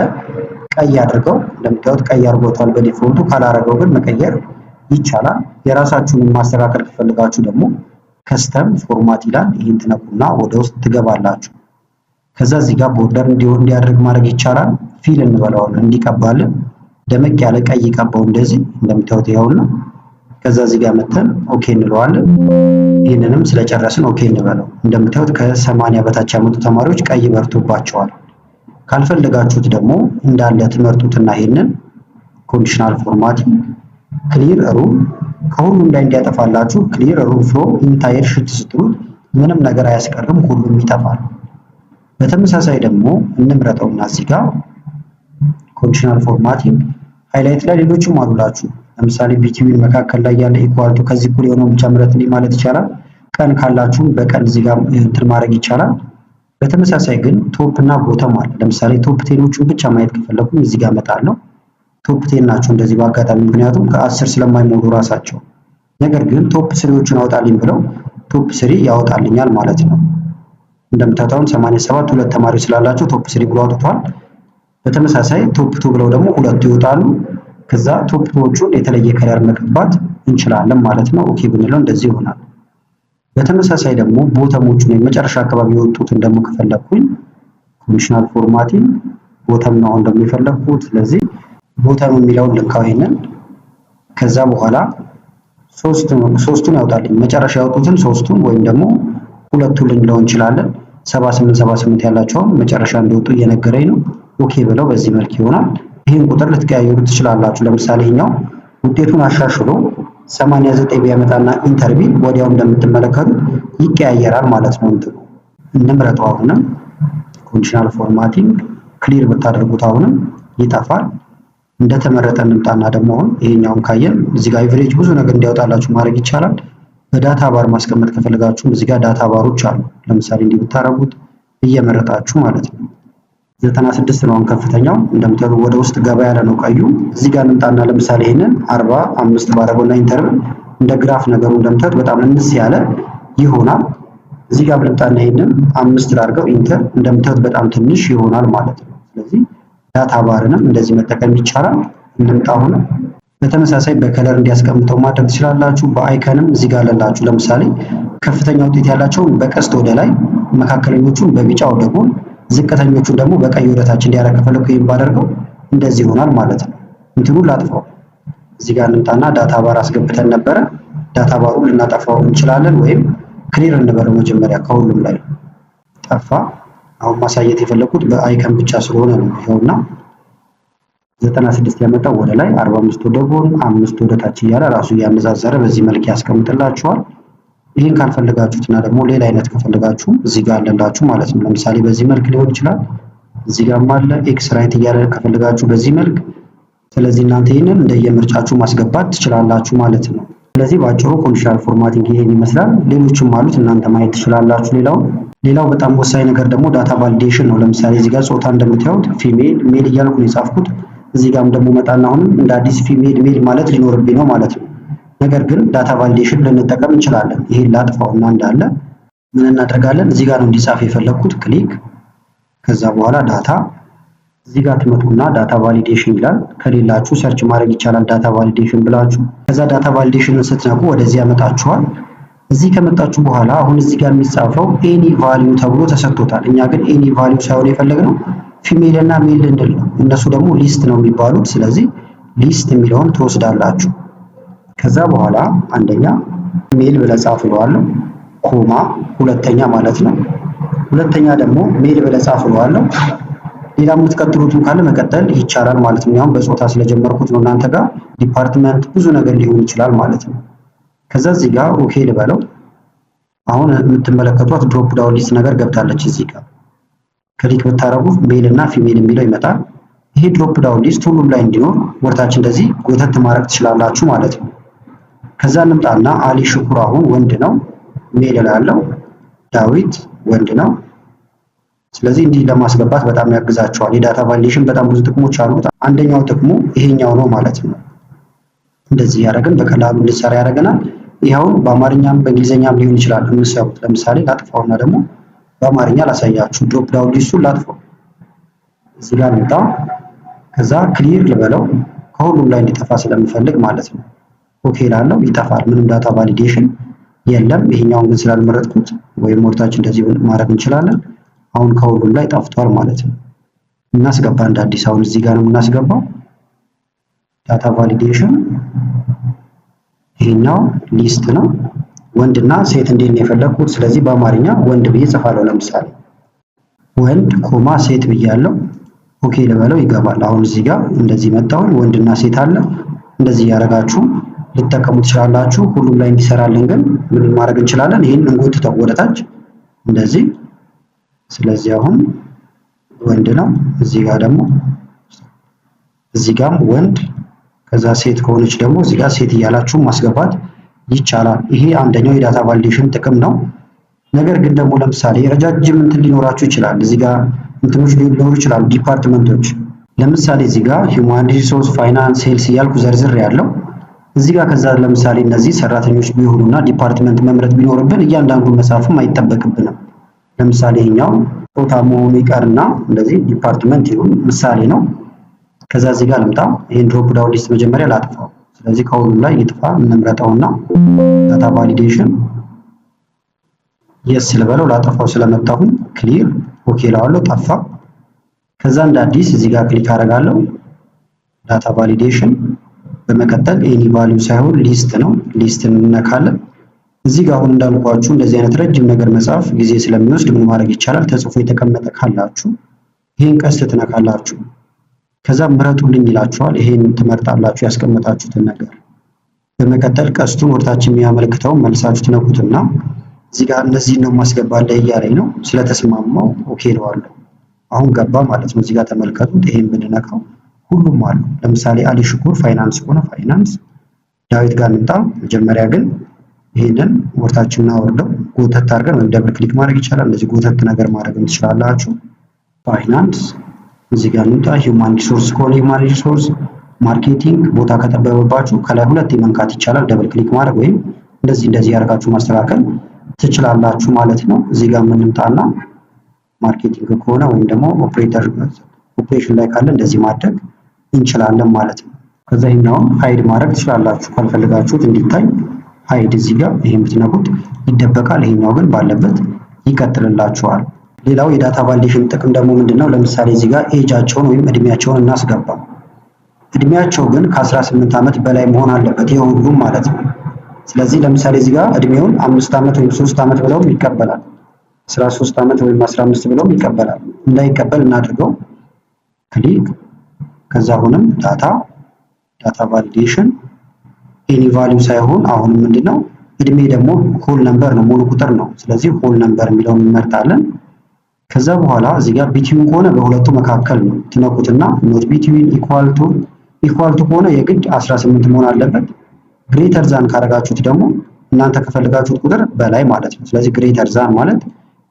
ቀይ አድርገው። እንደምታዩት ቀይ አድርጎታል በዲፎልቱ። ካላረገው ግን መቀየር ይቻላል። የራሳችሁን ማስተካከል ከፈልጋችሁ ደግሞ ከስተም ፎርማት ይላል። ይህን ትነኩና ወደ ውስጥ ትገባላችሁ። ከዛ እዚህ ጋር ቦርደር እንዲያደርግ ማድረግ ይቻላል። ፊል እንበለዋለን እንዲቀባልን ደመቅ ያለ ቀይ ቀባው እንደዚህ እንደምታዩት ይኸውና። ከዛ እዚህ ጋር መተን ኦኬ እንለዋለን። ይህንንም ስለጨረስን ኦኬ እንበለው። እንደምታዩት ከ80 በታች ያመጡ ተማሪዎች ቀይ በርቶባቸዋል። ካልፈለጋችሁት ደግሞ እንዳለ ትመርጡትና ይሄንን ኮንዲሽናል ፎርማቲንግ ክሊር ሩል ከሁሉም ላይ እንዲያጠፋላችሁ ክሊር ሩል ፍሮም ኢንታየር ሽት ስትሉት ምንም ነገር አያስቀርም፣ ሁሉም ይጠፋል። በተመሳሳይ ደግሞ እንምረጠውና እዚህ ጋር ኮንዲሽናል ፎርማቲንግ ሃይላይት ላይ ሌሎችም አሉላችሁ። ለምሳሌ ቢትዊን መካከል ላይ ያለ ኢኳልቱ ከዚህ እኩል የሆነውን ብቻ ምረጥልኝ ማለት ይቻላል። ቀን ካላችሁ በቀን እዚህ ጋር እንትን ማድረግ ይቻላል። በተመሳሳይ ግን ቶፕ እና ቦተም አለ። ለምሳሌ ቶፕ ቴኖቹን ብቻ ማየት ከፈለኩኝ እዚህ ጋር እመጣለሁ። ቶፕ ቴን ናቸው እንደዚህ በአጋጣሚ ምክንያቱም ከ10 ስለማይሞሉ ራሳቸው። ነገር ግን ቶፕ ስሪዎችን አውጣልኝ ብለው ቶፕ ስሪ ያወጣልኛል ማለት ነው። እንደምታዩት 87 ሁለት ተማሪዎች ስላላቸው ቶፕ ስሪ ብሎ አውጥቷል። በተመሳሳይ ቶፕ ቱ ብለው ደግሞ ሁለቱ ይወጣሉ። ከዛ ቶፕ ቱዎቹን የተለየ ከለር መቀባት እንችላለን ማለት ነው። ኦኬ ብንለው እንደዚህ ይሆናል። በተመሳሳይ ደግሞ ቦተሞቹን የመጨረሻ አካባቢ የወጡትን ደግሞ ከፈለኩኝ ኮንዲሽናል ፎርማቲንግ ቦተም ነው አሁን ደግሞ የፈለኩት። ስለዚህ ቦተም የሚለውን ልንካው ይሄንን። ከዛ በኋላ ሶስቱን ያውጣልኝ መጨረሻ ያወጡትን ሶስቱን ወይም ደግሞ ሁለቱን ልንለው እንችላለን። 78 ያላቸውን መጨረሻ እንዲወጡ እየነገረኝ ነው። ኦኬ ብለው በዚህ መልክ ይሆናል። ይህን ቁጥር ልትቀያየሩ ትችላላችሁ። ለምሳሌ ይሄኛው ውጤቱን አሻሽሎ 89 ቢያመጣና ኢንተር ቢል ወዲያው እንደምትመለከቱት ይቀያየራል ማለት ነው። እንምረጠው። አሁንም ኮንዲሽናል ፎርማቲንግ ክሊር ብታደርጉት አሁንም ይጠፋል። እንደተመረጠ እንምጣና ደግሞ አሁን ይሄኛውን ካየን እዚህ ጋር ኤቨሬጅ ብዙ ነገር እንዲያወጣላችሁ ማድረግ ይቻላል። በዳታ ባር ማስቀመጥ ከፈለጋችሁ እዚህ ጋር ዳታ ባሮች አሉ። ለምሳሌ እንዲህ ብታረጉት እየመረጣችሁ ማለት ነው። 96 ነው ከፍተኛው። እንደምታዩ ወደ ውስጥ ገባ ያለ ነው ቀዩ። እዚህ ጋር እንምጣና ለምሳሌ ይሄንን 45 ባረገውና ኢንተር እንደ ግራፍ ነገሩ እንደምታዩት በጣም እንስ ያለ ይሆናል። እዚህ ጋር ብልምጣና ይሄንን 5 ላድርገው ኢንተር እንደምታዩት በጣም ትንሽ ይሆናል ማለት ነው። ስለዚህ ዳታ ባርንም እንደዚህ መጠቀም ይቻላል። እንምጣውና በተመሳሳይ በከለር እንዲያስቀምጠው ማድረግ ትችላላችሁ። በአይከንም እዚህ ጋር አለላችሁ። ለምሳሌ ከፍተኛ ውጤት ያላቸውን በቀስት ወደ ላይ፣ መካከለኞቹን በቢጫ ወደ ጎን፣ ዝቅተኞቹን ደግሞ በቀይ ወደታች እንዲያደርግ ከፈለኩ ይሄን ባደርገው እንደዚህ ይሆናል ማለት ነው። እንትኑን ላጥፋው። እዚህ ጋር እንምጣና ዳታ ባር አስገብተን ነበረ። ዳታ ባሩን ልናጠፋው እንችላለን ወይም ክሊር እንበለው መጀመሪያ ከሁሉም ላይ ጠፋ። አሁን ማሳየት የፈለኩት በአይከን ብቻ ስለሆነ ነው። ይኸውና 96 ያመጣው ወደ ላይ፣ 45 ወደ ጎን፣ 5 ወደ ታች እያለ ራሱ እያነዛዘረ በዚህ መልክ ያስቀምጥላችኋል። ይህን ካልፈለጋችሁትና ደግሞ ሌላ አይነት ከፈለጋችሁ እዚህ ጋር አለላችሁ ማለት ነው። ለምሳሌ በዚህ መልክ ሊሆን ይችላል። እዚህ ጋርም አለ ኤክስ ራይት እያለ ከፈለጋችሁ በዚህ መልክ። ስለዚህ እናንተ ይህንን እንደየምርጫችሁ ማስገባት ትችላላችሁ ማለት ነው። ስለዚህ በአጭሩ ኮንዲሽናል ፎርማቲንግ ይሄን ይመስላል። ሌሎችም አሉት እናንተ ማየት ትችላላችሁ። ሌላው በጣም ወሳኝ ነገር ደግሞ ዳታ ቫሊዴሽን ነው። ለምሳሌ እዚህ ጋር ጾታ እንደምታዩት ፊሜል ሜል እያልኩ ነው የጻፍኩት። እዚህ ጋርም ደግሞ መጣና አሁንም እንደ አዲስ ፊሜል ሜል ማለት ሊኖርብኝ ነው ማለት ነው። ነገር ግን ዳታ ቫሊዴሽን ልንጠቀም እንችላለን። ይሄን ላጥፋውና እንዳለ ምን እናደርጋለን? እዚህ ጋር ነው እንዲጻፍ የፈለኩት ክሊክ፣ ከዛ በኋላ ዳታ እዚህ ጋር ትመጡና ዳታ ቫሊዴሽን ይላል። ከሌላችሁ ሰርች ማድረግ ይቻላል ዳታ ቫሊዴሽን ብላችሁ። ከዛ ዳታ ቫሊዴሽንን ስትነኩ ወደዚህ ያመጣችኋል። እዚህ ከመጣችሁ በኋላ አሁን እዚህ ጋር የሚጻፈው ኤኒ ቫልዩ ተብሎ ተሰጥቶታል። እኛ ግን ኤኒ ቫልዩ ሳይሆን የፈለግነው ፊሜል እና ሜል እንድል ነው። እነሱ ደግሞ ሊስት ነው የሚባሉት። ስለዚህ ሊስት የሚለውን ትወስዳላችሁ። ከዛ በኋላ አንደኛ ሜል ብለህ ጻፍ እለዋለሁ፣ ኮማ ሁለተኛ ማለት ነው። ሁለተኛ ደግሞ ሜል ብለህ ጻፍ እለዋለሁ። ሌላ የምትቀጥሉትም ካለ መቀጠል ይቻላል ማለት ነው። ያው በጾታ ስለጀመርኩት ነው። እናንተ ጋር ዲፓርትመንት ብዙ ነገር ሊሆን ይችላል ማለት ነው። ከዛ እዚህ ጋር ኦኬ ልበለው። አሁን የምትመለከቷት ድሮፕ ዳውን ሊስት ነገር ገብታለች። እዚህ ጋር ክሊክ ብታረጉ ሜል እና ፊሜል የሚለው ይመጣል። ይሄ ድሮፕ ዳውን ሊስት ሁሉም ላይ እንዲኖር ወርታች እንደዚህ ጎተት ማድረግ ትችላላችሁ ማለት ነው። ከዛ እንምጣና አሊ ሽኩር አሁን ወንድ ነው፣ ሜል ላለው ዳዊት ወንድ ነው። ስለዚህ እንዲህ ለማስገባት በጣም ያግዛቸዋል። የዳታ ቫሊዴሽን በጣም ብዙ ጥቅሞች አሉት። አንደኛው ጥቅሙ ይሄኛው ነው ማለት ነው። እንደዚህ ያደረግን በቀላሉ እንድንሰራ ያደርገናል። ይኸው በአማርኛም በእንግሊዝኛም ሊሆን ይችላል የምትሰሩት። ለምሳሌ ላጥፋውና ደግሞ በአማርኛ ላሳያችሁ። ድሮፕ ዳውን ሊስቱን ላጥፋው። እዚህ ጋር እንምጣ። ከዛ ክሊር ልበለው ከሁሉም ላይ እንዲጠፋ ስለምፈልግ ማለት ነው። ኦኬ ላለው ይጠፋል። ምንም ዳታ ቫሊዴሽን የለም። ይሄኛውን ግን ስላልመረጥኩት ወይም ወርታች እንደዚህ ማድረግ እንችላለን። አሁን ከሁሉም ላይ ጠፍቷል ማለት ነው። እናስገባ እንደ አዲስ። አሁን እዚህ ጋር ነው የምናስገባው ዳታ ቫሊዴሽን። ይሄኛው ሊስት ነው። ወንድና ሴት እንዴት ነው የፈለኩት። ስለዚህ በአማርኛ ወንድ ብዬ ጽፋለሁ። ለምሳሌ ወንድ ኮማ ሴት ብያለሁ። ኦኬ ልበለው ይገባል። አሁን እዚህ ጋር እንደዚህ መጣሁኝ። ወንድና ሴት አለ። እንደዚህ ያደረጋችሁ ልትጠቀሙ ትችላላችሁ። ሁሉም ላይ እንዲሰራልን ግን ምን ማድረግ እንችላለን? ይሄን እንጎትተው ወደታች እንደዚህ። ስለዚህ አሁን ወንድ ነው። እዚህ ጋር ደግሞ እዚህ ጋርም ወንድ፣ ከዛ ሴት ከሆነች ደግሞ እዚህ ጋር ሴት እያላችሁ ማስገባት ይቻላል። ይሄ አንደኛው የዳታ ቫሊዴሽን ጥቅም ነው። ነገር ግን ደግሞ ለምሳሌ ረጃጅም እንትን ሊኖራችሁ ይችላል። እዚህ ጋር እንትኖች ሊኖሩ ይችላሉ፣ ዲፓርትመንቶች። ለምሳሌ እዚህ ጋር ሂውማን ሪሶርስ፣ ፋይናንስ፣ ሴልስ እያልኩ ዘርዝር ያለው እዚህ ጋር። ከዛ ለምሳሌ እነዚህ ሰራተኞች ቢሆኑና ዲፓርትመንት መምረጥ ቢኖርብን እያንዳንዱን መጻፍም አይጠበቅብንም። ለምሳሌ ይሄኛው ጾታ መሆኑ ይቀርና እንደዚህ ዲፓርትመንት ይሁን ምሳሌ ነው። ከዛ እዚህ ጋር ልምጣ። ይሄን ድሮፕ ዳውን ሊስት መጀመሪያ ላጥፋው። ስለዚህ ከሁሉም ላይ ይጥፋ እንምረጠውና ዳታ ቫሊዴሽን የስ ልበለው። ላጠፋው ስለመጣሁኝ ክሊር ኦኬ ላዋለው ጠፋ። ከዛ እንደ አዲስ እዚህ ጋር ክሊክ አደርጋለሁ ዳታ ቫሊዴሽን። በመቀጠል ኤኒ ቫልዩ ሳይሆን ሊስት ነው። ሊስትን እንነካለን። እዚህ ጋር አሁን እንዳልኳችሁ እንደዚህ አይነት ረጅም ነገር መጻፍ ጊዜ ስለሚወስድ ምን ማድረግ ይቻላል? ተጽፎ የተቀመጠ ካላችሁ ይሄን ቀስት ትነካላችሁ። ከዛ ምረጡልኝ ይላችኋል። ይሄን ትመርጣላችሁ ያስቀመጣችሁትን ነገር። በመቀጠል ቀስቱን ወደታችን የሚያመለክተውን መልሳችሁ ትነኩትና እዚህ ጋር እነዚህን ነው ማስገባለህ እያለኝ ነው። ስለተስማማው ኦኬ እለዋለሁ። አሁን ገባ ማለት ነው። እዚህ ጋር ተመልከቱት። ይሄን ብንነካው ሁሉም አሉ። ለምሳሌ አሊ ሽኩር ፋይናንስ ከሆነ ፋይናንስ። ዳዊት ጋር እንምጣ። መጀመሪያ ግን ይሄንን ወርታችን እናወርደው። ጎተት አድርገን ወይም ደብል ክሊክ ማድረግ ይቻላል። እንደዚህ ጎተት ነገር ማድረግ ትችላላችሁ። ፋይናንስ እዚህ ጋር እንምጣ። ሂውማን ሪሶርስ ከሆነ ሂውማን ሪሶርስ፣ ማርኬቲንግ ቦታ ከጠበበባችሁ ከላይ ሁለት መንካት ይቻላል። ደብል ክሊክ ማድረግ ወይም እንደዚህ ያደርጋችሁ ማስተካከል ትችላላችሁ ማለት ነው። እዚህ ጋር እንምጣና ማርኬቲንግ ከሆነ ወይም ደግሞ ኦፕሬሽን ላይ ካለ እንደዚህ ማድረግ እንችላለን ማለት ነው። ከዛ ይሄኛውን ሃይድ ማድረግ ትችላላችሁ ካልፈልጋችሁት እንዲታይ ሃይድ እዚህ ጋር ይሄን ብትነኩት ይደበቃል። ይሄኛው ግን ባለበት ይቀጥልላችኋል። ሌላው የዳታ ቫሊዴሽን ጥቅም ደግሞ ምንድነው? ለምሳሌ እዚህ ጋር ኤጃቸውን ወይም እድሜያቸውን እናስገባ። እድሜያቸው ግን ከ18 ዓመት በላይ መሆን አለበት የሁሉም ማለት ነው። ስለዚህ ለምሳሌ እዚህ ጋር እድሜውን 5 ዓመት ወይም 3 ዓመት ብለውም ይቀበላል። 13 ዓመት ወይም 15 ብለውም ይቀበላል። እንዳይቀበል እናድርገው። ክሊክ ከዛ አሁንም ዳታ ቫሊዴሽን ኤኒ ቫልዩ ሳይሆን አሁንም ምንድነው እድሜ ደግሞ ሆል ነምበር ነው፣ ሙሉ ቁጥር ነው። ስለዚህ ሆል ነምበር የሚለውን እንመርጣለን። ከዛ በኋላ እዚህ ጋር ቢትዊን ከሆነ በሁለቱ መካከል ነው ትነኩትና ኖት ቢትዊን ኢኳል ቱ ከሆነ የግድ 18 መሆን አለበት። ግሬተር ዛን ካረጋችሁት ደግሞ እናንተ ከፈልጋችሁት ቁጥር በላይ ማለት ነው። ስለዚህ ግሬተር ዛን ማለት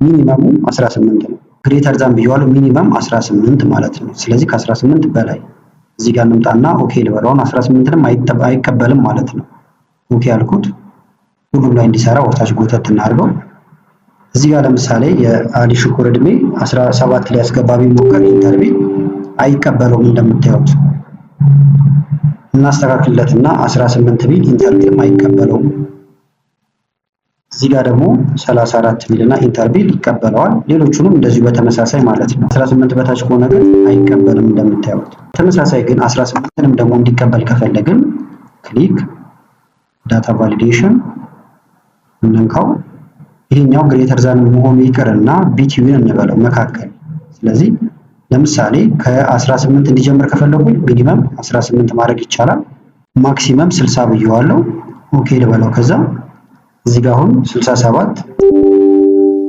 ሚኒመሙ 18 ነው። ግሬተር ዛን ብየዋለሁ፣ ሚኒመም 18 ማለት ነው። ስለዚህ ከ18 በላይ እዚህ ጋር እንምጣና ኦኬ ልበለውን 18ንም አይቀበልም ማለት ነው። ኦኬ ያልኩት ሁሉም ላይ እንዲሰራ ወርታች ጎተት እናድርገው። እዚህ ጋር ለምሳሌ የአሊ ሽኩር እድሜ 17 ሊያስገባ ቢሞክር ኢንተርቪው አይቀበለውም። እንደምታዩት እናስተካክልለትና 18 ቢል ኢንተርቪውም አይቀበለውም። እዚህ ጋር ደግሞ 34 ቢልና ኢንተርቪው ይቀበለዋል። ሌሎቹንም እንደዚሁ በተመሳሳይ ማለት ነው። 18 በታች ከሆነ ግን አይቀበልም እንደምታዩት። ተመሳሳይ ግን 18ንም ደግሞ እንዲቀበል ከፈለግን ክሊክ ዳታ ቫሊዴሽን እንንካው። ይሄኛው ግሬተር ዛን መሆኑ ይቅርና ቢትዊን እንበለው መካከል። ስለዚህ ለምሳሌ ከ18 እንዲጀምር ከፈለጉኝ ሚኒመም 18 ማድረግ ይቻላል። ማክሲመም 60 ብየዋለሁ። ኦኬ ልበለው። ከዛ እዚህ ጋር አሁን 67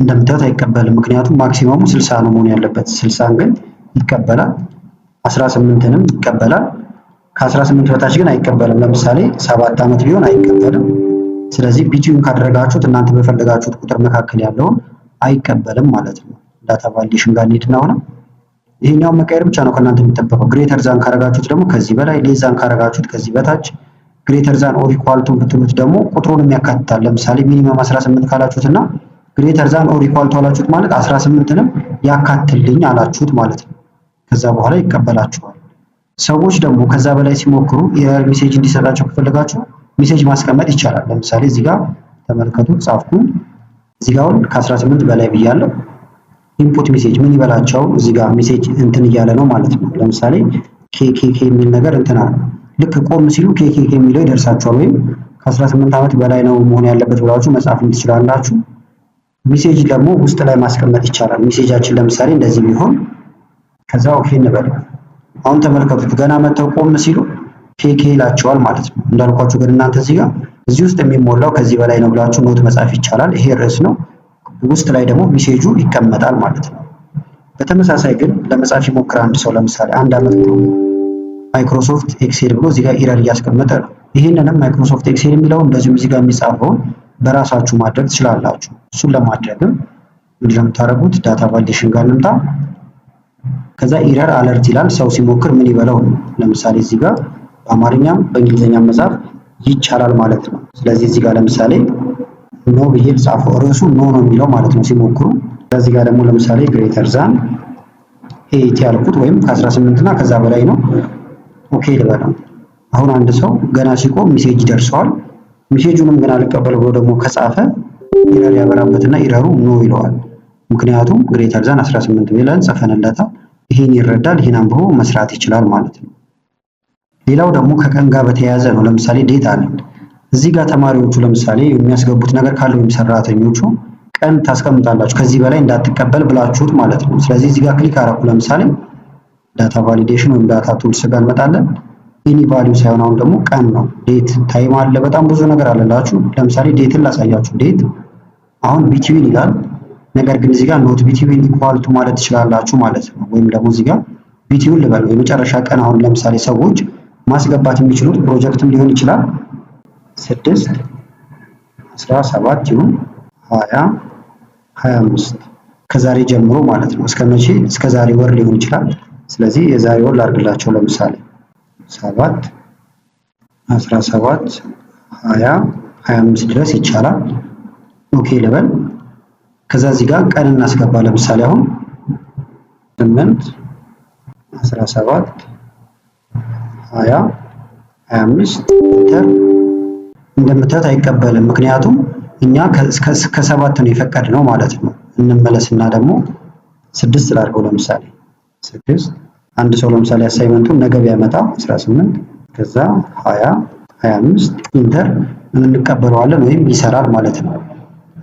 እንደምታዩት አይቀበልም። ምክንያቱም ማክሲመሙ 60 ነው መሆን ያለበት። 60ን ግን ይቀበላል። 18ንም ይቀበላል። ከ18 በታች ግን አይቀበልም። ለምሳሌ 7 ዓመት ቢሆን አይቀበልም። ስለዚህ ቢትዊን ካደረጋችሁት እናንተ በፈለጋችሁት ቁጥር መካከል ያለውን አይቀበልም ማለት ነው። ዳታ ቫሊዴሽን ጋር እንሂድና አሁን ይሄኛው መቀየር ብቻ ነው ከእናንተ የሚጠበቀው። ግሬተር ዛን ካረጋችሁት ደግሞ ከዚህ በላይ፣ ሌስ ዛን ካረጋችሁት ከዚህ በታች፣ ግሬተር ዛን ኦር ኢኳል ቱ ብትሉት ደግሞ ቁጥሩንም ያካትታል። ለምሳሌ ሚኒመም 18 ካላችሁትና ግሬተር ዛን ኦር ኢኳል ቱ አላችሁት ማለት 18ንም ያካትልኝ አላችሁት ማለት ነው። ከዛ በኋላ ይቀበላችኋል። ሰዎች ደግሞ ከዛ በላይ ሲሞክሩ የኤረር ሜሴጅ እንዲሰጣቸው ከፈለጋችሁ ሜሴጅ ማስቀመጥ ይቻላል። ለምሳሌ እዚህ ጋር ተመልከቱ፣ ጻፍኩኝ። እዚህ ጋር አሁን ከ18 በላይ ብያለሁ። ኢንፑት ሜሴጅ ምን ይበላቸው? እዚህ ጋር ሜሴጅ እንትን እያለ ነው ማለት ነው። ለምሳሌ ኬኬኬ የሚል ነገር እንትን አለ። ልክ ቆም ሲሉ ኬኬኬ የሚለው ይደርሳቸዋል። ወይም ከ18 ዓመት በላይ ነው መሆን ያለበት ብላችሁ መጻፍ ትችላላችሁ። ሜሴጅ ደግሞ ውስጥ ላይ ማስቀመጥ ይቻላል። ሜሴጃችን ለምሳሌ እንደዚህ ቢሆን ከዛ ኦኬ እንበለው። አሁን ተመልከቱት፣ ገና መተው ቆም ሲሉ ኬኬ ይላቸዋል ማለት ነው። እንዳልኳችሁ ግን እናንተ እዚህ ውስጥ የሚሞላው ከዚህ በላይ ነው ብላችሁ ኖት መጻፍ ይቻላል። ይሄ ርዕስ ነው። ውስጥ ላይ ደግሞ ሜሴጁ ይቀመጣል ማለት ነው። በተመሳሳይ ግን ለመጻፍ ይሞክር አንድ ሰው ለምሳሌ 1 ዓመት ብሎ ማይክሮሶፍት ኤክሴል ብሎ እዚህ ጋር ኢረር እያስቀመጠ ነው። ይህንንም ማይክሮሶፍት ኤክሴል የሚለውን እንደዚሁም እዚህ ጋር የሚጻፈውን በራሳችሁ ማድረግ ትችላላችሁ። እሱን ለማድረግም ምንድነው የምታደርጉት? ዳታ ቫሊዴሽን ጋር እንምጣ። ከዛ ኢረር አለርት ይላል። ሰው ሲሞክር ምን ይበለው ነው። ለምሳሌ እዚህ ጋር በአማርኛም በእንግሊዝኛም መጻፍ ይቻላል ማለት ነው። ስለዚህ እዚህ ጋር ለምሳሌ ኖ ብዬ ጻፈው። ርዕሱ ኖ ነው የሚለው ማለት ነው ሲሞክሩ። እዚህ ጋር ደግሞ ለምሳሌ ግሬተር ዛን 8 ያልኩት ወይም ከ18 እና ከዛ በላይ ነው። ኦኬ ልበለው። አሁን አንድ ሰው ገና ሲቆም ሜሴጅ ደርሰዋል። ሜሴጁንም ግን አልቀበል ብሎ ደግሞ ከጻፈ ኢረር ያበራበትና ኢረሩ ኖ ይለዋል። ምክንያቱም ግሬተር ዛን 18 ብለን ጽፈንለታል። ይሄን ይረዳል። ይሄን አንብቦ መስራት ይችላል ማለት ነው። ሌላው ደግሞ ከቀን ጋር በተያያዘ ነው። ለምሳሌ ዴት አለ። እዚህ ጋር ተማሪዎቹ ለምሳሌ የሚያስገቡት ነገር ካለ ወይም ሰራተኞቹ ቀን ታስቀምጣላችሁ ከዚህ በላይ እንዳትቀበል ብላችሁት ማለት ነው። ስለዚህ እዚህ ጋር ክሊክ አደረኩ። ለምሳሌ ዳታ ቫሊዴሽን ወይም ዳታ ቱልስ ጋር እንመጣለን። ኤኒ ቫልዩ ሳይሆን አሁን ደግሞ ቀን ነው። ዴት ታይም አለ። በጣም ብዙ ነገር አለላችሁ። ለምሳሌ ዴትን ላሳያችሁ። ዴት አሁን ቢትዊን ይላል። ነገር ግን እዚህ ጋር ኖት ቢትዊን ኢኳል ቱ ማለት ትችላላችሁ ማለት ነው። ወይም ደግሞ እዚህ ጋር ቢትዊን ልበለው የመጨረሻ ቀን። አሁን ለምሳሌ ሰዎች ማስገባት የሚችሉት ፕሮጀክትም ሊሆን ይችላል 6 17 ይሁን 20 25 ከዛሬ ጀምሮ ማለት ነው። እስከ መቼ? እስከ ዛሬ ወር ሊሆን ይችላል። ስለዚህ የዛሬ ወር ላድርግላቸው። ለምሳሌ 7 17 20 25 ድረስ ይቻላል። ኦኬ ልበል። ከዛ እዚህ ጋር ቀን እናስገባ። ለምሳሌ አሁን 8 17 20 25 ኢንተር። እንደምታዩት አይቀበልም። ምክንያቱም እኛ እስከ 7 ነው የፈቀድነው ማለት ነው። እንመለስና ደግሞ 6 ላድርገው። ለምሳሌ 6 አንድ ሰው ለምሳሌ አሳይመንቱን ነገ ቢያመጣ 18 ከዛ 20 25 ኢንተር እንቀበለዋለን ወይም ይሰራል ማለት ነው።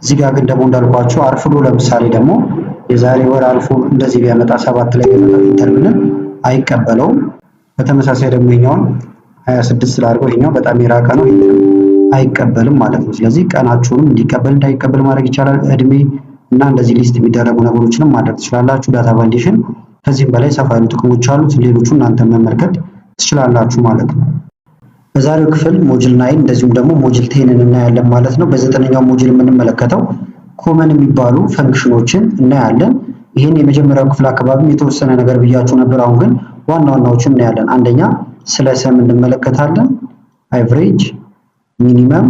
እዚህ ጋር ግን ደግሞ እንዳልኳችሁ አርፍዶ ለምሳሌ ደግሞ የዛሬ ወር አልፎ እንደዚህ ቢያመጣ 7 ላይ ቢያመጣ ኢንተር ብለን አይቀበለውም። በተመሳሳይ ደግሞ ይሄኛውን 26 ላድርገው። ይሄኛው በጣም የራቀ ነው፣ አይቀበልም ማለት ነው። ስለዚህ ቀናችሁንም እንዲቀበል እንዳይቀበል ማድረግ ይቻላል። እድሜ እና እንደዚህ ሊስት የሚደረጉ ነገሮችንም ማድረግ ትችላላችሁ። ዳታ ቫሊዴሽን ከዚህም በላይ ሰፋ ያሉ ጥቅሞች አሉት። ሌሎቹ እናንተ መመልከት ትችላላችሁ ማለት ነው። በዛሬው ክፍል ሞጁል 9 እንደዚሁም ደግሞ ሞጁል 10 እናያለን ማለት ነው። በዘጠነኛው ሞጁል የምንመለከተው ኮመን የሚባሉ ፈንክሽኖችን እናያለን። ይህን የመጀመሪያው ክፍል አካባቢ የተወሰነ ነገር ብያችሁ ነበር። አሁን ግን ዋና ዋናዎችን እናያለን። አንደኛ ስለ ሰም እንመለከታለን። አቨሬጅ፣ ሚኒመም፣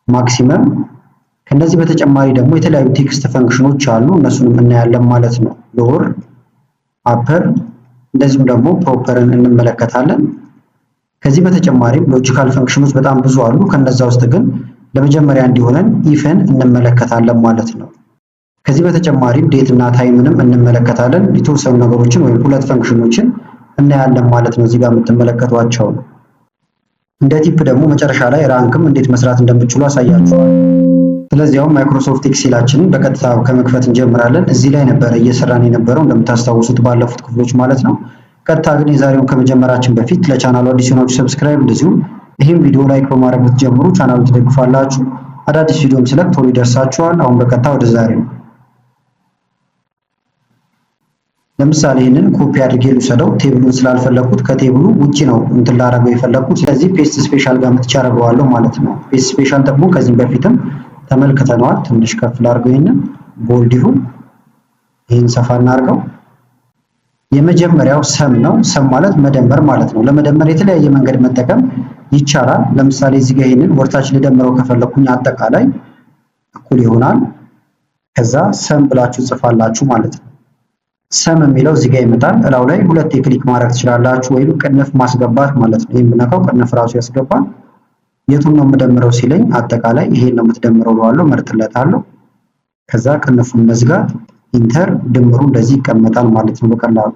ማክሲመም። ከነዚህ በተጨማሪ ደግሞ የተለያዩ ቴክስት ፈንክሽኖች አሉ። እነሱንም እናያለን ማለት ነው። ሎወር፣ አፐር እንደዚሁም ደግሞ ፕሮፐርን እንመለከታለን። ከዚህ በተጨማሪም ሎጂካል ፈንክሽኖች በጣም ብዙ አሉ። ከነዛ ውስጥ ግን ለመጀመሪያ እንዲሆነን ኢፍን እንመለከታለን ማለት ነው። ከዚህ በተጨማሪም ዴት እና ታይምንም እንመለከታለን። የተወሰኑ ነገሮችን ወይም ሁለት ፈንክሽኖችን እናያለን ማለት ነው። እዚህ ጋር የምትመለከቷቸው እንደ ቲፕ ደግሞ መጨረሻ ላይ ራንክም እንዴት መስራት እንደምትችሉ አሳያችኋል። ስለዚህ አሁን ማይክሮሶፍት ኤክሴላችንን በቀጥታ ከመክፈት እንጀምራለን። እዚህ ላይ ነበረ እየሰራን የነበረው እንደምታስታውሱት ባለፉት ክፍሎች ማለት ነው። ቀጥታ ግን የዛሬውን ከመጀመራችን በፊት ለቻናሉ አዲስ የሆናችሁ ሰብስክራይብ፣ እንደዚሁም ይህም ቪዲዮ ላይክ በማድረግ ብትጀምሩ ቻናሉ ትደግፋላችሁ። አዳዲስ ቪዲዮም ስለቅ ቶሎ ይደርሳችኋል። አሁን በቀጥታ ወደ ዛሬው ለምሳሌ ይህንን ኮፒ አድርጌ ልውሰደው። ቴብሉን ስላልፈለኩት ከቴብሉ ውጪ ነው እንትን ላደርገው የፈለኩት። ስለዚህ ፔስት ስፔሻል ጋር መጥቻ አደርገዋለሁ ማለት ነው። ፔስት ስፔሻል ደግሞ ከዚህም በፊትም ተመልክተነዋል። ትንሽ ከፍ ላድርገው፣ ይህንን ቦልድ ይሁን፣ ይህን ሰፋ እናድርገው። የመጀመሪያው ሰም ነው። ሰም ማለት መደመር ማለት ነው። ለመደመር የተለያየ መንገድ መጠቀም ይቻላል። ለምሳሌ እዚህ ጋር ይህንን ወርታች ልደምረው ከፈለኩኝ አጠቃላይ እኩል ይሆናል። ከዛ ሰም ብላችሁ ጽፋላችሁ ማለት ነው። ሰም የሚለው እዚህ ጋር ይመጣል። እላው ላይ ሁለት ክሊክ ማድረግ ትችላላችሁ፣ ወይም ቅንፍ ማስገባት ማለት ነው። ይሄን ብነካው ቅንፍ ራሱ ያስገባል። የቱን ነው የምደምረው ሲለኝ አጠቃላይ ይሄን ነው የምትደምረው ብለዋለሁ፣ መርጥለታለሁ። ከዛ ቅንፉን መዝጋት፣ ኢንተር፣ ድምሩ እንደዚህ ይቀመጣል ማለት ነው በቀላሉ።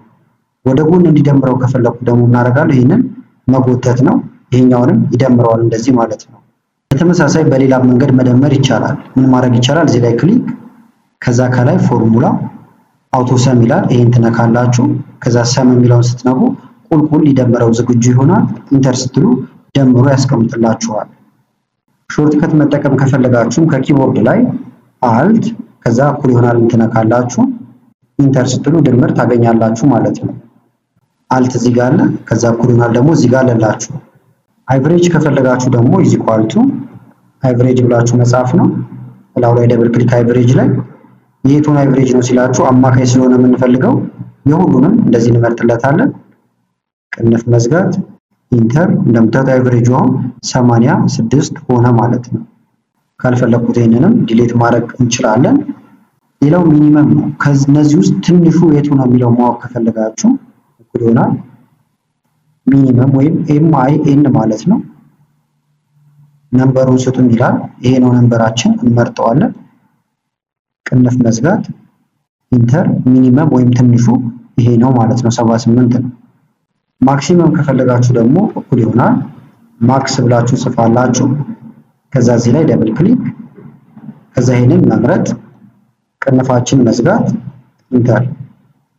ወደ ጎን እንዲደምረው ከፈለኩ ደግሞ እናደርጋለሁ፣ ይሄንን መጎተት ነው። ይሄኛውንም ይደምረዋል እንደዚህ ማለት ነው። በተመሳሳይ በሌላ መንገድ መደመር ይቻላል። ምን ማድረግ ይቻላል? እዚህ ላይ ክሊክ፣ ከዛ ከላይ ፎርሙላ አውቶ ሰም ይላል። ይሄን ትነካላችሁ። ከዛ ሰም የሚለውን ስትነኩ ቁልቁል ሊደምረው ዝግጁ ይሆናል። ኢንተር ስትሉ ደምሮ ያስቀምጥላችኋል። ሾርትከት መጠቀም ከፈለጋችሁም ከኪቦርድ ላይ አልት ከዛ እኩል ይሆናል ትነካላችሁ። ኢንተር ስትሉ ድምር ታገኛላችሁ ማለት ነው። አልት እዚህ ጋር አለ፣ ከዛ እኩል ይሆናል ደግሞ እዚህ ጋር አለላችሁ። አቨሬጅ ከፈለጋችሁ ደግሞ ኢዝ ኢኳል ቱ አቨሬጅ ብላችሁ መጻፍ ነው። እላው ላይ ደብል ክሊክ አቨሬጅ ላይ የቱን አቨሬጅ ነው ሲላችሁ አማካይ ስለሆነ የምንፈልገው የሁሉንም እንደዚህ እንመርጥለታለን። ቅንፍ መዝጋት፣ ኢንተር። እንደምታዩት አቨሬጁ አሁን 86 ሆነ ማለት ነው። ካልፈለኩት ይሄንንም ዲሌት ማድረግ እንችላለን። ሌላው ሚኒመም ነው። ከነዚህ ውስጥ ትንሹ የቱ ነው የሚለው ማወቅ ከፈለጋችሁ እኩል ይሆናል ሚኒመም ወይም ኤምአይኤን ማለት ነው። ነምበሩን ስጡን ይላል። ይሄ ነው ነምበራችን፣ እንመርጠዋለን። ቅንፍ መዝጋት፣ ኢንተር። ሚኒመም ወይም ትንሹ ይሄ ነው ማለት ነው፣ 78 ነው። ማክሲመም ከፈለጋችሁ ደግሞ እኩል ይሆናል ማክስ ብላችሁ ጽፋላችሁ። ከዛ እዚህ ላይ ደብል ክሊክ፣ ከዛ ይሄንን መምረጥ፣ ቅንፋችን መዝጋት፣ ኢንተር።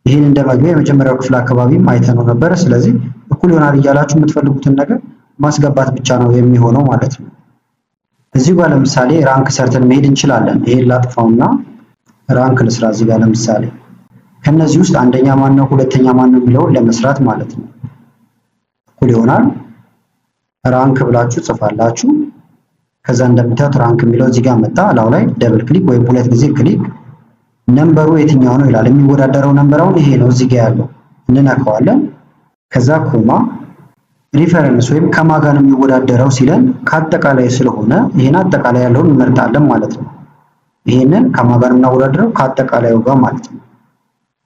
ይሄን እንደ መግቢያ የመጀመሪያው ክፍል አካባቢም አይተነው ነበረ። ስለዚህ እኩል ይሆናል እያላችሁ የምትፈልጉትን ነገር ማስገባት ብቻ ነው የሚሆነው ማለት ነው። እዚህ ጋር ለምሳሌ ራንክ ሰርተን መሄድ እንችላለን። ይሄን ላጥፋውና ራንክ ልስራ። እዚህ ጋር ለምሳሌ ከነዚህ ውስጥ አንደኛ ማን ነው ሁለተኛ ማን ነው የሚለውን ለመስራት ማለት ነው። እኩል ይሆናል ራንክ ብላችሁ ጽፋላችሁ። ከዛ እንደምታዩት ራንክ የሚለው እዚህ ጋር መጣ። እላው ላይ ደብል ክሊክ ወይም ሁለት ጊዜ ክሊክ፣ ነምበሩ የትኛው ነው ይላል። የሚወዳደረው ነምበራውን ይሄ ነው እዚህ ጋር ያለው፣ እንነካዋለን። ከዛ ኮማ፣ ሪፈረንስ ወይም ከማን ጋር ነው የሚወዳደረው ሲለን ከአጠቃላይ ስለሆነ ይሄን አጠቃላይ ያለውን እንመርጣለን ማለት ነው። ይሄንን ከማን ጋር እናወዳደረው ከአጠቃላዩ ጋር ማለት ነው።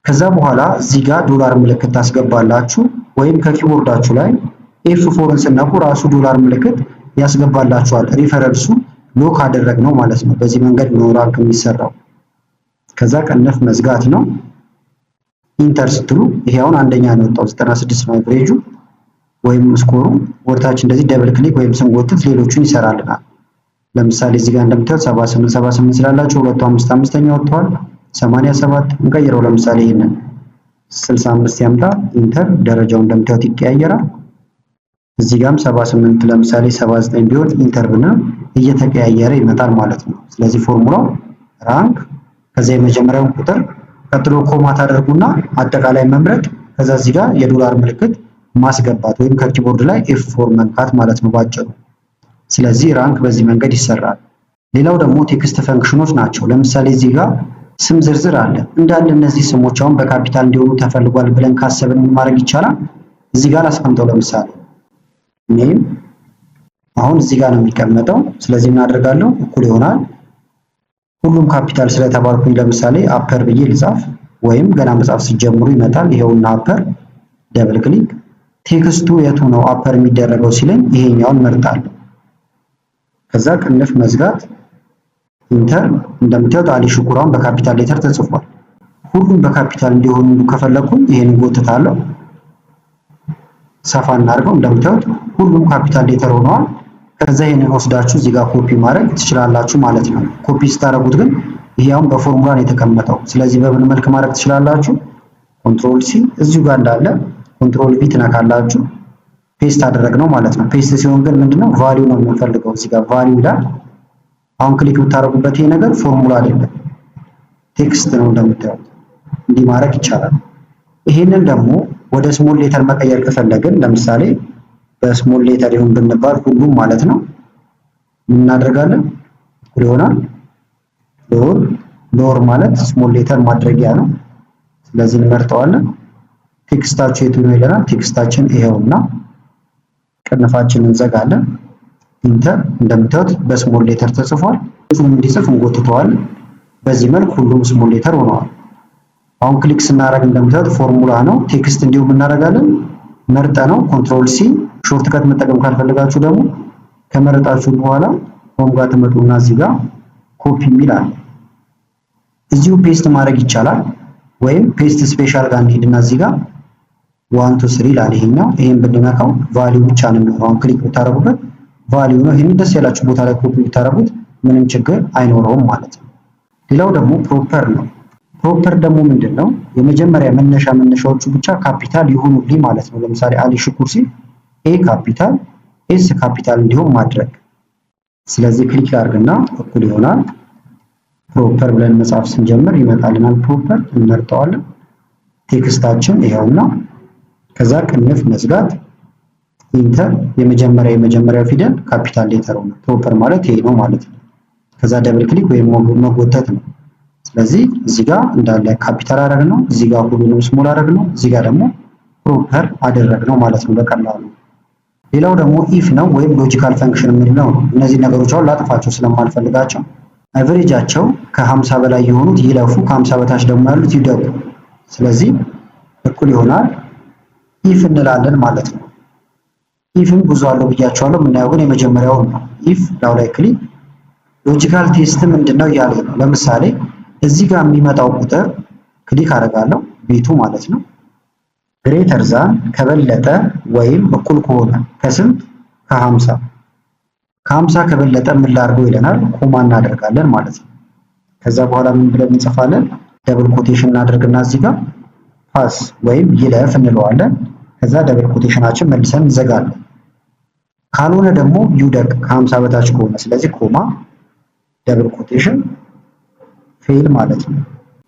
ከዛ በኋላ እዚህ ጋር ዶላር ምልክት ታስገባላችሁ፣ ወይም ከኪቦርዳችሁ ላይ F4ን ስነኩ ራሱ ዶላር ምልክት ያስገባላችኋል። ሪፈረንሱ ሎክ አደረግነው ማለት ነው። በዚህ መንገድ ነው ራንክ የሚሰራው። ከዛ ቅንፍ መዝጋት ነው። ኢንተር ስትሉ ይሄ አሁን አንደኛ ነው የወጣው 96 ነው አቨሬጁ ወይም ስኮሩ። ወርታች እንደዚህ ደብል ክሊክ ወይም ስንጎትት ሌሎቹን ይሰራልናል። ለምሳሌ እዚህ ጋር እንደምታዩት 78 ስላላችሁ 255ኛ ወጥቷል። 87 እንቀይረው። ለምሳሌ ይሄንን 65 ያምጣ። ኢንተር። ደረጃው እንደምታዩት ይቀያየራል። እዚህ ጋርም 78 ለምሳሌ 79 ቢሆን ኢንተር ብንል እየተቀያየረ ይመጣል ማለት ነው። ስለዚህ ፎርሙላው ራንክ ከዛ የመጀመሪያውን ቁጥር ቀጥሎ ኮማ ታደርጉና አጠቃላይ መምረጥ፣ ከዛ እዚህ ጋር የዶላር ምልክት ማስገባት ወይም ከኪቦርድ ላይ F4 መንካት ማለት ነው ባጭሩ። ስለዚህ ራንክ በዚህ መንገድ ይሰራል። ሌላው ደግሞ ቴክስት ፈንክሽኖች ናቸው። ለምሳሌ እዚህ ጋር ስም ዝርዝር አለ። እንዳለ እነዚህ ስሞች አሁን በካፒታል እንዲሆኑ ተፈልጓል ብለን ካሰብን ምን ማድረግ ይቻላል? እዚህ ጋር አስቀምጠው። ለምሳሌ ኔም አሁን እዚህ ጋር ነው የሚቀመጠው። ስለዚህ ምን አደርጋለሁ? እኩል ይሆናል ሁሉም ካፒታል ስለተባልኩኝ ለምሳሌ አፐር ብዬ ልጻፍ፣ ወይም ገና መጻፍ ሲጀምሩ ይመጣል። ይሄውና አፐር፣ ደብል ክሊክ። ቴክስቱ የቱ ነው አፐር የሚደረገው ሲለኝ ይሄኛውን መርጣለሁ። ከዛ ቅንፍ መዝጋት፣ ኢንተር። እንደምታዩት አሊ ሽኩራን በካፒታል ሌተር ተጽፏል። ሁሉም በካፒታል እንዲሆኑ ከፈለኩኝ ይሄን ጎትታለሁ፣ ሰፋ እናድርገው። እንደምታዩት ሁሉም ካፒታል ሌተር ሆነዋል። ከዛ ይሄንን ወስዳችሁ እዚህ ጋር ኮፒ ማድረግ ትችላላችሁ ማለት ነው። ኮፒ ስታደርጉት ግን ይሄ አሁን በፎርሙላ ነው የተቀመጠው። ስለዚህ በምን መልክ ማድረግ ትችላላችሁ? ኮንትሮል ሲ እዚሁ ጋር እንዳለ ኮንትሮል ቪ ትነካላችሁ። ፔስት አደረግነው ማለት ነው። ፔስት ሲሆን ግን ምንድነው ቫልዩ ነው የምንፈልገው። እዚህ ጋር ቫልዩ ይላል። አሁን ክሊክ ብታደርጉበት ይሄ ነገር ፎርሙላ አይደለም ቴክስት ነው። እንደምታዩት እንዲህ ማድረግ ይቻላል። ይሄንን ደግሞ ወደ ስሞል ሌተር መቀየር ከፈለግን ለምሳሌ በስሞል ሌተር ይሁን ብንባል ሁሉም ማለት ነው ምን እናደርጋለን? እኩል ይሆናል ሎወር ማለት ስሞል ሌተር ማድረጊያ ነው። ስለዚህ እንመርጠዋለን። ቴክስታችን የቱ ነው ይለናል። ቴክስታችን ይሄውና ቅንፋችንን እንዘጋለን። ኢንተር። እንደምታዩት በስሞል ሌተር ተጽፏል። ጽሁፉን እንዲጽፍ እንጎትተዋለን። በዚህ መልክ ሁሉም ስሞል ሌተር ሆነዋል። አሁን ክሊክ ስናደርግ እንደምታዩት ፎርሙላ ነው። ቴክስት እንዲሁም እናደርጋለን። መርጠ ነው ኮንትሮል ሲ። ሾርት ከት መጠቀም ካልፈለጋችሁ ደግሞ ከመረጣችሁ በኋላ ሆም ጋር ትመጡና እዚህ ጋር ኮፒ የሚል አለ። እዚሁ ፔስት ማድረግ ይቻላል። ወይም ፔስት ስፔሻል ጋር እንሂድና እዚህ ጋር 1 2 3 ይላል ይሄኛው። ይሄን ብንነካው ቫልዩ ብቻ ነው የሚሆነው። አሁን ክሊክ ብታረጉበት ቫልዩ ነው። ይሄን ደስ ያላችሁ ቦታ ላይ ኮፒ ብታረጉት ምንም ችግር አይኖረውም ማለት ነው። ሌላው ደግሞ ፕሮፐር ነው። ፕሮፐር ደግሞ ምንድነው? የመጀመሪያ መነሻዎቹ ብቻ ካፒታል ይሁኑልኝ ማለት ነው። ለምሳሌ አሊ ሽኩር ሲል ኤ ካፒታል ኤስ ካፒታል እንዲሆን ማድረግ። ስለዚህ ክሊክ አድርግና እኩል ይሆናል ፕሮፐር ብለን መጻፍ ስንጀምር ይመጣልናል። ፕሮፐር እንመርጠዋለን። ቴክስታችን ይሄውና። ከዛ ቅንፍ መዝጋት፣ ኢንተር። የመጀመሪያው ፊደል ካፒታል ሌተር ነው። ፕሮፐር ማለት ይሄ ነው ማለት ነው። ከዛ ደብል ክሊክ ወይም መጎተት ነው። ስለዚህ እዚህ ጋር እንዳለ ካፒታል አደረግነው፣ እዚህ ጋር ሁሉንም ስሞል አደረግነው፣ እዚህ ጋር ደግሞ ፕሮፐር አደረግነው ማለት ነው በቀላሉ። ሌላው ደግሞ ኢፍ ነው ወይም ሎጂካል ፈንክሽን የምንለው ነው። እነዚህ ነገሮች አሁን ላጥፋቸው ስለማልፈልጋቸው አቨሬጃቸው ከ50 በላይ የሆኑት ይለፉ፣ ከ50 በታች ደግሞ ያሉት ይደጉ። ስለዚህ እኩል ይሆናል ኢፍ እንላለን ማለት ነው። ኢፍም ብዙ አለው ብያቸዋለሁ። የምናየው ግን የመጀመሪያውን ነው። ኢፍ ላው ላይ ክሊክ ሎጂካል ቴስት ምንድነው እያለ ነው። ለምሳሌ እዚህ ጋር የሚመጣው ቁጥር ክሊክ አደርጋለሁ ቤቱ ማለት ነው ግሬተር ዛን ከበለጠ ወይም እኩል ከሆነ ከስንት ከ50 ከ50 ከበለጠ ምን ላድርገው ይለናል። ኮማ እናደርጋለን ማለት ነው። ከዛ በኋላ ምን ብለን እንጽፋለን? ደብል ኮቴሽን እናደርግና እዚህ ጋር ፓስ ወይም ይለፍ እንለዋለን። ከዛ ደብል ኮቴሽናችን መልሰን እንዘጋለን። ካልሆነ ደግሞ ይውደቅ ከ50 በታች ከሆነ ስለዚህ ኮማ ደብል ኮቴሽን ፌል ማለት ነው።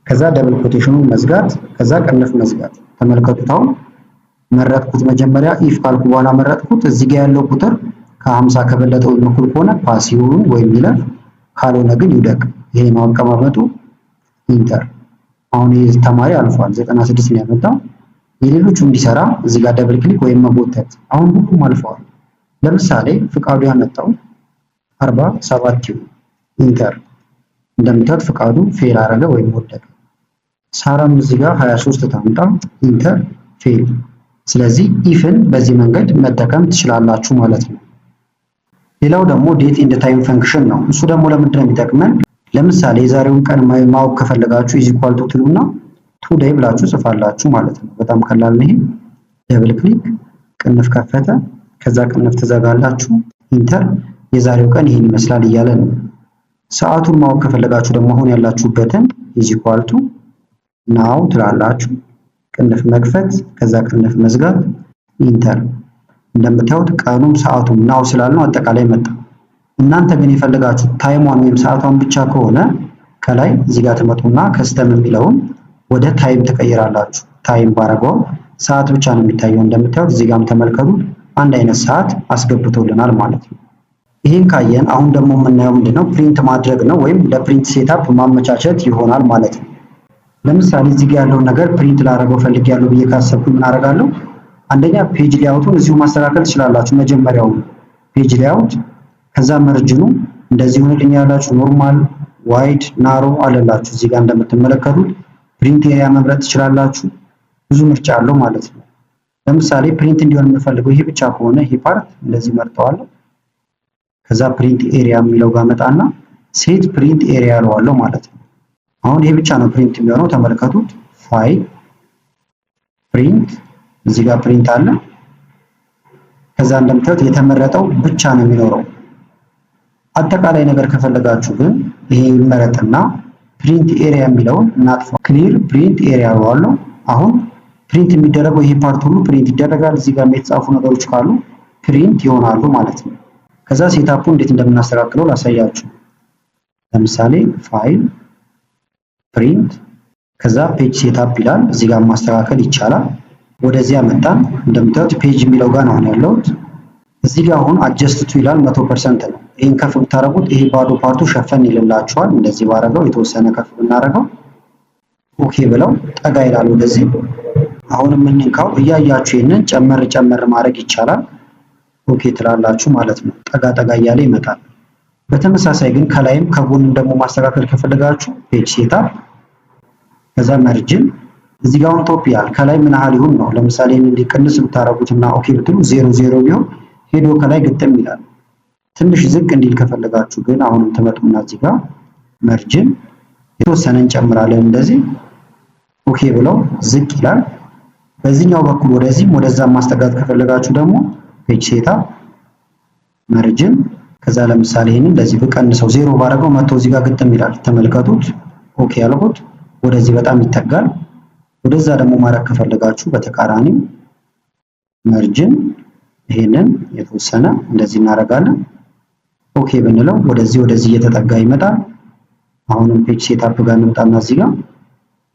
ከዛ ደብል ኮቴሽኑን መዝጋት፣ ከዛ ቅንፍ መዝጋት። ተመልከቱት። አሁን መረጥኩት መጀመሪያ ኢፍ ካልኩ በኋላ መረጥኩት። እዚህ ጋር ያለው ቁጥር ከ50 ከበለጠ ወይም እኩል ከሆነ ፓስ ይሁን ወይም ይለፍ፣ ካልሆነ ግን ይውደቅ። ይሄ ነው አቀማመጡ። ኢንተር። አሁን ይህ ተማሪ አልፏል፣ 96 ነው ያመጣው። የሌሎቹ እንዲሰራ እዚህ ጋር ደብል ክሊክ ወይም መጎተት። አሁን ሁሉም አልፈዋል። ለምሳሌ ፍቃዱ ያመጣው 47 ይሁን። ኢንተር። እንደምታዩት ፍቃዱ ፌል አረገ ወይም ወደቀ። ሳራም እዚህ ጋር 23 ታምጣ። ኢንተር። ፌል። ስለዚህ ኢፍን በዚህ መንገድ መጠቀም ትችላላችሁ ማለት ነው። ሌላው ደግሞ ዴት ኤንድ ታይም ፈንክሽን ነው። እሱ ደግሞ ለምንድን ነው የሚጠቅመን? ለምሳሌ የዛሬውን ቀን ማወቅ ከፈለጋችሁ ኢዝ ኢኳል ቱ ትሉና ቱዴይ ብላችሁ ጽፋላችሁ ማለት ነው። በጣም ቀላል ነው ይሄ። ደብል ክሊክ ቅንፍ ከፈተ። ከዛ ቅንፍ ትዘጋላችሁ። ኢንተር። የዛሬው ቀን ይሄን ይመስላል እያለ ነው። ሰዓቱን ማወቅ ከፈለጋችሁ ደግሞ አሁን ያላችሁበትን ኢዝ ኢኳል ቱ ናው ትላላችሁ። ቅንፍ መክፈት፣ ከዛ ቅንፍ መዝጋት፣ ኢንተር። እንደምታዩት ቀኑም ሰዓቱም ናው ስላልነው አጠቃላይ መጣ። እናንተ ግን የፈለጋችሁት ታይሟን ወይም ሰዓቷን ብቻ ከሆነ ከላይ እዚህ ጋር ትመጡና ከስተም የሚለውን ወደ ታይም ትቀይራላችሁ። ታይም ባረገው ሰዓት ብቻ ነው የሚታየው። እንደምታዩት እዚህ ጋርም ተመልከቱ አንድ አይነት ሰዓት አስገብቶልናል ማለት ነው። ይህን ካየን አሁን ደግሞ የምናየው ምንድነው ፕሪንት ማድረግ ነው ወይም ለፕሪንት ሴታፕ ማመቻቸት ይሆናል ማለት ነው። ለምሳሌ እዚህ ጋር ያለውን ነገር ፕሪንት ላደርገው ፈልጌያለሁ ብዬ ካሰብኩኝ ምን አደርጋለሁ? አንደኛ ፔጅ ሌአውቱን እዚሁ ማስተካከል ትችላላችሁ። መጀመሪያው ፔጅ ሌአውት ከዛ መርጅኑ እንደዚህ ሆነልኝ ያላችሁ ኖርማል፣ ዋይድ፣ ናሮ አለላችሁ። እዚህ ጋር እንደምትመለከቱት ፕሪንት ኤሪያ መምረጥ ትችላላችሁ። ብዙ ምርጫ አለው ማለት ነው። ለምሳሌ ፕሪንት እንዲሆን የምፈልገው ይሄ ብቻ ከሆነ ይሄ ፓርት እንደዚህ መርጠዋለሁ። ከዛ ፕሪንት ኤሪያ የሚለው ጋር መጣና ሴት ፕሪንት ኤሪያ አለዋለሁ ማለት ነው። አሁን ይሄ ብቻ ነው ፕሪንት የሚሆነው። ተመልከቱት ፋይል ፕሪንት፣ እዚህ ጋር ፕሪንት አለ። ከዛ እንደምታዩት የተመረጠው ብቻ ነው የሚኖረው። አጠቃላይ ነገር ከፈለጋችሁ ግን ይሄ ይመረጥና ፕሪንት ኤሪያ የሚለውን እናጥፋ። ክሊር ፕሪንት ኤሪያ አለዋለሁ። አሁን ፕሪንት የሚደረገው ይሄ ፓርት ሁሉ ፕሪንት ይደረጋል። እዚህ ጋር የተጻፉ ነገሮች ካሉ ፕሪንት ይሆናሉ ማለት ነው። ከዛ ሴታፑ እንዴት እንደምናስተካክለው ላሳያችሁ። ለምሳሌ ፋይል ፕሪንት ከዛ ፔጅ ሴታፕ ይላል። እዚህ ጋር ማስተካከል ይቻላል። ወደዚህ መጣን። እንደምታዩት ፔጅ የሚለው ጋር ነው ያለሁት። እዚህ ጋር አሁን አጀስት ይላል 100% ነው። ይሄን ከፍ ብታረጉት ይሄ ባዶ ፓርቱ ሸፈን ይልላችኋል። እንደዚህ ባረገው የተወሰነ ከፍ ብናረገው ኦኬ ብለው ጠጋ ይላል ወደዚህ። አሁን የምንንካው እያያችሁ ይሄንን ጨመር ጨመር ማድረግ ይቻላል። ኦኬ ትላላችሁ ማለት ነው። ጠጋ ጠጋ እያለ ይመጣል። በተመሳሳይ ግን ከላይም ከጎንም ደግሞ ማስተካከል ከፈለጋችሁ ፔጅ ሴታፕ ከዛ መርጅን እዚህ ጋር አሁን ቶፕ ያል ከላይ ምን ያህል ይሁን ነው። ለምሳሌ እንዲቀንስ ብታረጉትና ኦኬ ብትሉ 00 ቢሆን ሄዶ ከላይ ግጥም ይላል። ትንሽ ዝቅ እንዲል ከፈለጋችሁ ግን አሁንም ትመጡና እዚህ ጋር መርጅን የተወሰነ እንጨምራለን። እንደዚህ ኦኬ ብለው ዝቅ ይላል። በዚህኛው በኩል ወደዚህም ወደዛም ማስጠጋት ከፈለጋችሁ ደግሞ ፔጅ ሴታፕ መርጅን ከዛ ለምሳሌ ይሄንን እንደዚህ ብቀንሰው 0 ባረገው መጥቶ እዚህ ጋር ግጥም ይላል። ተመልከቱት። ኦኬ ያልኩት ወደዚህ በጣም ይተጋል። ወደዛ ደግሞ ማድረግ ከፈለጋችሁ በተቃራኒው መርጅን ይሄንን የተወሰነ እንደዚህ እናደርጋለን። ኦኬ ብንለው ወደዚህ እየተጠጋ ይመጣል። አሁንም ፔጅ ሴታፕ ጋር እንምጣና እዚህ ጋር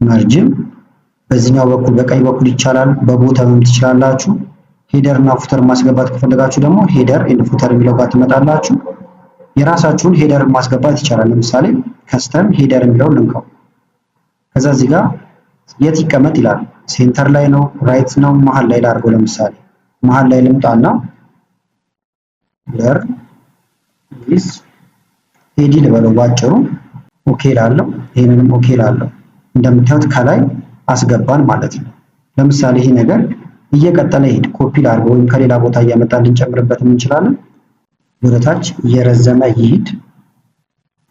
መርጅን በዚህኛው በኩል በቀኝ በኩል ይቻላል። በቦተምም ትችላላችሁ። ሄደር እና ፉተር ማስገባት ከፈለጋችሁ ደግሞ ሄደር ኤንድ ፉተር የሚለው ጋር ትመጣላችሁ። የራሳችሁን ሄደር ማስገባት ይቻላል። ለምሳሌ ከስተም ሄደር የሚለውን ልንካው። ከዛ እዚህ ጋር የት ይቀመጥ ይላል። ሴንተር ላይ ነው፣ ራይት ነው፣ መሃል ላይ ላድርገው። ለምሳሌ መሃል ላይ ልምጣና ለር ዲስ ኤዲ ልበለው ባጭሩ። ኦኬ ላለው ይሄንንም ኦኬ ላለው። እንደምታዩት ከላይ አስገባን ማለት ነው። ለምሳሌ ይሄ ነገር እየቀጠለ ይሄድ ኮፒ ላድርገው ወይም ከሌላ ቦታ እያመጣን ልንጨምርበት እንችላለን። ወደታች እየረዘመ ይሄድ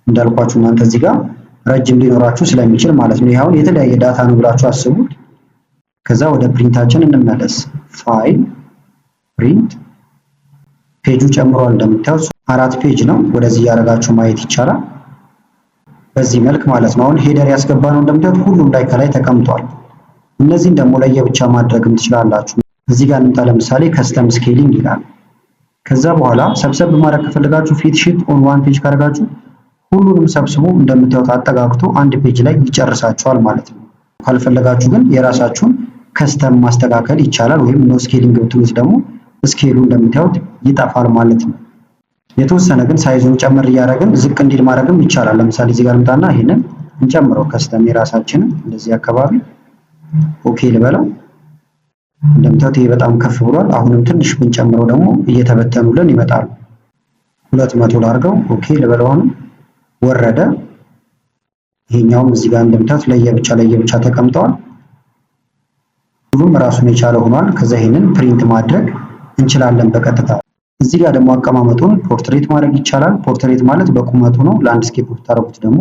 እንዳልኳችሁ እናንተ እዚህ ጋር ረጅም ሊኖራችሁ ስለሚችል ማለት ነው። ይሄው የተለያየ ዳታ ነው ብላችሁ አስቡት። ከዛ ወደ ፕሪንታችን እንመለስ። ፋይል ፕሪንት ፔጁ ጨምሯል። እንደምታዩት 4 ፔጅ ነው። ወደዚህ ያደረጋችሁ ማየት ይቻላል። በዚህ መልክ ማለት ነው። አሁን ሄደር ያስገባነው እንደምታዩት ሁሉም ላይ ከላይ ተቀምጧል። እነዚህን ደግሞ ለየብቻ ማድረግም ትችላላችሁ። እዚህ ጋር እንምጣ። ለምሳሌ ከስተም ስኬሊንግ ይላል። ከዛ በኋላ ሰብሰብ ማድረግ ከፈለጋችሁ ፊት ሺት ኦን ዋን ፔጅ ካደረጋችሁ ሁሉንም ሰብስቦ እንደምታዩት አጠጋግቶ አንድ ፔጅ ላይ ይጨርሳችኋል ማለት ነው። ካልፈለጋችሁ ግን የራሳችሁን ከስተም ማስተካከል ይቻላል። ወይም ኖ ስኬሊንግ ብትሉት ደግሞ ስኬሉ እንደምታዩት ይጠፋል ማለት ነው። የተወሰነ ግን ሳይዙን ጨምር እያደረግን ዝቅ እንዲል ማድረግም ይቻላል። ለምሳሌ እዚህ ጋር እንምጣና ይሄንን እንጨምረው ከስተም የራሳችንን እንደዚህ አካባቢ ኦኬ ልበለው። እንደምታዩት ይሄ በጣም ከፍ ብሏል። አሁንም ትንሽ ብንጨምረው ደግሞ እየተበተኑልን ይመጣሉ። 200 ላድርገው። ኦኬ ልበለው። አሁንም ወረደ። ይሄኛውም እዚህ ጋር እንደምታዩት ለየብቻ ተቀምጠዋል። ሁሉም ራሱን የቻለ ሆኗል። ከዛ ይሄንን ፕሪንት ማድረግ እንችላለን በቀጥታ። እዚህ ጋር ደግሞ አቀማመጡን ፖርትሬት ማድረግ ይቻላል። ፖርትሬት ማለት በቁመቱ ነው። ላንድስኬፕ ብታረጉት ደግሞ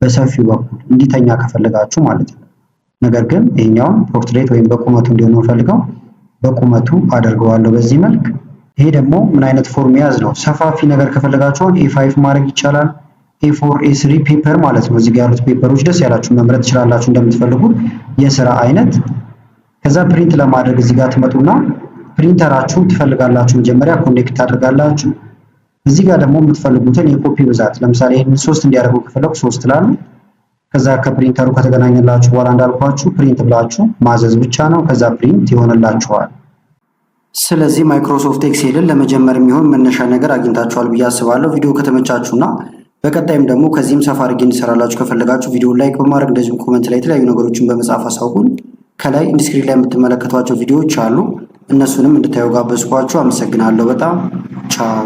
በሰፊው በኩል እንዲተኛ ከፈለጋችሁ ማለት ነው። ነገር ግን ይሄኛውን ፖርትሬት ወይም በቁመቱ እንዲሆን ነው ፈልገው በቁመቱ አደርገዋለሁ በዚህ መልክ። ይሄ ደግሞ ምን አይነት ፎርም ያዝ ነው። ሰፋፊ ነገር ከፈለጋችሁ A5 ማድረግ ይቻላል። A4 A3 ፔፐር ማለት ነው። እዚህ ጋር ያሉት ፔፐሮች ደስ ያላችሁ መምረጥ ትችላላችሁ እንደምትፈልጉት የስራ አይነት። ከዛ ፕሪንት ለማድረግ እዚህ ጋር ትመጡና ፕሪንተራችሁን ትፈልጋላችሁ። መጀመሪያ ኮኔክት ታደርጋላችሁ። እዚህ ጋር ደግሞ የምትፈልጉትን የኮፒ ብዛት ለምሳሌ ይሄን 3 እንዲያደርጉ ከፈለኩ 3 ላሉ ከዛ ከፕሪንተሩ ከተገናኘላችሁ በኋላ እንዳልኳችሁ ፕሪንት ብላችሁ ማዘዝ ብቻ ነው። ከዛ ፕሪንት ይሆንላችኋል። ስለዚህ ማይክሮሶፍት ኤክሴልን ለመጀመር የሚሆን መነሻ ነገር አግኝታችኋል ብዬ አስባለሁ። ቪዲዮ ከተመቻችሁና በቀጣይም ደግሞ ከዚህም ሰፋ አድርጌ እንሰራላችሁ ከፈለጋችሁ ቪዲዮ ላይክ በማድረግ እንደዚሁም ኮመንት ላይ የተለያዩ ነገሮችን በመጻፍ አሳውቁን። ከላይ ኢንስክሪን ላይ የምትመለከቷቸው ቪዲዮዎች አሉ፣ እነሱንም እንድታዩ ጋበዝኳችሁ። አመሰግናለሁ በጣም ቻው።